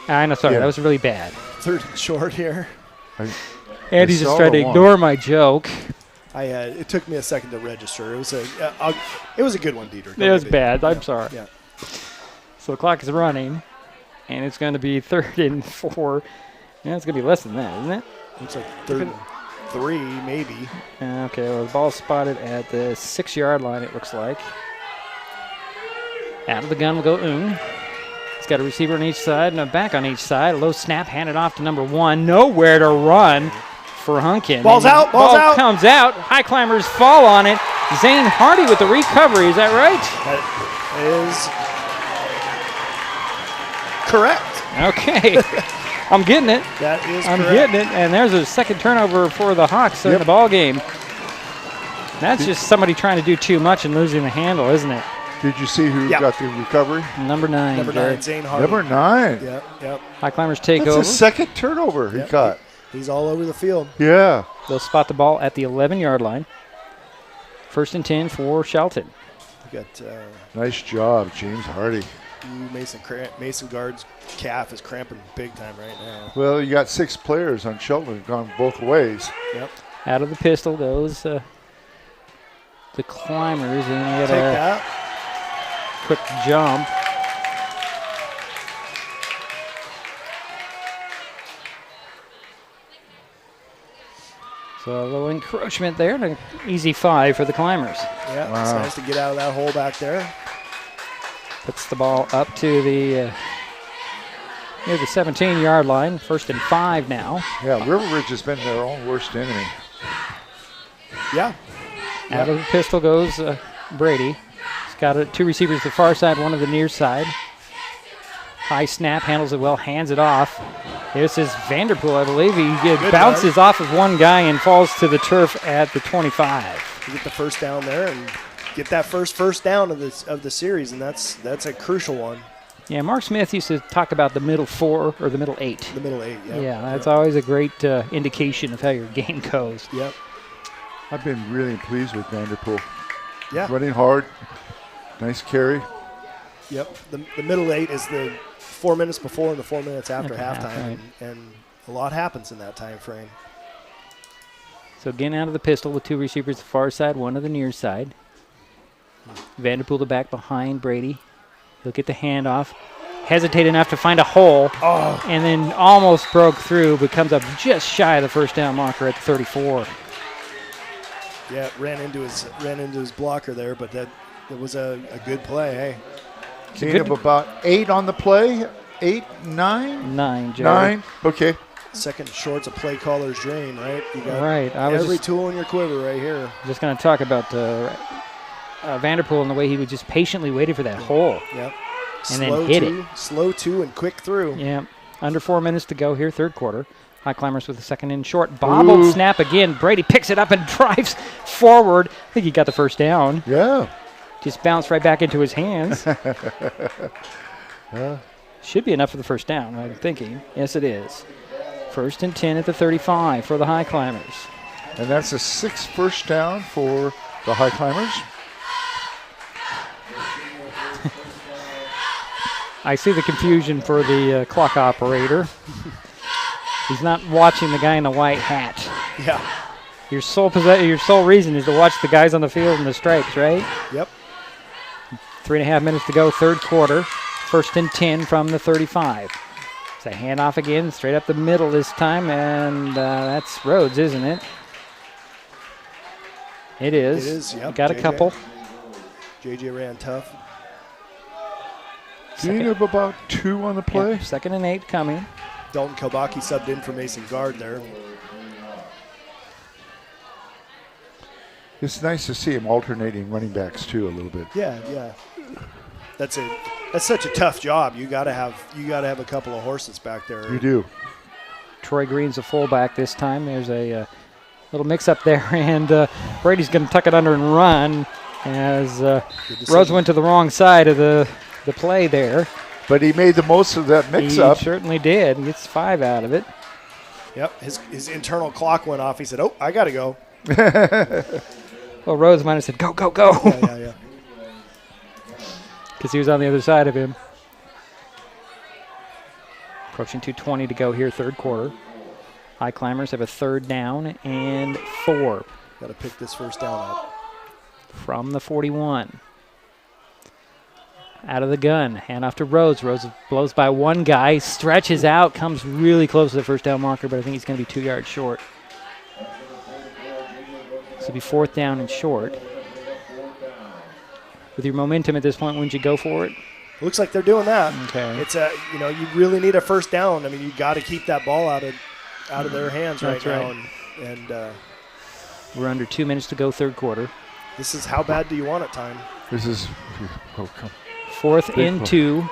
I know. Sorry, that was really bad. 3rd and short here. Andy's just trying to ignore my joke. It took me a second to register. It was a good one, Dieter. It was bad. I'm sorry. Yeah. So the clock is running, and it's going to be 3rd and 4. Yeah, it's going to be less than that, isn't it? Looks like 3rd and 3, maybe. Okay, well, the ball's spotted at the 6-yard line, it looks like. Out of the gun will go Oon. He's got a receiver on each side and a back on each side. A low snap handed off to number 1. Nowhere to run for Hunkin. Ball's out. Ball comes out. High climbers fall on it. Zane Hardy with the recovery. Is that right? That is correct. Okay. I'm getting it. That is I'm correct. getting it. And there's a second turnover for the Hawks in the ball game. That's just somebody trying to do too much and losing the handle, isn't it? Did you see who got the recovery? Number 9. Number 9, Zane Hardy. Number 9. Yep. Highclimbers take That's over. his second turnover he caught. He's all over the field. Yeah. They'll spot the ball at the 11-yard line. 1st and 10 for Shelton. You got nice job, James Hardy. Mason Guard's calf is cramping big time right now. Well, you got 6 players on Shelton gone both ways. Yep. Out of the pistol goes the Climbers, and you get that quick jump. So a little encroachment there, and an easy 5 for the Climbers. Yeah, It's nice to get out of that hole back there. Puts the ball up to the near the 17-yard line. 1st and 5 now. Yeah, River Ridge has been their own worst enemy. Yeah. Out of the pistol goes Brady. He's got 2 receivers to the far side, 1 to the near side. High snap, handles it well, hands it off. This is Vanderpool, I believe. He bounces off of one guy and falls to the turf at the 25. You get the first down there and get that first down of the series, and that's a crucial one. Yeah, Mark Smith used to talk about the middle 4 or the middle 8. The middle 8, yeah. Yeah, that's always a great indication of how your game goes. Yep. I've been really pleased with Vanderpool. Yeah. Running hard. Nice carry. Yep. The middle 8 is the 4 minutes before and the 4 minutes after halftime, and a lot happens in that time frame. So again, out of the pistol with 2 receivers to the far side, 1 to the near side. Vanderpool the back behind Brady. He'll get the handoff. Hesitate enough to find a hole, and then almost broke through, but comes up just shy of the first down marker at the 34. Yeah, ran into his blocker there, but it was a good play. Hey, gain of about 8 on the play. 8, 9? 9, Jared. 9. Okay. Second short's a play caller's dream, right? You got every tool in your quiver right here. Just going to talk about Vanderpool and the way he was just patiently waiting for that hole. Yep. And then hit it. Slow 2 and quick through. Yeah. Under 4 minutes to go here, 3rd quarter. Highclimbers with a 2nd and short. Bobbled snap again. Brady picks it up and drives forward. I think he got the first down. Yeah. Just bounced right back into his hands. Should be enough for the first down, I'm thinking. Yes, it is. 1st and 10 at the 35 for the Highclimbers. And that's a 6th first down for the Highclimbers. I see the confusion for the clock operator. He's not watching the guy in the white hat. Yeah. Your sole reason is to watch the guys on the field in the stripes, right? Yep. 3.5 minutes to go, 3rd quarter. 1st and 10 from the 35. It's a handoff again, straight up the middle this time, and that's Rhodes, isn't it? It is. It is, yep. Got a couple. JJ ran tough. Gain of about 2 on the play. 2nd and 8 coming. Dalton Kobaki subbed in for Mason Guard there. It's nice to see him alternating running backs too a little bit. Yeah. That's such a tough job. You gotta have a couple of horses back there. You do. Troy Green's a fullback this time. There's a little mix-up there, and Brady's going to tuck it under and run as Rhodes went to the wrong side of the play there. But he made the most of that mix-up. He certainly did. He gets 5 out of it. Yep, his internal clock went off. He said, "Oh, I got to go." Well, Rhodes might have said, "Go, go, go." Yeah. Because he was on the other side of him. Approaching 2:20 to go here, 3rd quarter. Highclimbers have a 3rd down and 4. Got to pick this first down up. From the 41. Out of the gun, hand off to Rhodes. Rhodes blows by one guy, stretches out, comes really close to the first down marker, but I think he's going to be 2 yards short. This will be 4th down and short. With your momentum at this point, wouldn't you go for it? Looks like they're doing that. Okay. It's you really need a first down. I mean, you got to keep that ball out of their hands right now. And we're under 2 minutes to go, 3rd quarter. This is how bad do you want it time. This is Fourth and 2.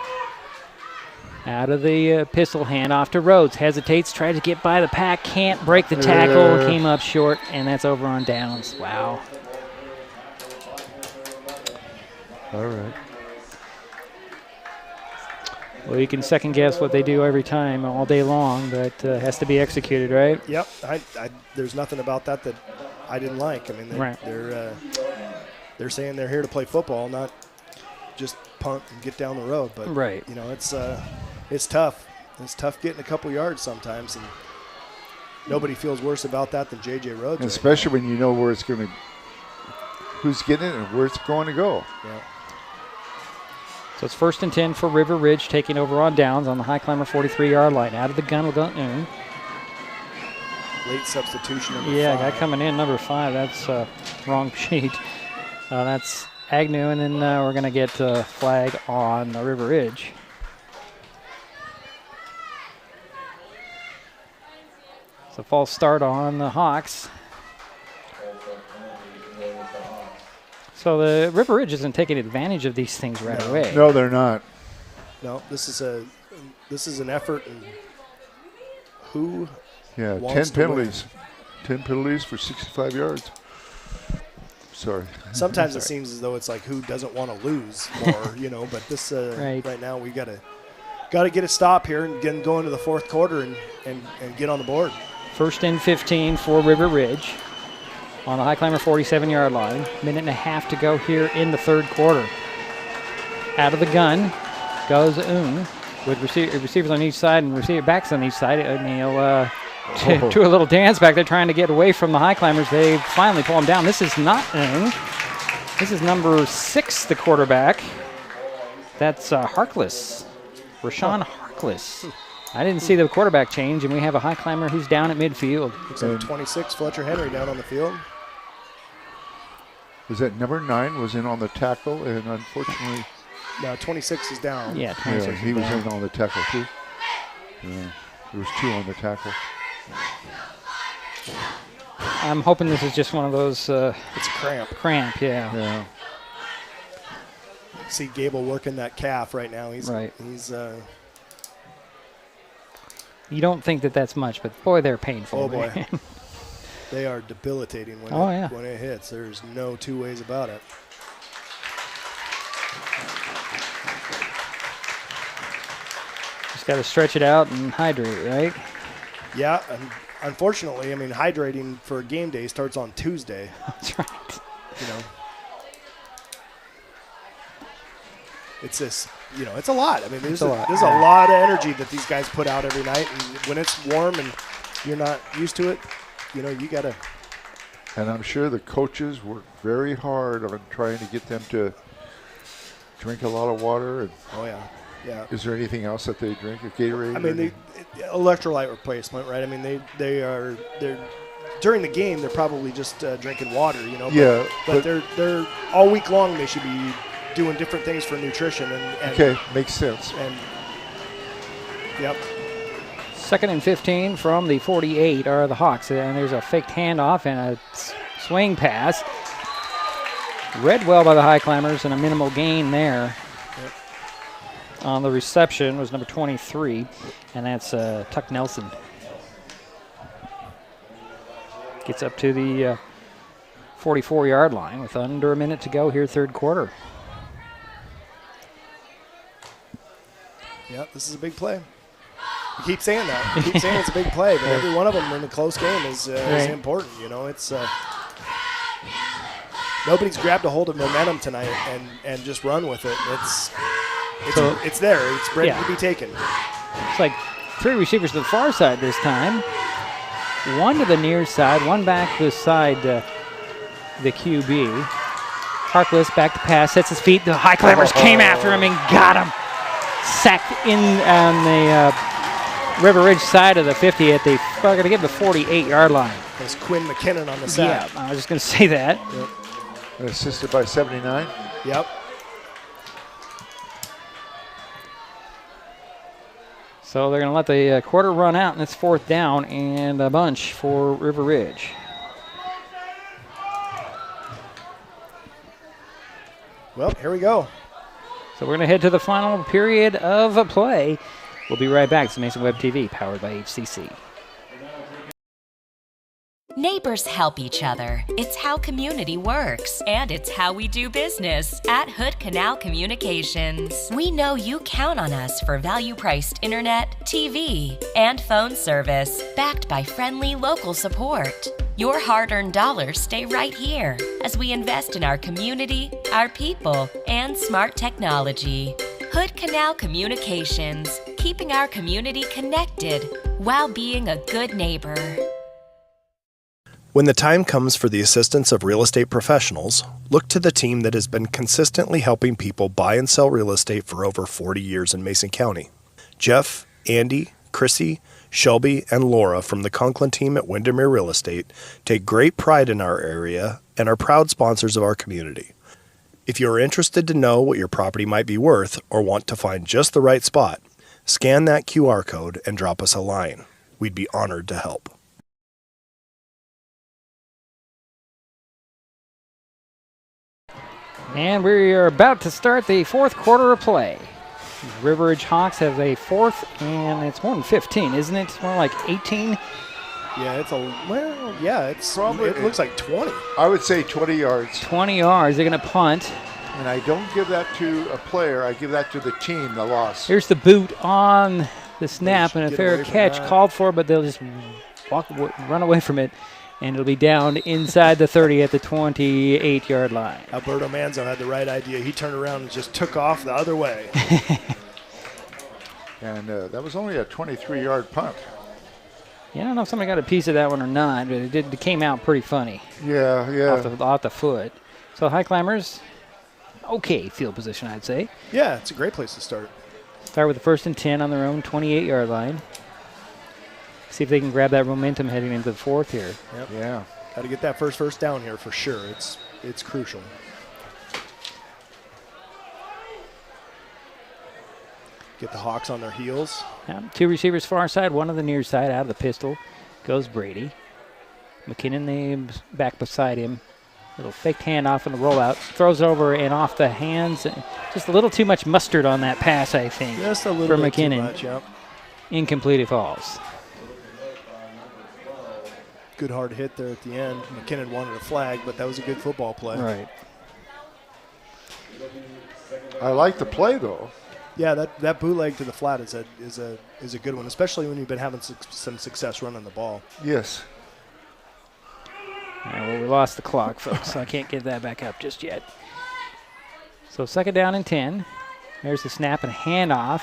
Out of the pistol, hand off to Rhodes. Hesitates, tries to get by the pack, can't break the tackle, came up short, and that's over on downs. Wow. All right. Well, you can second guess what they do every time all day long, but has to be executed, right? Yep. There's nothing about that I didn't like. I mean, they're saying they're here to play football, not just punt and get down the road. But right. You know, it's tough. It's tough getting a couple yards sometimes, and nobody feels worse about that than J.J. Rhodes. And especially when you know where it's going to, who's getting it and where it's going to go. Yeah. So it's 1st and 10 for River Ridge, taking over on downs on the Highclimber 43-yard line. Out of the gun, we'll go. Late substitution. Yeah, guy coming in, number 5. That's wrong sheet. That's Agnew, and then we're going to get a flag on the River Ridge. So false start on the Hawks. So the River Ridge isn't taking advantage of these things right away. No, they're not. No, this is an effort, and who? Yeah, 10 penalties. 10 penalties for 65 yards. Sorry. Sometimes it seems as though it's like who doesn't want to lose more, you know. But this right now we got to get a stop here and go into the fourth quarter and get on the board. 1st and 15 for River Ridge on the Highclimber 47-yard line. Minute and a half to go here in the third quarter. Out of the gun goes Oon with receivers on each side and receiver backs on each side. And he'll do a little dance back there trying to get away from the Highclimbers. They finally pull him down. This is not Oon. This is number 6, the quarterback. That's Harkless. Rashawn Harkless. I didn't see the quarterback change, and we have a Highclimber who's down at midfield. Looks like 26, Fletcher Henry down on the field. Was that number 9 was in on the tackle, and unfortunately... No, 26 is down. Yeah, 26 he was in on the tackle, too. Yeah, there was 2 on the tackle. I'm hoping this is just one of those... it's a cramp. Cramp, yeah. See Gable working that calf right now. He's You don't think that that's much, but boy, they're painful. Oh, boy. They are debilitating when it hits. There's no two ways about it. Just got to stretch it out and hydrate, right? Yeah, and unfortunately, I mean, hydrating for a game day starts on Tuesday. That's right. You know. It's this, you know, it's a lot. I mean, there's a lot of energy that these guys put out every night, and when it's warm and you're not used to it, you know, you got to. And I'm sure the coaches work very hard on trying to get them to drink a lot of water. And yeah. Is there anything else that they drink? A Gatorade? I mean, electrolyte replacement, right? I mean, they're during the game they're probably just drinking water, you know. Yeah, but they're all week long they should be doing different things for nutrition and okay, makes sense. And yep. 2nd and 15 from the 48 are the Hawks, and there's a faked handoff and a swing pass. Read well by the Highclimbers and a minimal gain there. Yep. On the reception was number 23, and that's Tuck Nelson. Gets up to the 44-yard line with under a minute to go here, third quarter. Yeah, this is a big play. You keep saying that. You keep saying it's a big play, but every one of them in a close game is important. You know, it's nobody's grabbed a hold of momentum tonight and just run with it. It's there. It's ready to be taken. It's like 3 receivers to the far side this time. 1 to the near side, 1 back beside the QB. Harkless back to pass, sets his feet. The Highclimbers came after him and got him. Sacked in on the River Ridge side of the 50 at the, we're going to give the 48-yard line. There's Quinn McKinnon on the sack. Yeah, I was just going to say that. Yep. Assisted by 79. Yep. So they're going to let the quarter run out, and it's 4th down and a bunch for River Ridge. Well, here we go. So we're going to head to the final period of play. We'll be right back. It's Mason Web TV, powered by HCC. Neighbors help each other. It's how community works, and it's how we do business at Hood Canal Communications. We know you count on us for value-priced internet, TV, and phone service, backed by friendly local support. Your hard-earned dollars stay right here as we invest in our community, our people, and smart technology. Hood Canal Communications, keeping our community connected while being a good neighbor. When the time comes for the assistance of real estate professionals, look to the team that has been consistently helping people buy and sell real estate for over 40 years in Mason County. Jeff, Andy, Chrissy, Shelby, and Laura from the Conklin team at Windermere Real Estate take great pride in our area and are proud sponsors of our community. If you are interested to know what your property might be worth or want to find just the right spot, scan that QR code and drop us a line. We'd be honored to help. And we are about to start the fourth quarter of play. River Ridge Hawks have a fourth, and it's more than 15, isn't it? It's more like 18. Yeah, it's probably. It looks like 20. I would say 20 yards. 20 yards. They're going to punt. And I don't give that to a player. I give that to the team, the loss. Here's the boot on the snap, and a fair catch called for, but they'll just run away from it. And it'll be down inside the 30 at the 28-yard line. Alberto Manzo had the right idea. He turned around and just took off the other way. And that was only a 23-yard punt. Yeah, I don't know if somebody got a piece of that one or not, but it came out pretty funny. Yeah. Off the foot. So Highclimbers, okay field position, I'd say. Yeah, it's a great place to start. Start with the 1st and 10 on their own 28-yard line. See if they can grab that momentum heading into the fourth here. Yep. Yeah. Got to get that first down here for sure. It's crucial. Get the Hawks on their heels. Yeah, 2 receivers far side, 1 on the near side. Out of the pistol goes Brady. McKinnon back beside him. Little faked handoff on the rollout. Throws over and off the hands. Just a little too much mustard on that pass, I think. Just a little bit McKinnon. Too much, yep. Incomplete it falls. Good hard hit there at the end. McKinnon wanted a flag, but that was a good football play. Right. I like the play, though. Yeah, that bootleg to the flat is a good one, especially when you've been having some success running the ball. Yes. Yeah, well, we lost the clock, folks, so I can't get that back up just yet. So 2nd down and 10. There's the snap and handoff.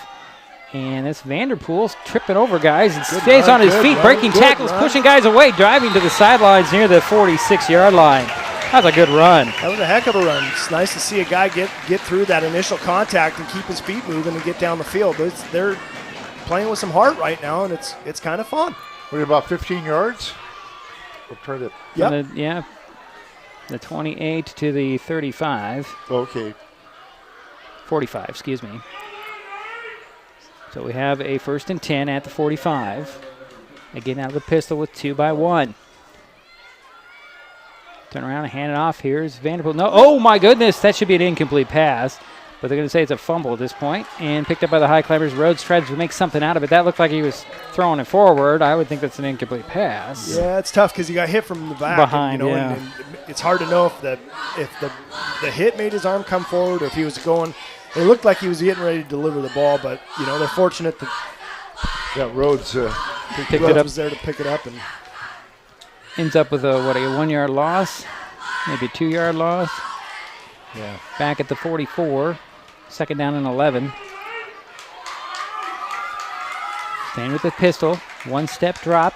And it's Vanderpool's tripping over guys and stays on his feet, breaking tackles, pushing guys away, driving to the sidelines near the 46-yard line. That's a good run. That was a heck of a run. It's nice to see a guy get through that initial contact and keep his feet moving and get down the field. They're playing with some heart right now, and it's kind of fun. What about 15 yards? We'll try to. Yep. The 28 to the 35. Okay. 45, excuse me. So we have a 1st and 10 at the 45. Again, out of the pistol with 2 by 1. Turn around and hand it off. Here's Vanderpool. No, oh my goodness, that should be an incomplete pass. But they're going to say it's a fumble at this point. And picked up by the Highclimbers. Rhodes tried to make something out of it. That looked like he was throwing it forward. I would think that's an incomplete pass. Yeah, it's tough because he got hit from the back. Behind, and it's hard to know if the hit made his arm come forward or if he was going. It looked like he was getting ready to deliver the ball, but, they're fortunate that Rhodes picked it up. Was there to pick it up. And ends up with a 1-yard loss, maybe a 2-yard loss. Yeah. Back at the 44, 2nd down and 11. Staying with the pistol, 1-step drop.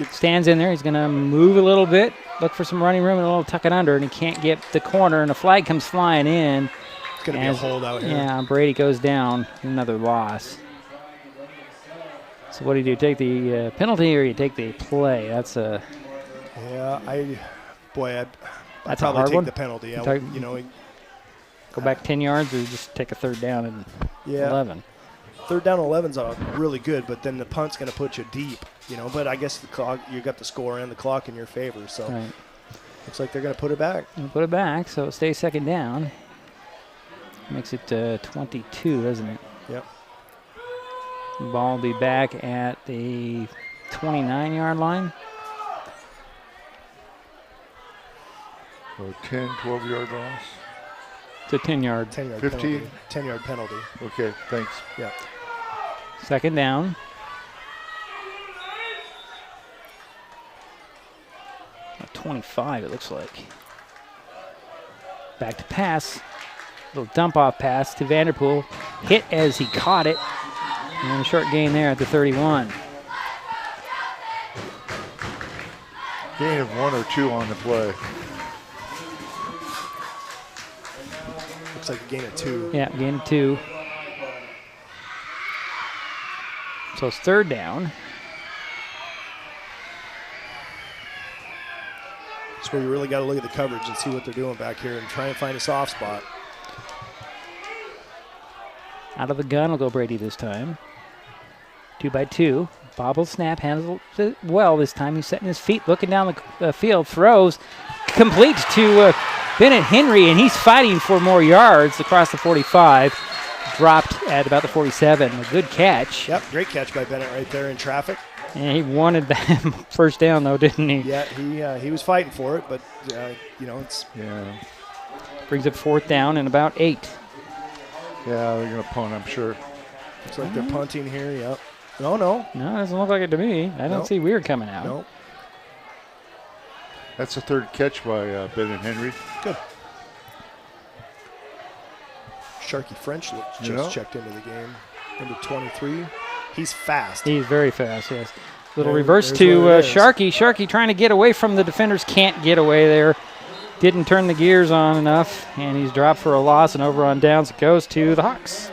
Stands in there. He's going to move a little bit, look for some running room and a little tuck it under, and he can't get the corner, and a flag comes flying in. It's going to be a hold out here. Yeah, Brady goes down, another loss. So what do you do? Take the penalty or you take the play? That's a... Yeah, I'd that's probably take one. The penalty. Go back 10 yards or just take a 3rd down and 11. 3rd down 11's really good, but then the punt's going to put you deep, But I guess the clock, you got the score and the clock in your favor, so looks like they're going to put it back. Put it back, so it stays 2nd down. Makes it 22, doesn't it? Yep. Ball will be back at the 29-yard line. So 10, 12-yard loss. It's a 10-yard. 10-yard 15? penalty. 10-yard penalty. Okay, thanks. Yeah. Second down. A 25, it looks like. Back to pass. Little dump-off pass to Vanderpool. Hit as he caught it. And a short gain there at the 31. Gain of 1 or 2 on the play. Looks like a gain of 2. Yeah, gain of 2. So it's third down. That's where you really got to look at the coverage and see what they're doing back here and try and find a soft spot. Out of the gun will go Brady this time. 2-by-2. Bobble snap, handles it well this time. He's setting his feet, looking down the field, throws, complete to Bennett Henry, and he's fighting for more yards across the 45. Dropped at about the 47. A good catch. Yep, great catch by Bennett right there in traffic. And he wanted that first down, though, didn't he? Yeah, he was fighting for it, but, it's... Yeah. Brings up fourth down and about 8. Yeah, they're going to punt, I'm sure. Looks like they're punting here, yep. No. No, it doesn't look like it to me. I don't see Weird coming out. Nope. That's the third catch by Bennett Henry. Good. Sharky French just checked into the game. Number 23. He's fast. He's very fast, yes. Little reverse to Sharky. Sharky trying to get away from the defenders. Can't get away there. Didn't turn the gears on enough, and he's dropped for a loss, and over on downs it goes to the Hawks.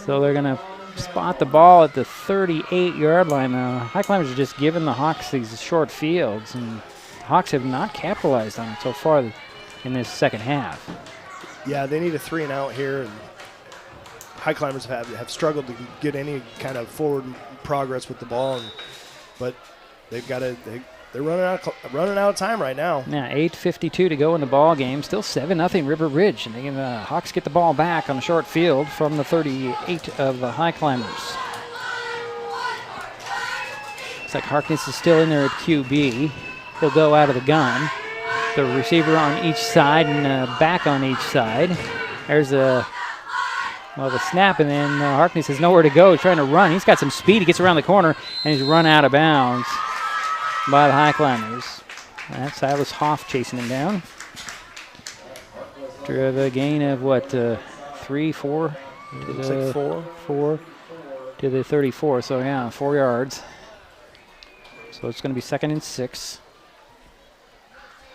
So they're going to spot the ball at the 38-yard line. Highclimbers are just giving the Hawks these short fields, and the Hawks have not capitalized on it so far in this second half. Yeah, they need a 3-and-out here, and Highclimbers have struggled to get any kind of forward progress with the ball, but they've got to. They're running out of time right now. Yeah, 8:52 to go in the ball game. Still 7-0 River Ridge, and the Hawks get the ball back on the short field from the 38 of the Highclimbers. Looks like Harkness is still in there at QB. He'll go out of the gun. The receiver on each side and back on each side. There's the snap, and then Harkness has nowhere to go. He's trying to run. He's got some speed. He gets around the corner, and he's run out of bounds by the Highclimbers. That's Silas Hoff chasing him down. After the gain of 3, 4? Looks like 4. 4 to the 34, so yeah, 4 yards. So it's going to be 2nd and 6.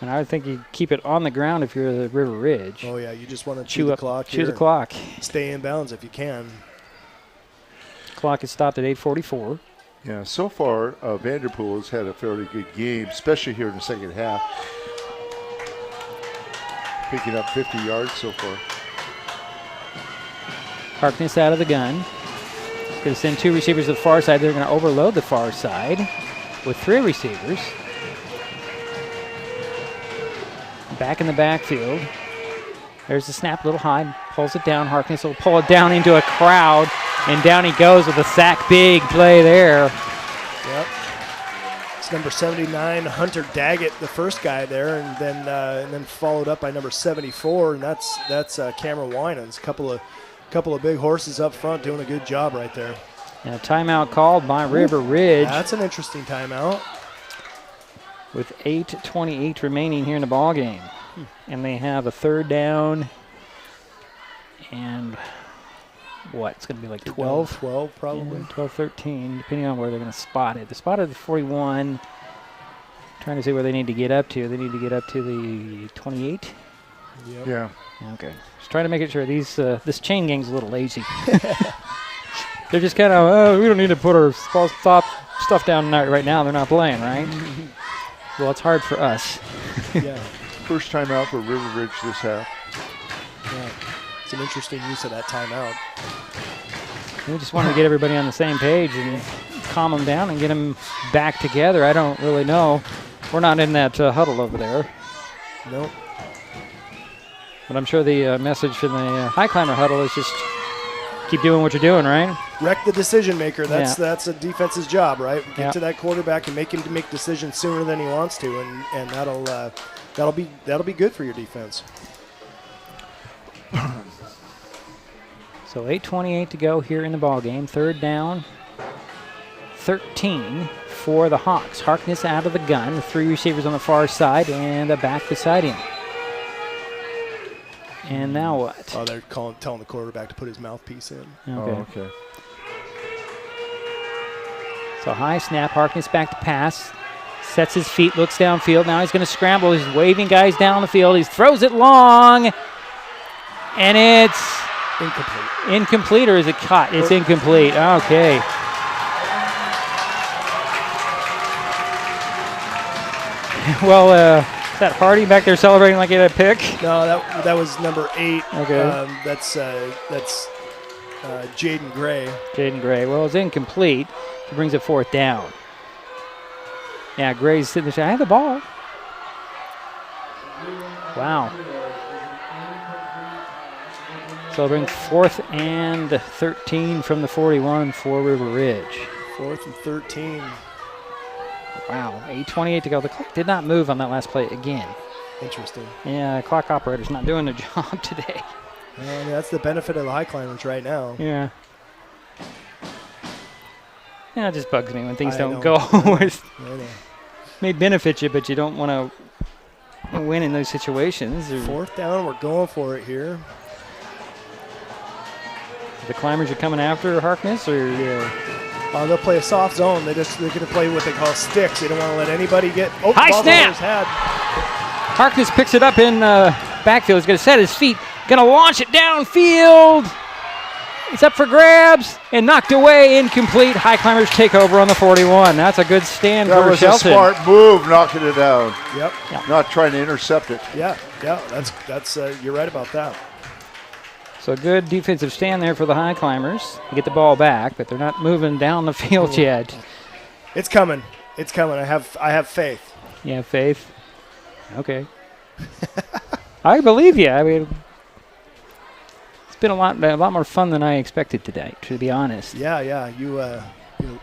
And I would think you keep it on the ground if you're the River Ridge. Oh, yeah, you just want to chew the clock here. Chew the clock. Stay in bounds if you can. Clock is stopped at 8:44. Yeah, so far, Vanderpool has had a fairly good game, especially here in the second half. Picking up 50 yards so far. Harkness out of the gun. Going to send 2 receivers to the far side. They're going to overload the far side with 3 receivers. Back in the backfield. There's the snap, a little high. Pulls it down. Harkness will pull it down into a crowd. And down he goes with a sack. Big play there. Yep. It's number 79, Hunter Daggett, the first guy there, and then followed up by number 74, and that's Cameron Winans. Couple of big horses up front doing a good job right there. And a timeout called by River Ridge. That's an interesting timeout. With 8:28 remaining here in the ball game. And they have a third down and it's going to be like 12? 12 probably. Yeah, 12, 13, depending on where they're going to spot it. They spotted the 41. Trying to see where they need to get up to. They need to get up to the 28? Yep. Yeah. Okay. Just trying to make it sure this chain gang's a little lazy. They're just kind of, we don't need to put our stuff down right now. They're not playing, right? Well, it's hard for us. Yeah. First time out for River Ridge this half. Yeah. It's an interesting use of that timeout. We just wanted to get everybody on the same page and calm them down and get them back together. I don't really know. We're not in that huddle over there. Nope. But I'm sure the message from the high climber huddle is just keep doing what you're doing, right? Wreck the decision maker. That's a defense's job, right? Get to that quarterback and make him to make decisions sooner than he wants to, and that'll be good for your defense. So 8:28 to go here in the ball game. 3rd down, 13 for the Hawks. Harkness out of the gun. 3 receivers on the far side and a back beside him. And now what? Oh, they're telling the quarterback to put his mouthpiece in. Okay. So high snap. Harkness back to pass. Sets his feet, looks downfield. Now he's going to scramble. He's waving guys down the field. He throws it long. And it's incomplete. Incomplete, or is it caught? It's incomplete. Okay. Well, is that Hardy back there celebrating like he had a pick? No, that was number 8. Okay. That's Jaden Gray. Jaden Gray. Well, it's incomplete. He brings it 4th down. Yeah, Gray's sitting there saying, I have the ball. Wow. So they'll bring 4th and 13 from the 41 for River Ridge. 4th and 13. Wow, 8:28 to go. The clock did not move on that last play again. Interesting. Yeah, clock operator's not doing their job today. That's the benefit of the high climbers right now. Yeah. Yeah, it just bugs me when things don't know. go. I know. May benefit you, but you don't want to win in those situations. 4th down, we're going for it here. The climbers are coming after Harkness, or they'll play a soft zone. They're going to play what they call sticks. They don't want to let anybody get. High snap! Harkness picks it up in backfield. He's going to set his feet. Going to launch it downfield. It's up for grabs and knocked away. Incomplete. High climbers take over on the 41. That's a good stand for Shelton. That was a smart move, knocking it down. Yep. Not trying to intercept it. Yeah. That's you're right about that. So good defensive stand there for the high climbers. They get the ball back, but they're not moving down the field yet. It's coming. I have faith. You have faith? Okay. I believe you. I mean, it's been a lot more fun than I expected today, to be honest. Yeah. You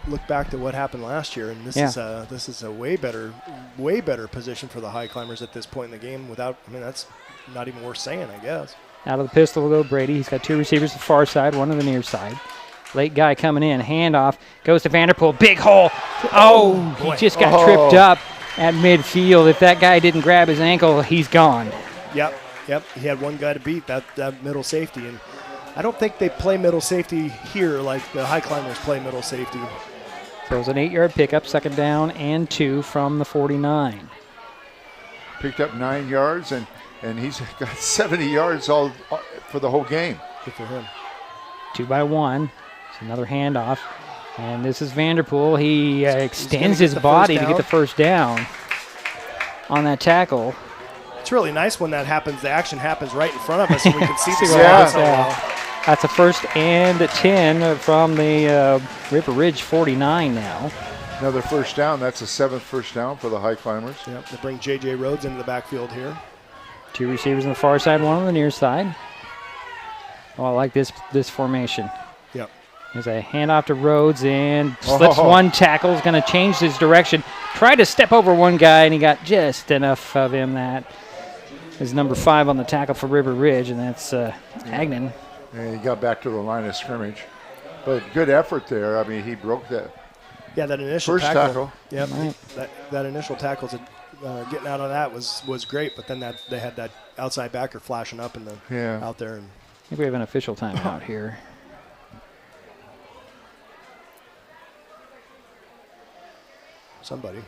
look back to what happened last year, and this is a way better position for the high climbers at this point in the game. That's not even worth saying, I guess. Out of the pistol will go Brady. He's got 2 receivers to the far side, 1 on the near side. Late guy coming in. Handoff. Goes to Vanderpool. Big hole. He just got tripped up at midfield. If that guy didn't grab his ankle, he's gone. Yep. He had one guy to beat, that middle safety. And I don't think they play middle safety here like the high climbers play middle safety. So it was an 8-yard pickup, 2nd down and 2 from the 49. Picked up 9 yards, and he's got 70 yards all for the whole game. Good for him. 2 by 1. It's another handoff. And this is Vanderpool. He extends his body to get the 1st down on that tackle. It's really nice when that happens. The action happens right in front of us, and we can see the That's a 1st and 10 from the River Ridge 49 now. Another 1st down. That's a 7th 1st down for the high climbers. Yep. They bring J.J. Rhodes into the backfield here. 2 receivers on the far side, 1 on the near side. Oh, I like this formation. Yep. There's a handoff to Rhodes and slips 1 tackle. Is going to change his direction. Tried to step over 1 guy, and he got just enough of him. That is number 5 on the tackle for River Ridge, and that's Agnon. And he got back to the line of scrimmage. But good effort there. I mean, he broke that. Yeah, that initial first tackle. Yep. Right. That initial tackle, getting out of that was great. But then they had that outside backer flashing up in the out there. And I think we have an official timeout here. Somebody.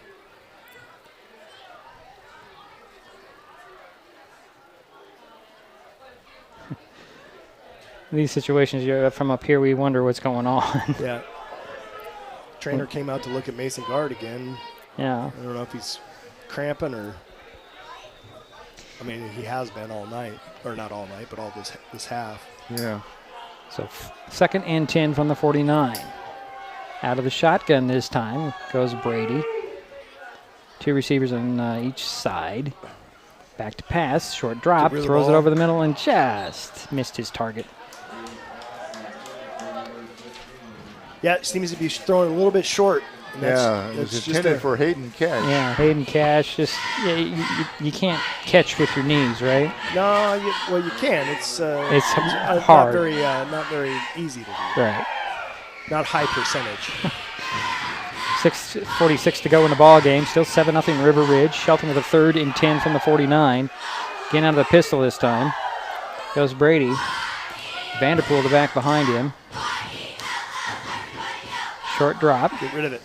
These situations, from up here, we wonder what's going on. Yeah. Trainer came out to look at Mason Guard again. Yeah. I don't know if he's cramping or. I mean, he has been all night, or not all night, but all this half. Yeah. So 2nd and 10 from the 49. Out of the shotgun this time goes Brady. 2 receivers on each side. Back to pass, short drop, Get rid of the throws it ball. over the middle and just missed his target. Yeah, it seems to be throwing a little bit short. And It was just intended for Hayden Cash. Yeah, Hayden Cash, just you can't catch with your knees, right? No, you can. It's hard. Not very easy to do. Right. Not high percentage. 6:46 to go in the ball game. Still 7-0 River Ridge. Shelton with a 3rd and 10 from the 49. Getting out of the pistol this time. Goes Brady. Vanderpool the back behind him. Short drop. Get rid of it.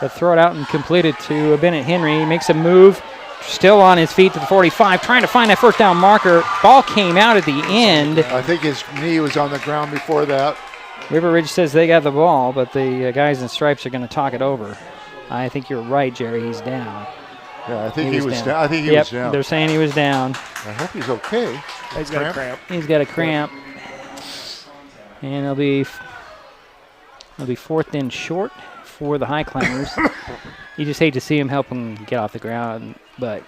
They'll throw it out and complete it to Bennett Henry. He makes a move. Still on his feet to the 45. Trying to find that first down marker. Ball came out at the end. I think his knee was on the ground before that. River Ridge says they got the ball, but the guys in stripes are going to talk it over. I think you're right, Jerry. He's down. Yeah, I think he was down. I think he was down. They're saying he was down. I hope he's okay. He's got a cramp. He's got a cramp. And it'll be 4th and short for the Highclimbers. You just hate to see him help him get off the ground, but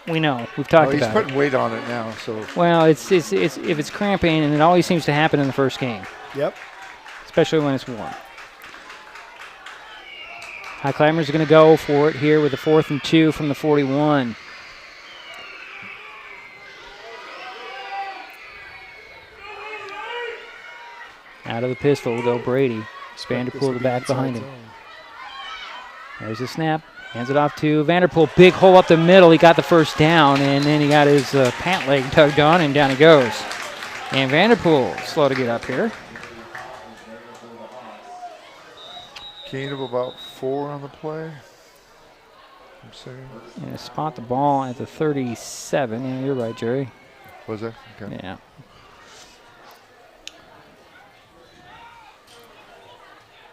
we know we've talked about it. He's putting weight on it now, so. Well, it's if it's cramping, and it always seems to happen in the first game. Yep. Especially when it's warm. Highclimbers are going to go for it here with a 4th and 2 from the 41. Out of the pistol will go Brady. Vanderpool the back behind him. There's the snap. Hands it off to Vanderpool. Big hole up the middle. He got the first down, and then he got his pant leg tugged on, and down he goes. And Vanderpool slow to get up here. Gain of about 4 on the play. I'm saying. Yeah, spot the ball at the 37. Yeah, you're right, Jerry. Was that? Okay. Yeah.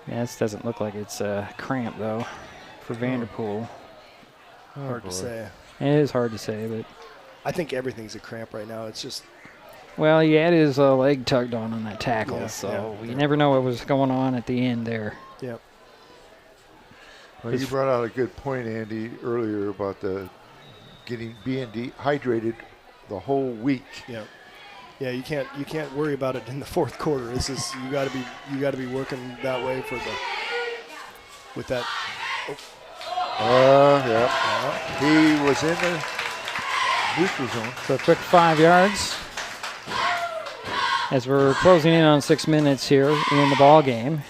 Yeah, this doesn't look like it's a cramp, though, for Vanderpool. Hard to say. It is hard to say, but. I think everything's a cramp right now. It's just. Well, he had his leg tugged on that tackle, you never know what was going on at the end there. Yep. Well, you brought out a good point, Andy, earlier about being dehydrated the whole week. Yeah. Yeah, you can't worry about it in the fourth quarter. This is you got to be working that way with that. Yeah. He was in the neutral zone. So a quick 5 yards as we're closing in on 6 minutes here in the ball game.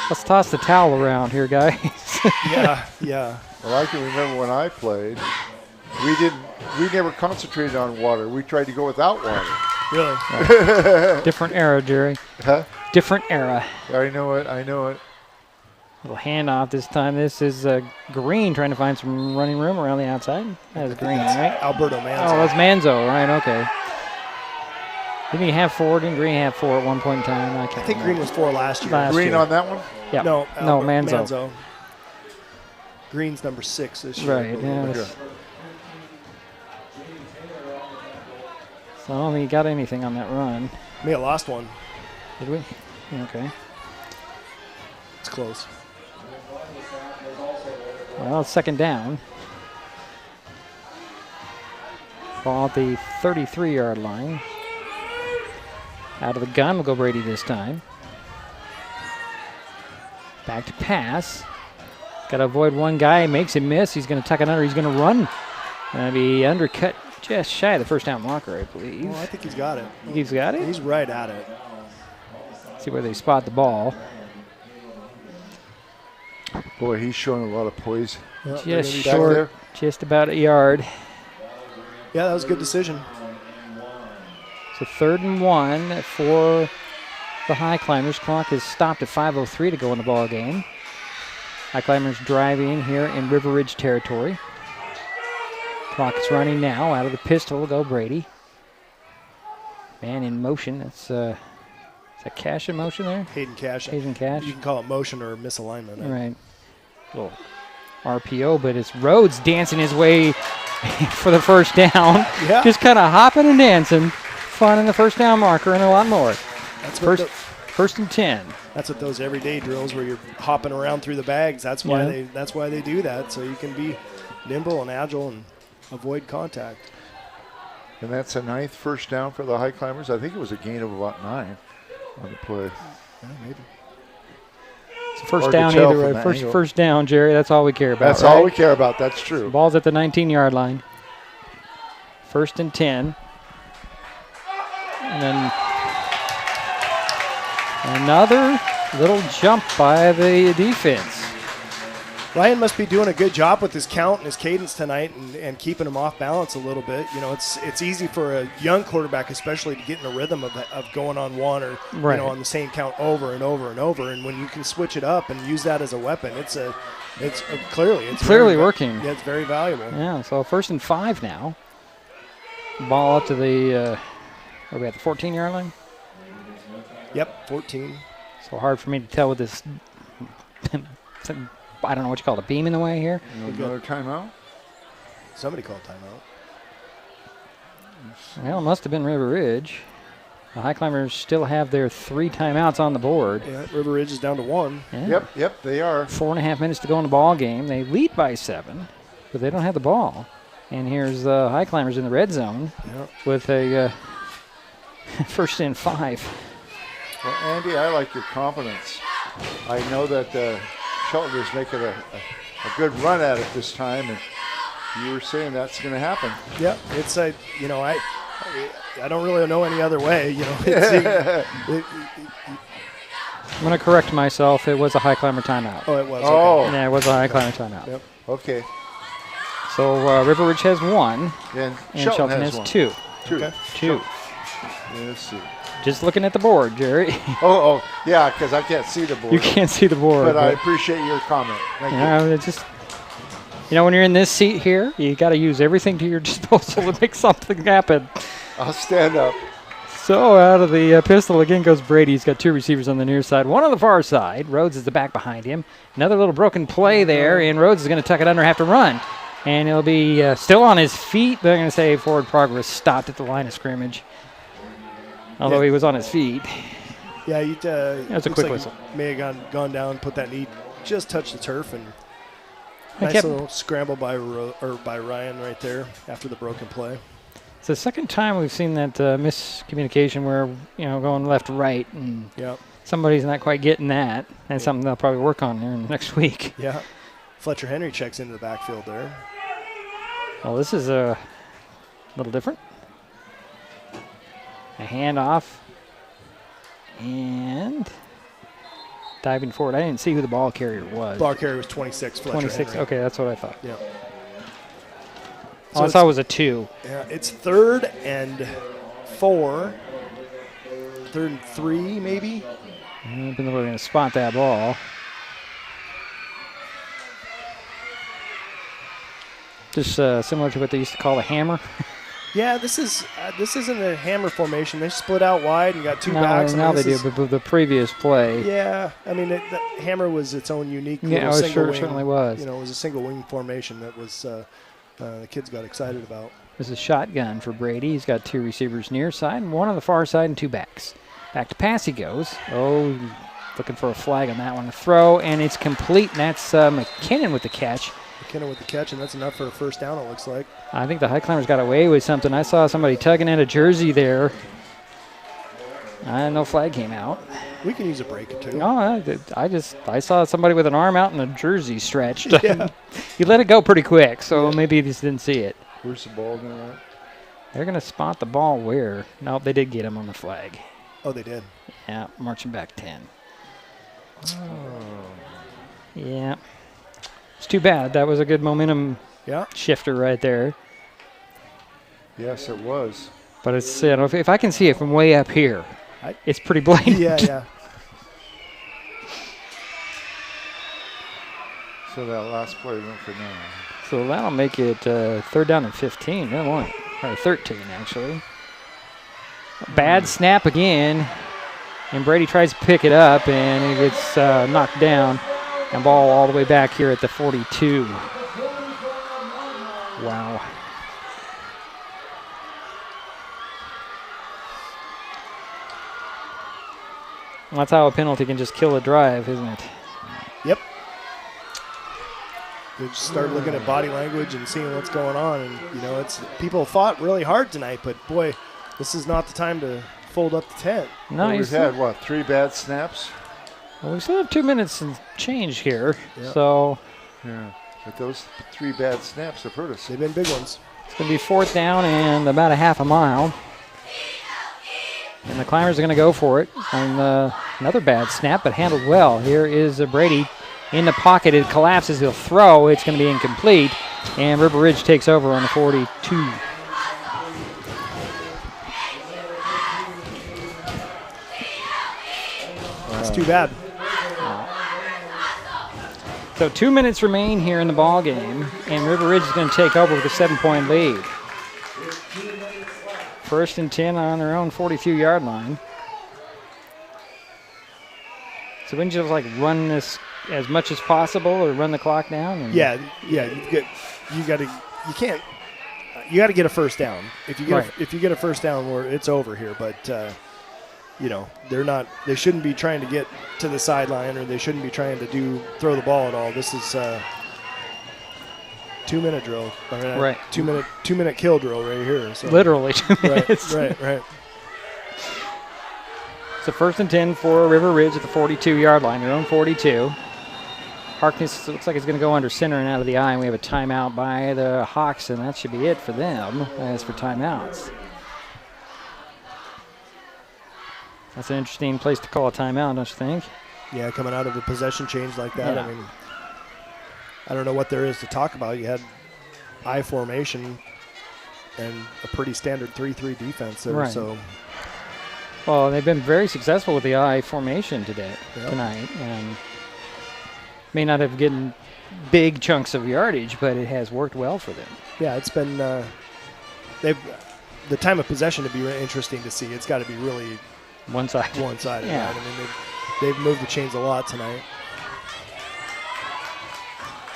Let's toss the towel around here, guys. Yeah. Well, I can remember when I played, we never concentrated on water. We tried to go without water. Really? Different era, Jerry. Huh? Different era. I know it. Little handoff this time. This is Green trying to find some running room around the outside. That is Green, right? Alberto Manzo. Oh, that's Manzo, right? Okay. Didn't he have 4? Didn't Green have 4 at one point in time? I think Green was 4 last year. Green on that one? Yeah. No, Manzo. Green's number 6 this year. Right, yeah. So I don't think he got anything on that run. May have lost one. Did we? Okay. It's close. Well, it's 2nd down. Ball at the 33-yard line. Out of the gun will go Brady this time. Back to pass. Got to avoid one guy. Makes him miss. He's going to tuck it under. He's going to run. Going to be undercut just shy of the first down marker, I believe. Well, I think he's got it. He's got it? He's right at it. See where they spot the ball. Boy, he's showing a lot of poise. Just short, just about a yard. Yeah, that was a good decision. So 3rd and 1 for the Highclimbers. Clock is stopped at 5:03 to go in the ball game. Highclimbers driving here in River Ridge territory. Clock is running now. Out of the pistol will go Brady. Man in motion. That's is that Cash in motion there? Hayden Cash. Hayden Cash. You can call it motion or misalignment. Right. Little RPO, but it's Rhodes dancing his way for the first down. Yeah. Just kind of hopping and dancing. Finding the first down marker and a lot more. That's first and 10. That's what those everyday drills where you're hopping around through the bags. That's why they do that, so you can be nimble and agile and avoid contact. And that's a 9th first down for the Highclimbers. I think it was a gain of about 9 on the play. Yeah, maybe. It's a first down either way. First down, Jerry. That's all we care about. That's all we care about. That's true. The ball's at the 19-yard line. 1st and 10. And then another little jump by the defense. Ryan must be doing a good job with his count and his cadence tonight and keeping him off balance a little bit. You know, it's easy for a young quarterback especially to get in a rhythm of going on one or right. On the same count over and over and over. And when you can switch it up and use that as a weapon, it's clearly working. Yeah, it's very valuable. Yeah, so 1st and 5 now. Ball up to the are we at the 14-yard line? Yep, 14. So hard for me to tell with this I don't know what you call it, a beam in the way here. Another timeout? Somebody called timeout. Well, it must have been River Ridge. The Highclimbers still have their 3 timeouts on the board. Yeah, River Ridge is down to 1. Yeah. Yep, they are. 4.5 minutes to go in the ball game. They lead by 7, but they don't have the ball. And here's the Highclimbers in the red zone with a 1st and 5. Well, Andy, I like your confidence. I know that Shelton is making a good run at it this time, and you were saying that's going to happen. Yeah, it's I don't really know any other way. You know, I'm going to correct myself. It was a Highclimber timeout. Oh, it was. Oh, okay. Yeah, it was a Highclimber timeout. Yep. Okay. So River Ridge has 1, and Shelton has 2. Okay. 2. Let's see. Just looking at the board, Jerry. Oh, yeah, because I can't see the board. You can't see the board. But I appreciate your comment. Thank you. It's just, when you're in this seat here, you got to use everything to your disposal to make something happen. I'll stand up. So out of the pistol again goes Brady. He's got 2 receivers on the near side, 1 on the far side. Rhodes is the back behind him. Another little broken play there, and Rhodes is going to tuck it under, have to run. And he'll be still on his feet. They're going to say forward progress stopped at the line of scrimmage. Although he was on his feet. Yeah, that's a quick whistle. May have gone down, put that knee, just touched the turf, and nice little scramble by Ryan right there after the broken play. It's the second time we've seen that miscommunication where going left to right, and somebody's not quite getting that. That's something they'll probably work on here in the next week. Yeah, Fletcher Henry checks into the backfield there. Well, this is a little different. A handoff and diving forward. I didn't see who the ball carrier was. Ball carrier was 26. 26. Henry. Okay, that's what I thought. Yeah. So I thought it was a 2. Yeah, it's 3rd and 4. 3rd and 3, maybe. I don't think we're going to spot that ball. Just similar to what they used to call a hammer. Yeah, this isn't a hammer formation. They split out wide and got 2 backs. Now they do, but the previous play. Yeah, I mean, the hammer was its own unique little single wing. Certainly was. It was a single wing formation that was the kids got excited about. This is a shotgun for Brady. He's got 2 receivers near side, and 1 on the far side, and 2 backs. Back to pass he goes. Oh, looking for a flag on that one. A throw, and it's complete, and that's McKinnon with the catch. McKinnon with the catch, and that's enough for a first down, it looks like. I think the Highclimbers got away with something. I saw somebody tugging at a jersey there. No flag came out. We can use a break or 2. No, I saw somebody with an arm out and a jersey stretched. Yeah. You let it go pretty quick, so maybe they just didn't see it. Where's the ball going at? They're going to spot the ball where? Nope, they did get him on the flag. Oh, they did? Yeah, marching back 10. Oh. Yeah. It's too bad. That was a good momentum shifter right there. Yes, it was. But it's if I can see it from way up here, it's pretty blatant. Yeah. So that last play went for 9. So that'll make it 3rd down and 15. That won't. Or 13, actually. Bad snap again. And Brady tries to pick it up, and he gets knocked down. And ball all the way back here at the 42. Wow. Well, that's how a penalty can just kill a drive, isn't it? Yep. They just start looking at body language and seeing what's going on. And, it's people fought really hard tonight, but, boy, this is not the time to fold up the tent. No, we've had, 3 bad snaps? Well, we still have 2 minutes and change here, Yep. so. Yeah, but those 3 bad snaps have hurt us. They've been big ones. It's going to be 4th down and about a half a mile. And the Climbers are going to go for it on another bad snap, but handled well. Here is Brady in the pocket. It collapses. He'll throw. It's going to be incomplete. And River Ridge takes over on the 42. That's too bad. So 2 minutes remain here in the ball game, and River Ridge is going to take over with a 7-point lead. 1st and 10 on their own 42-yard line. So wouldn't you just run this as much as possible, or run the clock down? Yeah. You got to get a first down. If you get a first down, it's over here. But they shouldn't be trying to get to the sideline, or they shouldn't be trying to throw the ball at all. This is 2-minute drill. Right. 2-minute kill drill right here. So. Literally 2 minutes. Right. So 1st and 10 for River Ridge at the 42-yard line, their own 42. Harkness looks like it's going to go under center and out of the eye, and we have a timeout by the Hawks, and that should be it for them as for timeouts. That's an interesting place to call a timeout, don't you think? Yeah, coming out of a possession change like that. Yeah. I mean, I don't know what there is to talk about. You had I formation and a pretty standard 3-3 defense there. Right. So, well, they've been very successful with the I formation tonight, and may not have gotten big chunks of yardage, but it has worked well for them. Yeah, it's been the time of possession to be really interesting to see. It's got to be really one-sided. One-sided. Yeah. Right? I mean, they've moved the chains a lot tonight.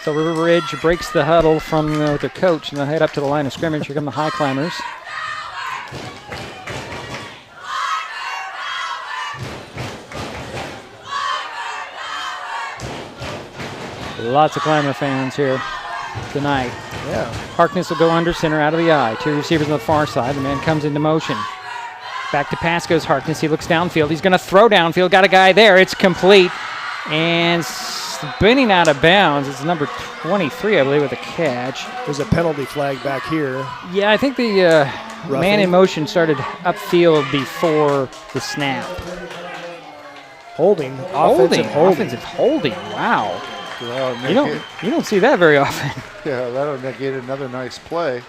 So River Ridge breaks the huddle with their coach, and they'll head up to the line of scrimmage. Here come the Highclimbers. Lots of Climber fans here tonight. Yeah. Harkness will go under center out of the eye. 2 receivers on the far side. The man comes into motion. Back to pass goes Harkness. He looks downfield. He's going to throw downfield. Got a guy there. It's complete. And spinning out of bounds. It's number 23, I believe, with a catch. There's a penalty flag back here. Yeah, I think the man in motion started upfield before the snap. Holding. Offensive holding. Wow. Well, you don't see that very often. Yeah, that'll negate another nice play.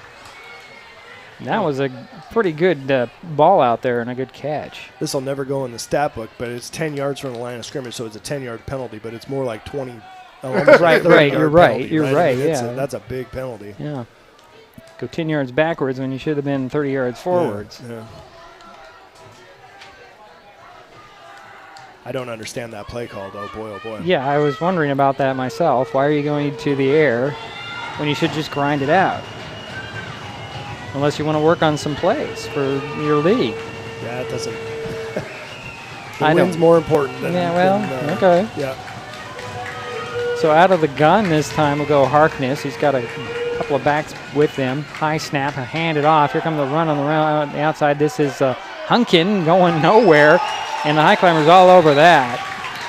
That was a pretty good ball out there and a good catch. This will never go in the stat book, but it's 10 yards from the line of scrimmage, so it's a 10-yard penalty, but it's more like 20. Right. You're right. I mean, yeah. That's a big penalty. Yeah. Go 10 yards backwards when you should have been 30 yards forwards. Yeah. I don't understand that play call, though. Boy, oh boy. Yeah, I was wondering about that myself. Why are you going to the air when you should just grind it out? Unless you want to work on some plays for your league. Yeah, it doesn't. The win's more important than. Okay. Yeah. So out of the gun this time will go Harkness. He's got a couple of backs with him. High snap, hand it off. Here comes the run on the outside. This is Hunkin going nowhere, and the Highclimbers all over that.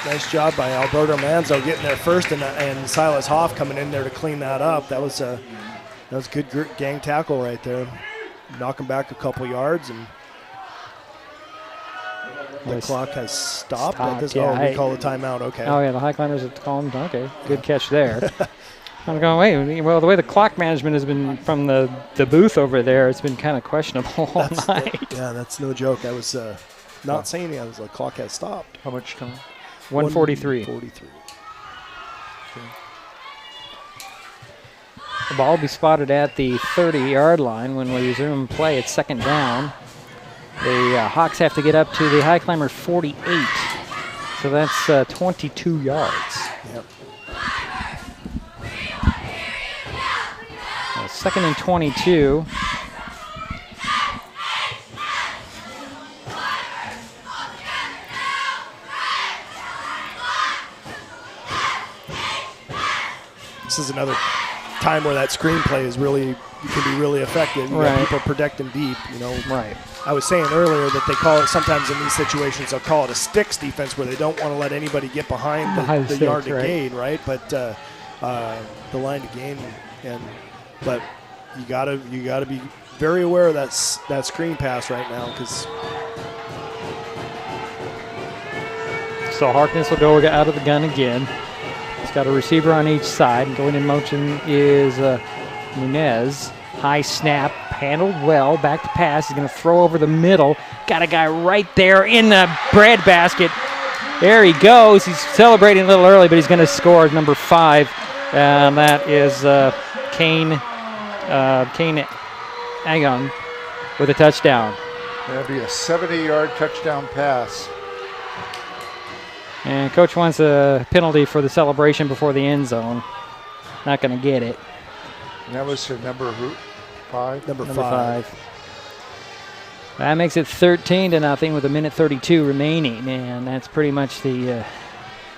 Nice job by Alberto Manzo getting there first, and Silas Hoff coming in there to clean that up. That was good gang tackle right there. Knock him back a couple yards, and the clock has stopped. We call the timeout. Okay. Oh, yeah, the Highclimbers have called him. Okay, good catch there. I'm going, wait, well, the way the clock management has been from the booth over there, it's been kind of questionable all night. Yeah, that's no joke. I was not saying anything. I was like, clock has stopped. How much time? 1:43. 1:43. The ball will be spotted at the 30-yard line when we resume play. It's 2nd down. The Hawks have to get up to the Highclimbers 48. So that's 22 yards. Yep. 2nd and 22. this is another time where that screenplay is really can be really effective. You got people protecting deep, Right. I was saying earlier that they call it, sometimes in these situations, they'll call it a sticks defense where they don't want to let anybody get behind the yard to gain, right? But the line to gain, but you gotta be very aware of that screen pass right now, because. So Harkness will go out of the gun again. He's got a receiver on each side, and going in motion is Nunez. High snap, handled well, back to pass. He's going to throw over the middle. Got a guy right there in the bread basket. There he goes. He's celebrating a little early, but he's going to score number 5. And that is Kane Agon with a touchdown. That'll be a 70-yard touchdown pass. And Coach wants a penalty for the celebration before the end zone. Not going to get it. And that was her number 5? Number 5. That makes it 13-0 with 1:32 remaining, and that's pretty much the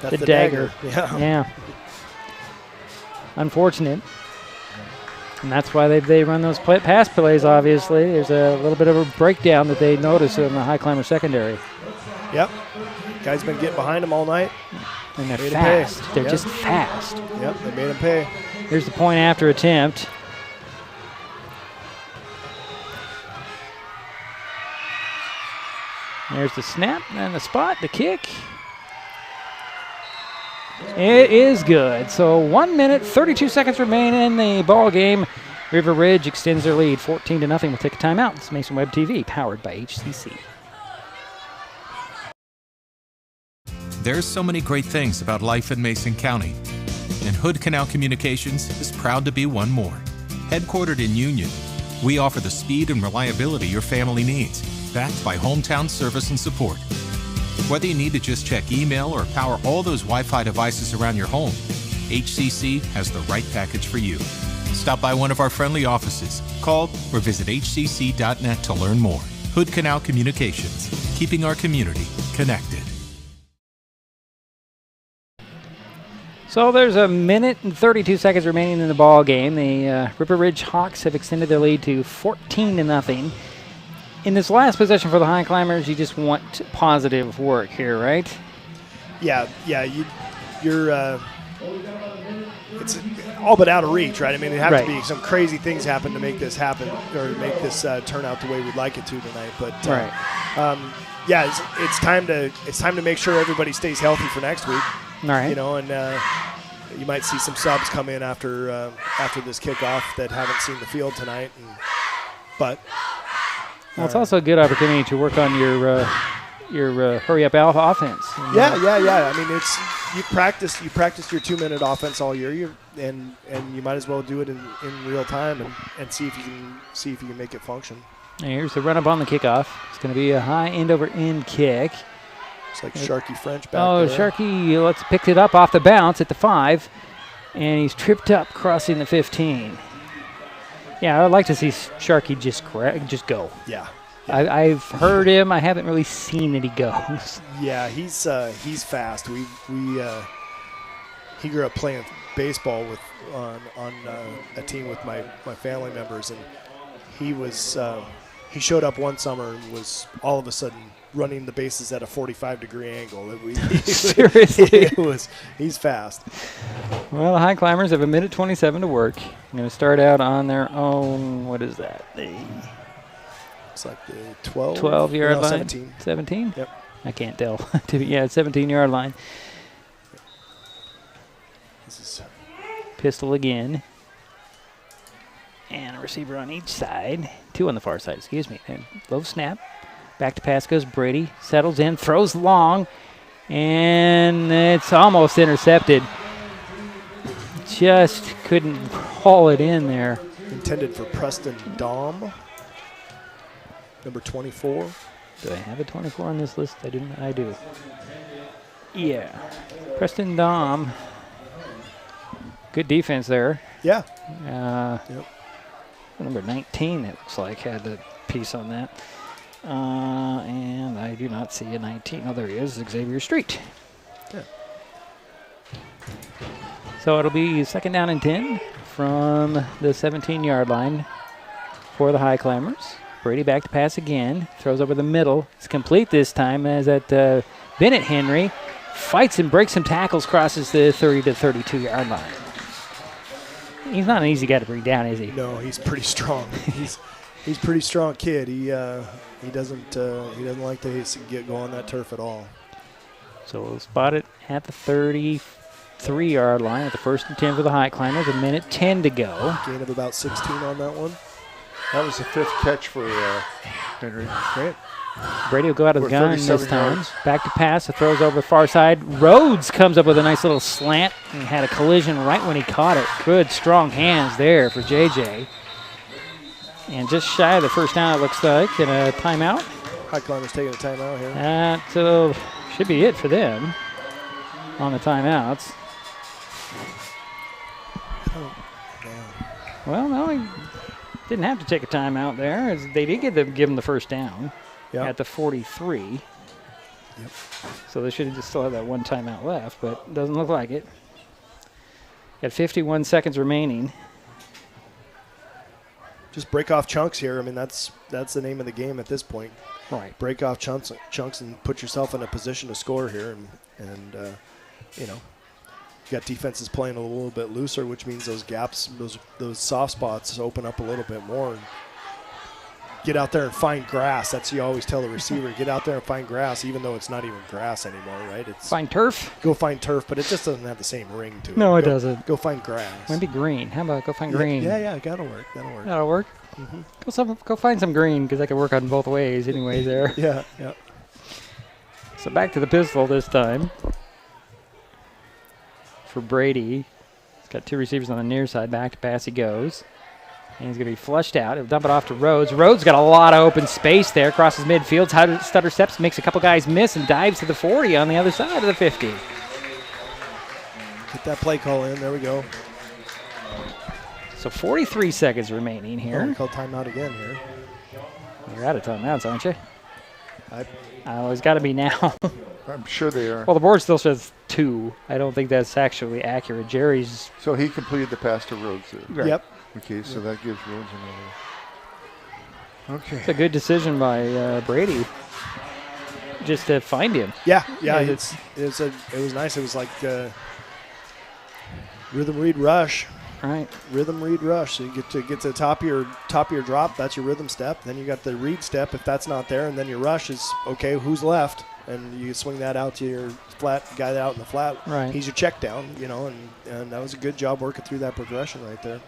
dagger. Yeah. Unfortunate. And that's why they run those pass plays, obviously. There's a little bit of a breakdown that they notice in the Highclimber secondary. Yep. Guys been getting behind them all night. And they're fast. They're just fast. Yep, they made them pay. Here's the point after attempt. There's the snap and the spot, the kick. It is good. So 1 minute, 32 seconds remain in the ball game. River Ridge extends their lead 14-0. We'll take a timeout. It's Mason Web TV, powered by HCC. There's so many great things about life in Mason County, and Hood Canal Communications is proud to be one more. Headquartered in Union, we offer the speed and reliability your family needs, backed by hometown service and support. Whether you need to just check email or power all those Wi-Fi devices around your home, HCC has the right package for you. Stop by one of our friendly offices, call or visit hcc.net to learn more. Hood Canal Communications, keeping our community connected. So there's 1 minute and 32 seconds remaining in the ball game. The River Ridge Hawks have extended their lead to 14-0. In this last possession for the Highclimbers, you just want positive work here, right? Yeah. You're. It's all but out of reach, right? I mean, it have to be some crazy things happen to make this happen or make this turn out the way we'd like it to tonight. But it's time to make sure everybody stays healthy for next week. All right. And you might see some subs come in after this kickoff that haven't seen the field tonight. Well, it's also a good opportunity to work on your hurry up offense. Yeah. I mean, you practiced your 2-minute offense all year, and you might as well do it in real time and see if you can make it function. And here's the run up on the kickoff. It's going to be a high end over end kick. It's like Sharky French back there. Sharky picked it up off the bounce at the 5, and he's tripped up crossing the 15. Yeah, I'd like to see Sharky just go. Yeah. I've heard him. I haven't really seen that he goes. Yeah, he's fast. He grew up playing baseball on a team with my family members, and he showed up one summer and was all of a sudden running the bases at a 45-degree angle. Seriously? He's fast. Well, the Highclimbers have 1:27 to work. I'm going to start out on their own, what is that? It's like the 12-yard line. 17. 17? Yep. I can't tell. Yeah, 17-yard line. This is pistol again. And a receiver on each side. 2 on the far side, excuse me. And low snap. Back to pass goes Brady. Settles in, throws long. And it's almost intercepted. Just couldn't haul it in there. Intended for Preston Daum. Number 24. Do I have a 24 on this list? I do. Yeah. Preston Daum. Good defense there. Yeah. Yep. Number 19, it looks like, had the piece on that. And I do not see a 19. Oh, there he is, Xavier Street. Yeah. So it'll be 2nd down and 10 from the 17-yard line for the Highclimbers. Brady back to pass again. Throws over the middle. It's complete this time as that Bennett Henry fights and breaks some tackles, crosses the 30 to 32-yard line. He's not an easy guy to bring down, is he? No, he's pretty strong. he's a pretty strong kid. He doesn't like to go on that turf at all. So we'll spot it at the 33-yard line with the 1st and 10 for the Highclimbers. 1:10 to go. Gain of about 16 on that one. That was the 5th catch for Henry. Great. Brady will go out of the gun this 37 time. yards. Back to pass. It throws over the far side. Rhodes comes up with a nice little slant and had a collision right when he caught it. Good, strong hands there for JJ. And just shy of the 1st down, it looks like, in a timeout. Highclimbers taking a timeout here. That should be it for them on the timeouts. Well, no, he didn't have to take a timeout there, as they did give him the 1st down at the 43. Yep. So they should have just still had that one timeout left, but it doesn't look like it. Got 51 seconds remaining. Just break off chunks here. I mean, that's the name of the game at this point. Right. Break off chunks and put yourself in a position to score here, and you got defenses playing a little bit looser, which means those gaps, those soft spots open up a little bit more. Get out there and find grass. That's you always tell the receiver. Get out there and find grass, even though it's not even grass anymore, right? It's find turf. Go find turf, but it just doesn't have the same ring to it. No, it doesn't. Go find grass. Maybe green. How about go find green? Yeah, that'll work. That'll work. Mm-hmm. Go find some green, because I can work on both ways anyway there. Yeah. So back to the pistol this time for Brady. He's got 2 receivers on the near side. Back to pass he goes. And he's going to be flushed out. He'll dump it off to Rhodes. Rhodes got a lot of open space there. Crosses midfield. Stutter steps, makes a couple guys miss, and dives to the 40 on the other side of the 50. Get that play call in. There we go. So 43 seconds remaining here. We call timeout again here. You're out of timeouts, aren't you? It's got to be now. I'm sure they are. Well, the board still says 2. I don't think that's actually accurate. Jerry's. So he completed the pass to Rhodes there. Right. Yep. Okay, so that gives Rhodes another. Okay. It's a good decision by Brady just to find him. Yeah. It was nice. It was like rhythm read rush. Right. Rhythm read rush. So you get to the top of your drop. That's your rhythm step. Then you got the read step if that's not there, and then your rush is okay. Who's left? And you swing that out to your flat guy out in the flat. Right. He's your check down. And that was a good job working through that progression right there.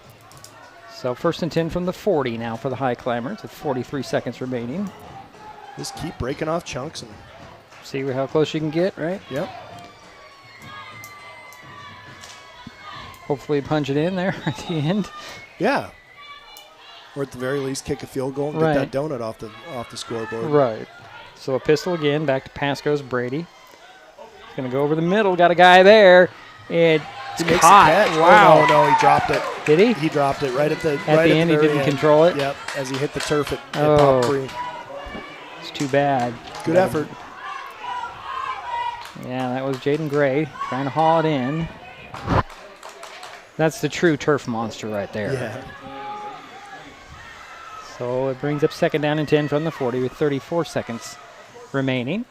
So 1st and 10 from the 40 now for the Highclimbers with 43 seconds remaining. Just keep breaking off chunks and see how close you can get, right? Yep. Hopefully punch it in there at the end. Yeah. Or at the very least kick a field goal and get that donut off the scoreboard. Right. So a pistol again. Back to pass goes Brady. He's going to go over the middle. Got a guy there. It's caught. Wow. Oh, no, he dropped it. Did he? He dropped it right at the end. He didn't control it? Yep. As he hit the turf, it popped free. It's too bad. Good effort. Yeah, that was Jaden Gray trying to haul it in. That's the true turf monster right there. Yeah. So it brings up 2nd down and 10 from the 40 with 34 seconds remaining.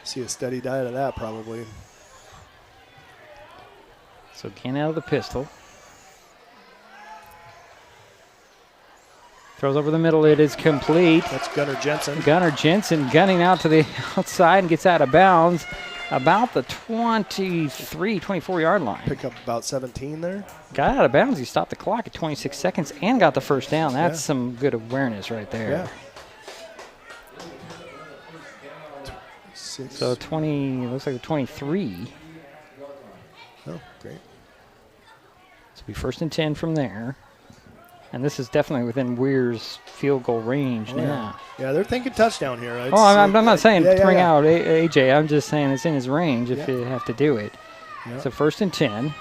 See a steady diet of that probably. So again out of the pistol. Throws over the middle. It is complete. That's Gunnar Jensen. Gunnar Jensen gunning out to the outside and gets out of bounds. About the 24-yard line. Pick up about 17 there. Got out of bounds. He stopped the clock at 26 seconds and got the 1st down. That's some good awareness right there. Yeah. So 20, looks like a 23. Oh, great. So be 1st and 10 from there. And this is definitely within Weir's field goal range now. Yeah, they're thinking touchdown here. I'm not saying bring out AJ. I'm just saying it's in his range if you have to do it. Yeah. So 1st and 10.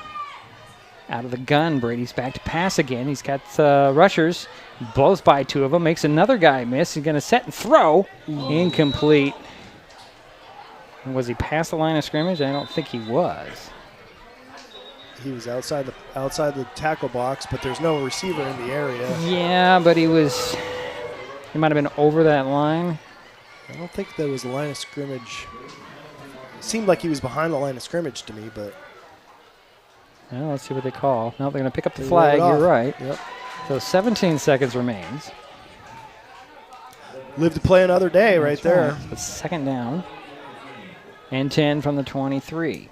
Out of the gun, Brady's back to pass again. He's got rushers. Blows by 2 of them. Makes another guy miss. He's going to set and throw. Incomplete. Was he past the line of scrimmage? I don't think he was. He was outside the tackle box, but there's no receiver in the area. Yeah, but he might have been over that line. I don't think there was a line of scrimmage. It seemed like he was behind the line of scrimmage to me, but. Well, let's see what they call. No, they're going to pick up the flag. You're right. Yep. So 17 seconds remains. Live to play another day. That's right there. It's second down and 10 from the 23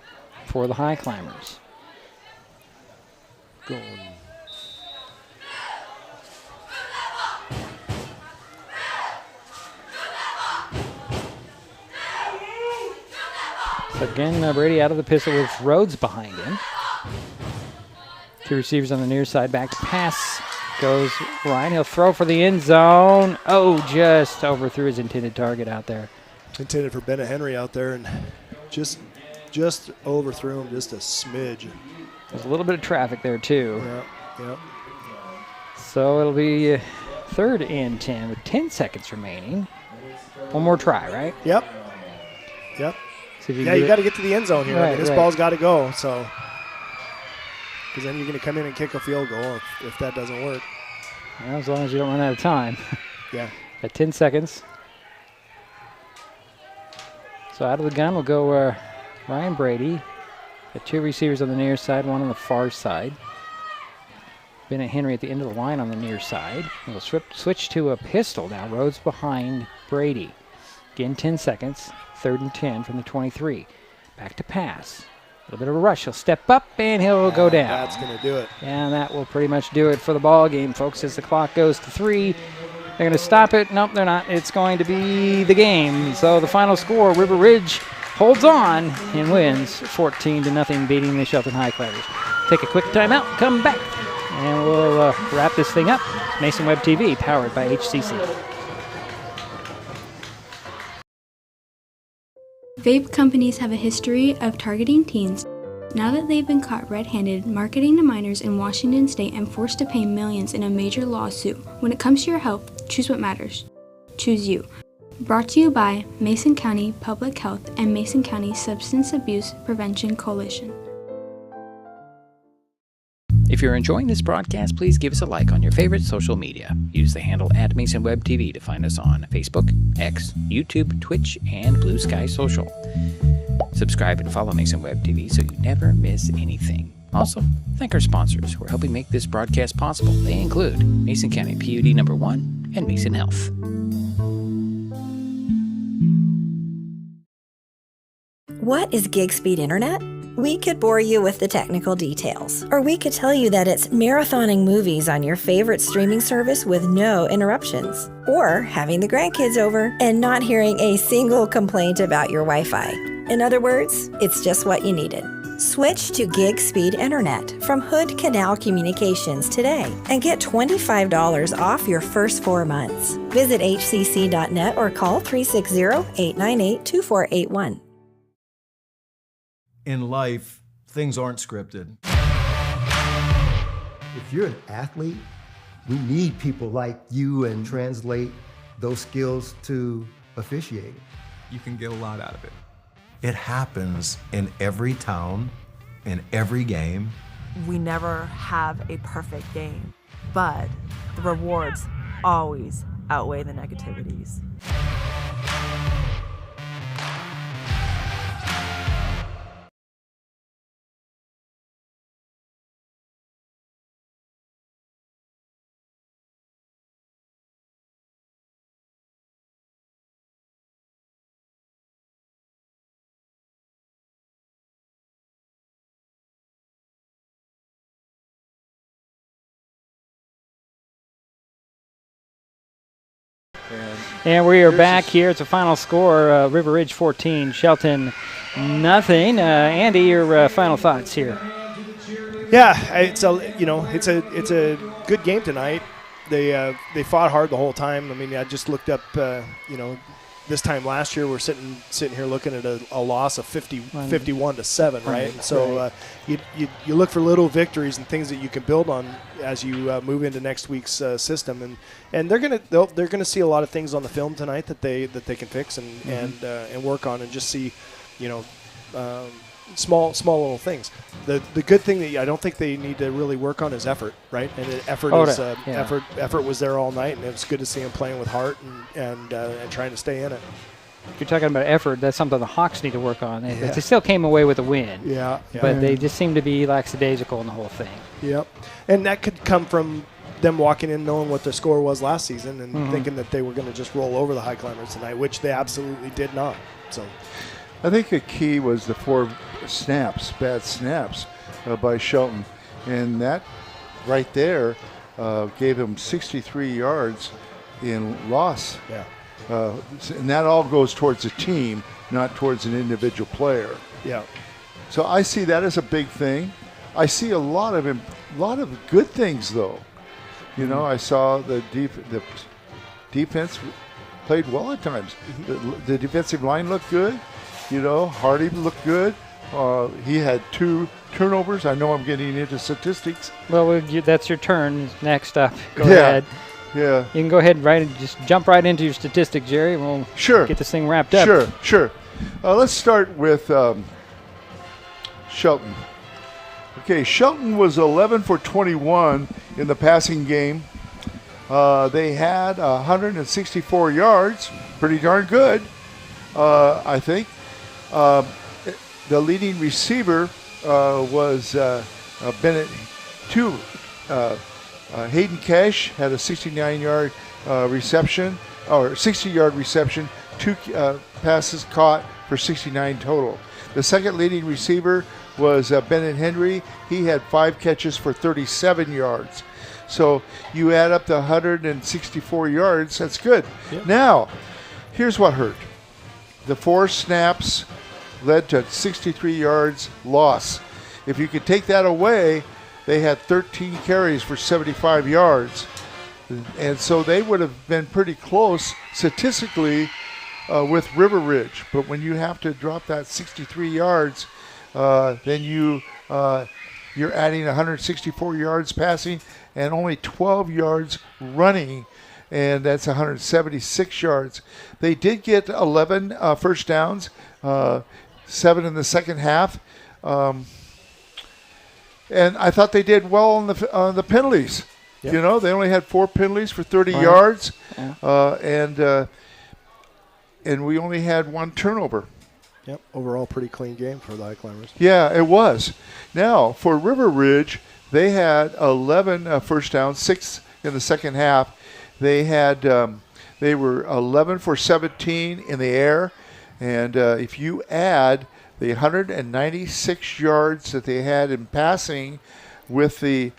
for the Highclimbers. Going. So again, Brady out of the pistol with Rhodes behind him. Two receivers on the near side. Back to pass goes Ryan. He'll throw for the end zone. Oh, just overthrew his intended target out there. Intended for Bennett Henry out there, and just overthrew him just a smidge. There's a little bit of traffic there, too. Yep. So it'll be 3rd and 10 with 10 seconds remaining. One more try, right? Yep. You got to get to the end zone here. Right, I mean, this ball's got to go. So, because then you're going to come in and kick a field goal if that doesn't work. Well, as long as you don't run out of time. Yeah. At 10 seconds. So out of the gun will go Ryan Brady. The two receivers on the near side, one on the far side. Bennett Henry at the end of the line on the near side. We'll switch to a pistol now. Rhodes behind Brady. Again, 10 seconds. 3rd and 10 from the 23. Back to pass. A little bit of a rush. He'll step up and he'll go down. That's going to do it. And that will pretty much do it for the ball game, folks, as the clock goes to 3. They're going to stop it. Nope, they're not. It's going to be the game. So the final score, River Ridge holds on and wins 14-0, beating the Shelton Highclimbers. Take a quick timeout, come back, and we'll wrap this thing up. It's Mason Web TV, powered by HCC. Vape companies have a history of targeting teens. Now that they've been caught red-handed marketing to minors in Washington state and forced to pay millions in a major lawsuit, when it comes to your health, choose what matters. Choose you. Brought to you by Mason County Public Health and Mason County Substance Abuse Prevention Coalition. If you're enjoying this broadcast, please give us a like on your favorite social media. Use the handle @MasonWebTV to find us on Facebook, X, YouTube, Twitch, and Blue Sky Social. Subscribe and follow Mason Web TV so you never miss anything. Also, thank our sponsors who are helping make this broadcast possible. They include Mason County PUD number 1 and Mason Health. What is gig speed internet? We could bore you with the technical details, or we could tell you that it's marathoning movies on your favorite streaming service with no interruptions, or having the grandkids over and not hearing a single complaint about your Wi-Fi. In other words, it's just what you needed. Switch to gig speed internet from Hood Canal Communications today and get $25 off your first 4 months. Visit hcc.net or call 360-898-2481. In life, things aren't scripted. If you're an athlete, we need people like you and translate those skills to officiating. You can get a lot out of it. It happens in every town, in every game. We never have a perfect game, but the rewards always outweigh the negativities. And we are back here. It's a final score: River Ridge 14, Shelton nothing. Andy, your final thoughts here? Yeah, it's a good game tonight. They fought hard the whole time. I mean, I just looked up, this time last year, we're sitting here looking at a loss of 51-7, right? And so you look for little victories and things that you can build on as you move into next week's system, and they're gonna see a lot of things on the film tonight that they can fix and work on, and just see, small little things. The good thing that I don't think they need to really work on is effort, right? And effort effort was there all night, and it was good to see them playing with heart and trying to stay in it. If you're talking about effort, that's something the Hawks need to work on. They still came away with a win. But they just seem to be lackadaisical in the whole thing. Yep. And that could come from them walking in knowing what their score was last season and thinking that they were going to just roll over the Highclimbers tonight, which they absolutely did not. So I think the key was the 4 bad snaps by Shelton. And that right there gave him 63 yards in loss. Yeah. And that all goes towards the team, not towards an individual player. Yeah. So I see that as a big thing. I see a lot of good things, though. I saw the defense played well at times. The defensive line looked good. Hardy looked good. He had 2 turnovers. I know I'm getting into statistics. Well, that's your turn. Next up. Go ahead. Yeah. You can go ahead and just jump right into your statistics, Jerry. We'll get this thing wrapped up. Sure. Let's start with Shelton. Okay, Shelton was 11 for 21 in the passing game. They had 164 yards. Pretty darn good, I think. The leading receiver was Bennett. Hayden Cash had a 69-yard reception, or 60-yard reception, 2 passes caught for 69 total. The second leading receiver was Bennett Henry. He had 5 catches for 37 yards. So you add up the 164 yards, that's good. Yep. Now, here's what hurt. The 4 snaps led to 63 yards loss. If you could take that away, they had 13 carries for 75 yards. And so they would have been pretty close statistically with River Ridge. But when you have to drop that 63 yards, then you're adding 164 yards passing and only 12 yards running, and that's 176 yards. They did get 11 first downs, 7 in the second half. And I thought they did well on the penalties. Yep. They only had 4 penalties for 30 yards, and we only had 1 turnover. Yep, overall pretty clean game for the Highclimbers. Yeah, it was. Now, for River Ridge, they had 11 first downs, 6 in the second half. They were 11 for 17 in the air, and if you add the 196 yards that they had in passing with the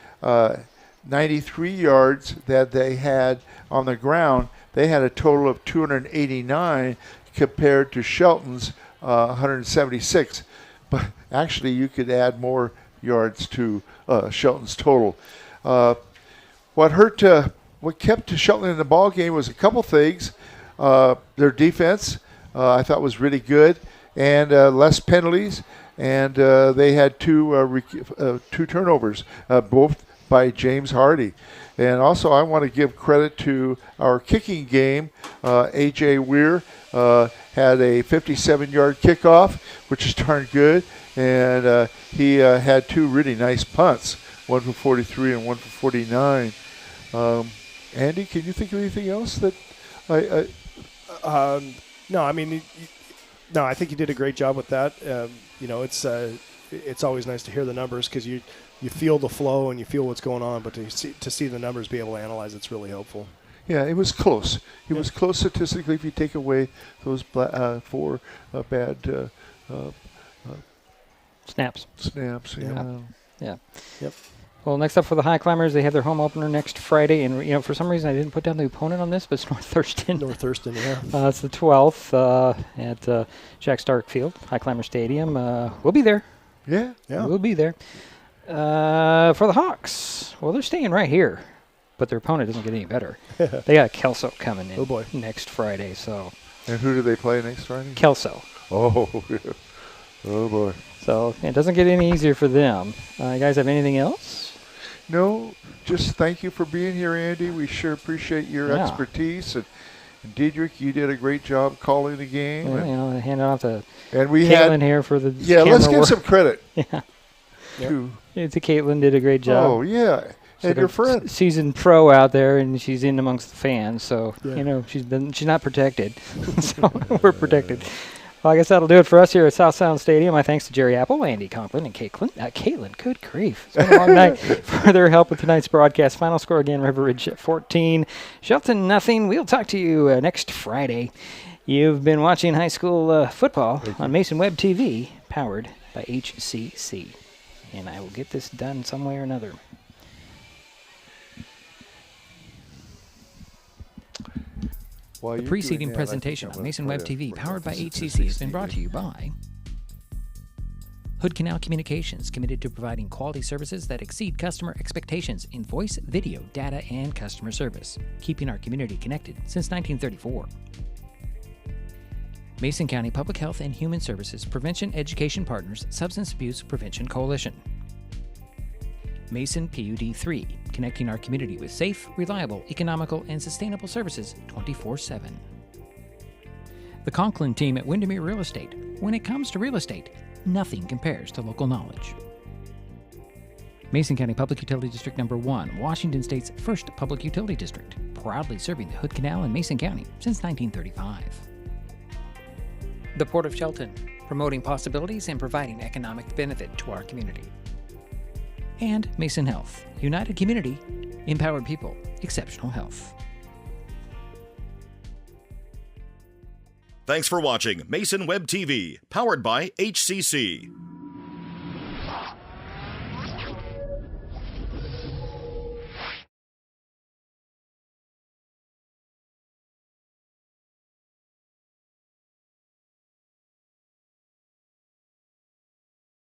93 yards that they had on the ground, they had a total of 289 compared to Shelton's 176. But actually, you could add more yards to Shelton's total. What kept Shelton in the ball game was a couple things. Their defense, I thought, was really good, and less penalties, and they had 2 turnovers, both by James Hardy. And also, I want to give credit to our kicking game. A.J. Weir had a 57-yard kickoff, which is darn good, and he had 2 really nice punts, 1 for 43 and 1 for 49. Andy, can you think of anything else that No, I mean, no, I think you did a great job with that. It's always nice to hear the numbers because you feel the flow and you feel what's going on, but to see the numbers, be able to analyze, it's really helpful. Yeah, it was close. It was close statistically if you take away those 4 bad snaps. Yeah. Yep. Well, next up for the Highclimbers, they have their home opener next Friday, and for some reason I didn't put down the opponent on this, but it's North Thurston. North Thurston, yeah. It's the 12th at Jack Stark Field, Highclimber Stadium. We'll be there. Yeah. We'll be there. For the Hawks, well, they're staying right here, but their opponent doesn't get any better. They got Kelso coming in next Friday, so And who do they play next Friday? Kelso. Oh, yeah. Oh, boy. So it doesn't get any easier for them. You guys have anything else? No, just thank you for being here, Andy. We sure appreciate your expertise. And Diedrich, you did a great job calling the game. Well, hand it off to we Caitlin here for the let's give some credit. Yeah. To Caitlin did a great job. Oh, yeah. And your friend. Seasoned pro out there, and she's in amongst the fans. So, she's not protected. So we're protected. Well, I guess that'll do it for us here at South Sound Stadium. My thanks to Jerry Apple, Andy Conklin, and Caitlin, good grief. It's been a long night for their help with tonight's broadcast. Final score again, River Ridge 14, Shelton nothing. We'll talk to you next Friday. You've been watching high school football on Mason Web TV, powered by HCC. And I will get this done some way or another. The preceding presentation on Mason Web TV, powered by HCC, has been brought to you by Hood Canal Communications, committed to providing quality services that exceed customer expectations in voice, video, data, and customer service, keeping our community connected since 1934. Mason County Public Health and Human Services Prevention Education Partners Substance Abuse Prevention Coalition. Mason PUD 3, connecting our community with safe, reliable, economical, and sustainable services 24/7. The Conklin team at Windermere Real Estate. When it comes to real estate, nothing compares to local knowledge. Mason County Public Utility District Number 1, Washington State's first public utility district, proudly serving the Hood Canal in Mason County since 1935. The Port of Shelton, promoting possibilities and providing economic benefit to our community. And Mason Health, united community, empowered people, exceptional health. Thanks for watching Mason Web TV, powered by HCC.